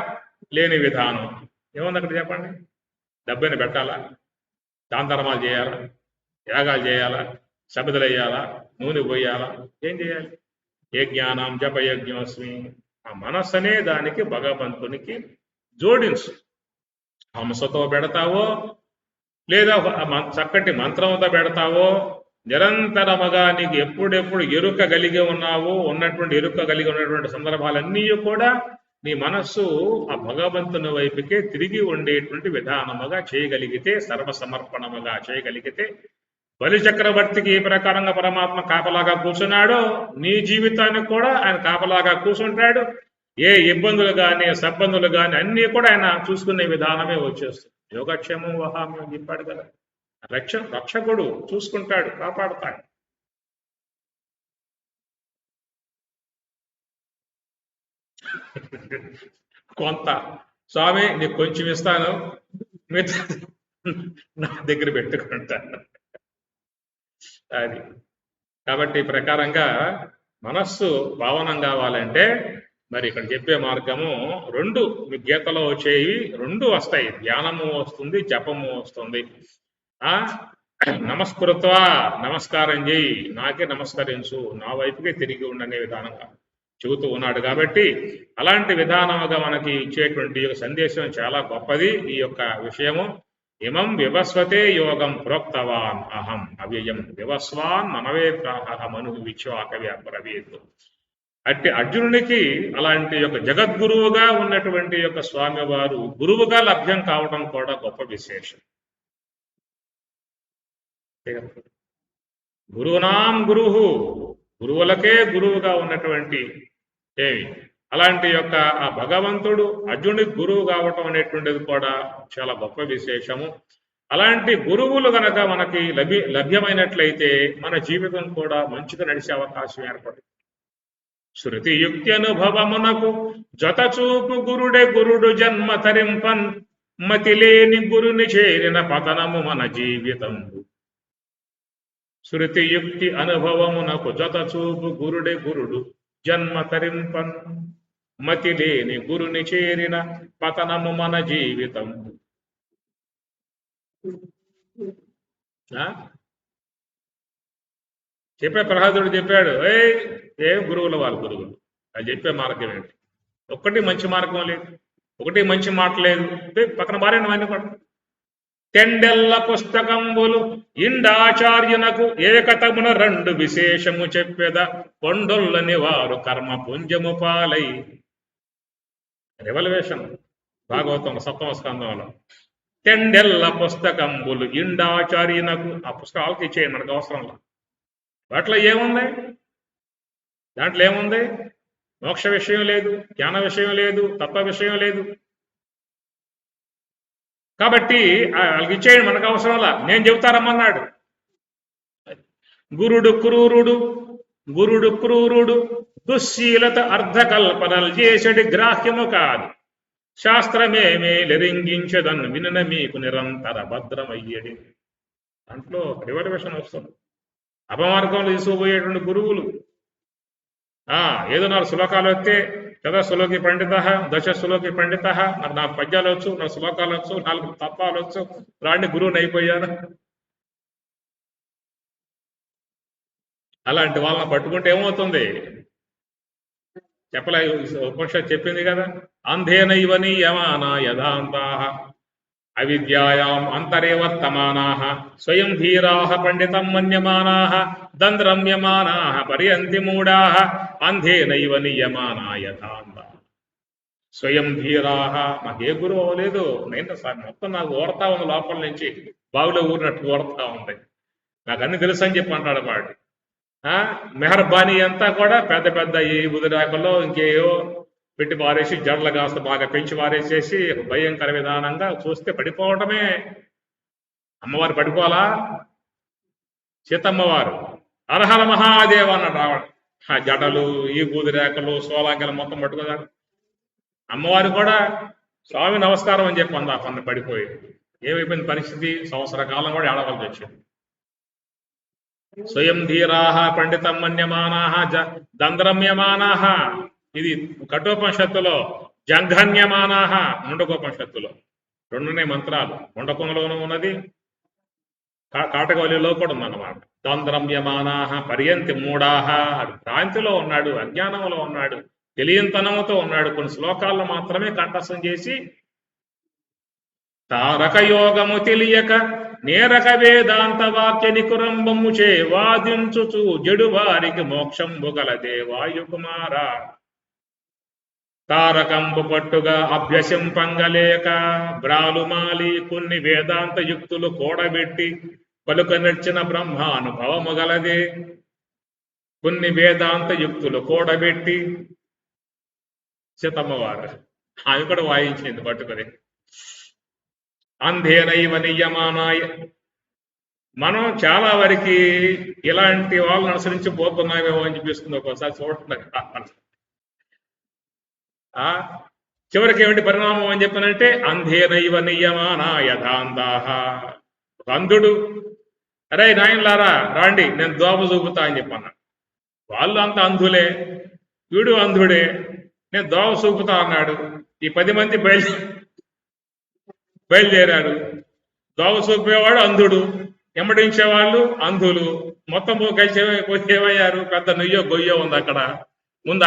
లేని విధానం. ఏముంది అక్కడ చెప్పండి? డబ్బుని పెట్టాలా, దానధర్మాలు చేయాలా, యాగాలు చేయాలా, సమిధులు వేయాలా, నూనె పోయాలా, ఏం చేయాలి? ఏ జ్ఞానం జపయజ్ఞోస్మి. ఆ మనస్సనే దానికి భగవంతునికి జోడించు. హంసతో పెడతావో లేదా చక్కటి మంత్రంతో పెడతావో, నిరంతరముగా నీకు ఎప్పుడెప్పుడు ఎరుక కలిగి ఉన్నావో ఉన్నటువంటి ఎరుక కలిగి ఉన్నటువంటి సందర్భాలన్నీ కూడా నీ మనస్సు ఆ భగవంతుని వైపుకే తిరిగి ఉండేటువంటి విధానముగా చేయగలిగితే, సర్వసమర్పణముగా చేయగలిగితే, బలి చక్రవర్తికి ఏ ప్రకారంగా పరమాత్మ కాపలాగా కూర్చున్నాడో నీ జీవితానికి కూడా ఆయన కాపలాగా కూర్చుంటాడు. ఏ ఇబ్బందులు కానీ సబ్బందులు కానీ అన్నీ కూడా ఆయన చూసుకునే విధానమే వచ్చేస్తుంది. యోగక్షేమం వహామ్యం చెప్పాడు కదా, రక్షకుడు చూసుకుంటాడు, కాపాడుతాడు. కొంత స్వామి నీకు కొంచెం ఇస్తాను, మిగతా నా దగ్గర పెట్టుకుంటాను. అది కాబట్టి ఈ ప్రకారంగా మనస్సు పావనం కావాలంటే మరి ఇక్కడ చెప్పే మార్గము రెండు, మీ గీతలో వచ్చేవి రెండు వస్తాయి. ధ్యానము వస్తుంది, జపము వస్తుంది. ఆ నమస్కృత్వ, నమస్కారం చేయి, నాకే నమస్కరించు, నా వైపుకే తిరిగి ఉండనే విధానంగా చెబుతూ ఉన్నాడు. కాబట్టి అలాంటి విధానముగా మనకి ఇచ్చేటువంటి సందేశం చాలా గొప్పది. ఈ యొక్క విషయము ఇమం వివస్వతే యోగం ప్రోక్తవాన్ అహం అవ్యయం వివస్వాన్ మనవే మను విశ్వాకవి అబ్రవీత్. అట్టి అర్జునునికి అలాంటి యొక్క జగద్గురువుగా ఉన్నటువంటి యొక్క స్వామి వారు గురువుగా లభ్యం కావడం కూడా గొప్ప విశేషం. గురువునాం గురువు, గురువులకే గురువుగా ఉన్నటువంటి ఏమి అలాంటి యొక్క ఆ భగవంతుడు అర్జునుడికి గురువు కావటం అనేటువంటిది కూడా చాలా గొప్ప విశేషము. అలాంటి గురువులు గనక మనకి లభ్యమైనట్లయితే మన జీవితం కూడా మంచిగా నడిచే అవకాశం ఏర్పడుతుంది. శృతి యుక్తి అనుభవమునకు జతచూపు గురుడే గురుడు జన్మ తరింపన్, మతిలేని గురుని చేరిన పతనము మన జీవితం. శృతి యుక్తి అనుభవమునకు జతచూపు గురుడే గురుడు జన్మ తరింపన్, మతిలేని గురుని చేరిన పతనము మన జీవితం. చెప్పే ప్రహ్లాదుడు చెప్పాడు, ఏ గురువుల వాళ్ళ గురువులు, అది చెప్పే మార్గం ఏంటి? ఒక్కటి మంచి మార్గం లేదు, ఒకటి మంచి మాట లేదు. పక్కన భార్యను కూడా తెండెల్ల పుస్తకంబులు ఇండాచార్యునకు ఏకతమున రెండు విశేషము చెప్పెద, కొండొల్లని వారు కర్మ పుంజము పాలై. రెవల్యూషన్ భాగవతం 7వ స్కంధంలో తెండెల్ల పుస్తకంబులు ఇండాచార్యునకు, ఆ పుస్తకాలకి ఇచ్చేయండి, మనకు అవసరంలా. వాటిలో ఏముంది? దాంట్లో ఏముంది? మోక్ష విషయం లేదు, జ్ఞాన విషయం లేదు, తత్వ విషయం లేదు. కాబట్టి వాళ్ళకి ఇచ్చేయండి, మనకు అవసరంలా. నేను చెబుతారమ్మన్నాడు. గురుడు క్రూరుడు దుశ్శీలత అర్ధకల్పనలు చేసడి గ్రాహ్యము కాదు, శాస్త్రమేమే లెరింగించదన్ వినన మీకు నిరంతర భద్రమయ్యడి. దాంట్లో రివర్వేషన్ వస్తుంది. అపమార్గంలో తీసుకుపోయేటువంటి గురువులు ఏదో 4 శ్లోకాలు వస్తే కదా, శ్లోకి పండిత, దశ శ్లోకి పండిత, నాకు 4 పద్యాలు వచ్చు, 4 శ్లోకాలు వచ్చు, 4 తత్వాలు వచ్చు, రాండి గురువుని అయిపోయాను. అలాంటి వాళ్ళని పట్టుకుంటే ఏమవుతుంది? చెప్పలే, ఉపనిషత్తు చెప్పింది కదా, అంధేనైవ నియమానా యథాంతా అవిద్యాయాం అంతరేవర్తమానాః స్వయం ధీరాః పండితం మన్యమానాః దంద్రమ్యమానాః పర్యంతి మూఢాః అంధేనైవ నియమానా యథాంతా. స్వయం ధీరాః, నాకు ఏ గురువు అవ్వలేదు, నేను సార్ మొత్తం నాకు ఓడతా ఉంది, లోపల నుంచి బావిలో ఊరినట్టు ఓడతా ఉంది, నాకు అన్ని తెలుసు అని చెప్పి అంటాడు వాడు. మెహర్బానీ అంతా కూడా పెద్ద పెద్ద ఈ ఉదిరాకల్లో ఇంకేయో పెట్టి పారేసి, జడలు కాస్త బాగా పెంచి పారేసేసి భయంకర విధానంగా చూస్తే పడిపోవటమే. అమ్మవారు పడిపోవాలా? సీతమ్మవారు హరహర మహాదేవ అన్నాడు రావడం. ఆ జడలు, ఈ బూదిరేకలు, సోలాంగలు మొత్తం పట్టుకున్నారు. అమ్మవారు కూడా స్వామి నమస్కారం అని చెప్పి అందా పన్ను పడిపోయి. ఏమైపోయింది పరిస్థితి? సంవత్సర కాలం కూడా ఏడవలసి వచ్చింది. స్వయం ధీరాః పండితం మన్యమానాః దంద్రమ్యమానాః, ఇది కఠోపనిషత్తులో, జంఘన్యమానాః ముండకోపనిషత్తులో. 2 మంత్రాలు, ముండకంలోనూ ఉన్నది, కాటకవల్లిలో కూడా ఉందన్నమాట. దంద్రమ్యమానాః పర్యంతి మూఢాః, భ్రాంతిలో ఉన్నాడు, అజ్ఞానంలో ఉన్నాడు, తెలియంతనంతో ఉన్నాడు. కొన్ని శ్లోకాలను మాత్రమే కంఠస్థం చేసి తారక యోగము తెలియక నేరక వేదాంత వాక్య నికురంబము చే వాదించుచు జడు వారికి మోక్షంబు గలదే వాయుకుమార. తారకంబు పట్టుగా అభ్యసింపంగలేక బ్రాలుమాలి కొన్ని వేదాంత యుక్తులు కూడబెట్టి పలుక నడిచిన బ్రహ్మానుభవము గలదే. కొన్ని వేదాంత యుక్తులు కూడబెట్టి సీతమ్మవారు ఆమె కూడా వాయించింది పట్టుకొని. అంధేనైవ నియమానాయ, మనం చాలా వరకు ఇలాంటి వాళ్ళని అనుసరించి పోతున్నామేమో అని చూపిస్తుంది ఒక్కోసారి చూడండి. ఆ చివరికి ఏమిటి పరిణామం అని చెప్పనంటే అంధేనైవ నియమాన యథాంధాః. ఒక అంధుడు, అరే నాయనలారా రాండి నేను దోవ చూపుతా అని చెప్పన్నాడు. వాళ్ళు అంత అంధులే, వీడు అంధుడే, నేను దోవ చూపుతా అన్నాడు. ఈ 10 మంది బయలుదేరారు. దోవ చూపేవాడు అంధుడు, ఎమ్మడించేవాళ్ళు అంధులు, మొత్తం కలిసి ఏమయ్యారు, పెద్ద నుయ్యో గొయ్యో ఉంది అక్కడ. ముందు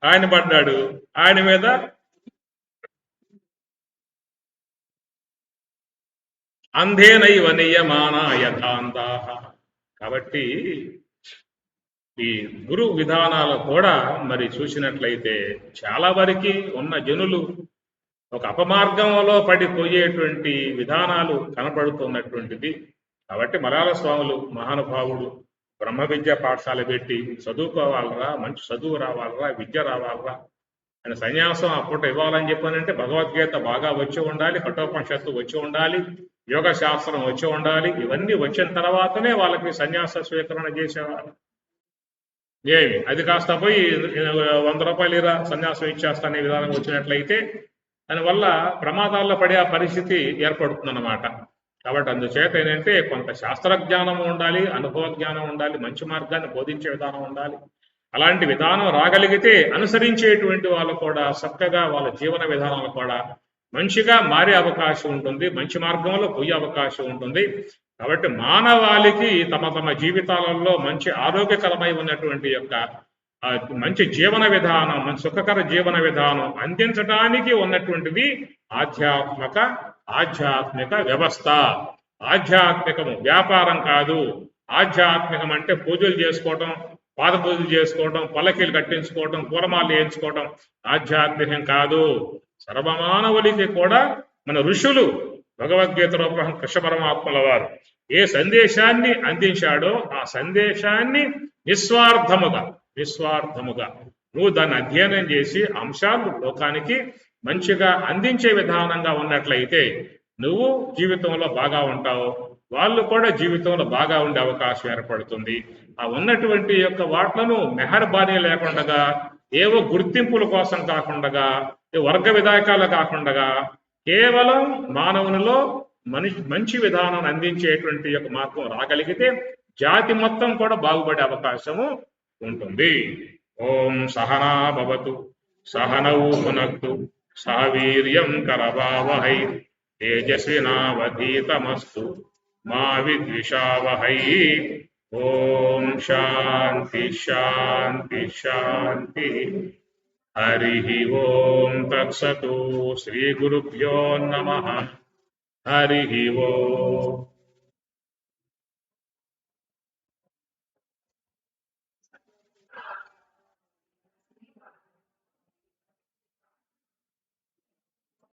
ఆయన పడ్డాడు, ఆయన మీద అంధేనైవ నియమాన యథాంధాః. కాబట్టి ఈ గురు విధానాలు కూడా మరి చూసినట్లయితే చాలా వరకు ఉన్న జనులు ఒక అపమార్గంలో పడిపోయేటువంటి విధానాలు కనపడుతున్నటువంటిది. కాబట్టి మలయాళ స్వాములు మహానుభావుడు బ్రహ్మ విద్యా పాఠశాల పెట్టి చదువుకోవాలరా, మంచి చదువు రావాలరా, విద్య రావాలరా అని సన్యాసం అప్పట్లో ఇవ్వాలని చెప్పానంటే భగవద్గీత బాగా వచ్చి ఉండాలి, కఠోపనిషత్తు వచ్చి ఉండాలి, యోగ శాస్త్రం వచ్చి ఉండాలి. ఇవన్నీ వచ్చిన తర్వాతనే వాళ్ళకి సన్యాస స్వీకరణ చేసేవారు. ఏమి అది కాస్త పోయి 100 రూపాయలు ఇరా సన్యాసం ఇచ్చేస్తానే విధానం వచ్చినట్లయితే దానివల్ల ప్రమాదాల్లో పడే ఆ పరిస్థితి ఏర్పడుతుందన్నమాట. కాబట్టి అందుచేత ఏంటంటే కొంత శాస్త్ర జ్ఞానం ఉండాలి, అనుభవ జ్ఞానం ఉండాలి, మంచి మార్గాన్ని బోధించే విధానం ఉండాలి. అలాంటి విధానం రాగలిగితే అనుసరించేటువంటి వాళ్ళు కూడా చక్కగా వాళ్ళ జీవన విధానాలు కూడా మంచిగా మారే అవకాశం ఉంటుంది, మంచి మార్గంలో పోయే అవకాశం ఉంటుంది. కాబట్టి మానవాళికి తమ తమ జీవితాలలో మంచి ఆరోగ్యకరమై ఉన్నటువంటి యొక్క మంచి జీవన విధానం, మంచి సుఖకర జీవన విధానం అందించడానికి ఉన్నటువంటిది ఆధ్యాత్మిక వ్యవస్థ. ఆధ్యాత్మికము వ్యాపారం కాదు. ఆధ్యాత్మికం అంటే పూజలు చేసుకోవటం, పాద పూజలు చేసుకోవటం, పల్లకీలు కట్టించుకోవటం, పూలమాలు వేయించుకోవటం ఆధ్యాత్మికం కాదు. సర్వమానవులకి కూడా మన ఋషులు భగవద్గీతలో కృష్ణ పరమాత్మల వారు ఏ సందేశాన్ని అందించాడో ఆ సందేశాన్ని నిస్వార్థముగా నువ్వు దాన్ని అధ్యయనం చేసి అంశాలు లోకానికి మంచిగా అందించే విధానంగా ఉన్నట్లయితే నువ్వు జీవితంలో బాగా ఉంటావు, వాళ్ళు కూడా జీవితంలో బాగా ఉండే అవకాశం ఏర్పడుతుంది. ఆ ఉన్నటువంటి యొక్క వాట్లను మెహర్బానీ లేకుండా, ఏవో గుర్తింపుల కోసం కాకుండా, వర్గ విధాయకాలు కాకుండా కేవలం మానవునిలో మంచి విధానం అందించేటువంటి యొక్క మార్గం రాగలిగితే జాతి మొత్తం కూడా బాగుపడే అవకాశము ఉంటుంది. ఓం సహనా భవతు సహనౌ భునక్తు సహ వీర్యం కరవావహై తేజస్వినావధీతమస్తు మా విద్విషావహై. ఓం శాంతి శాంతి శాంతి. హరి ఓం తత్సతు. శ్రీ గురుభ్యో నమః. హరి ఓం.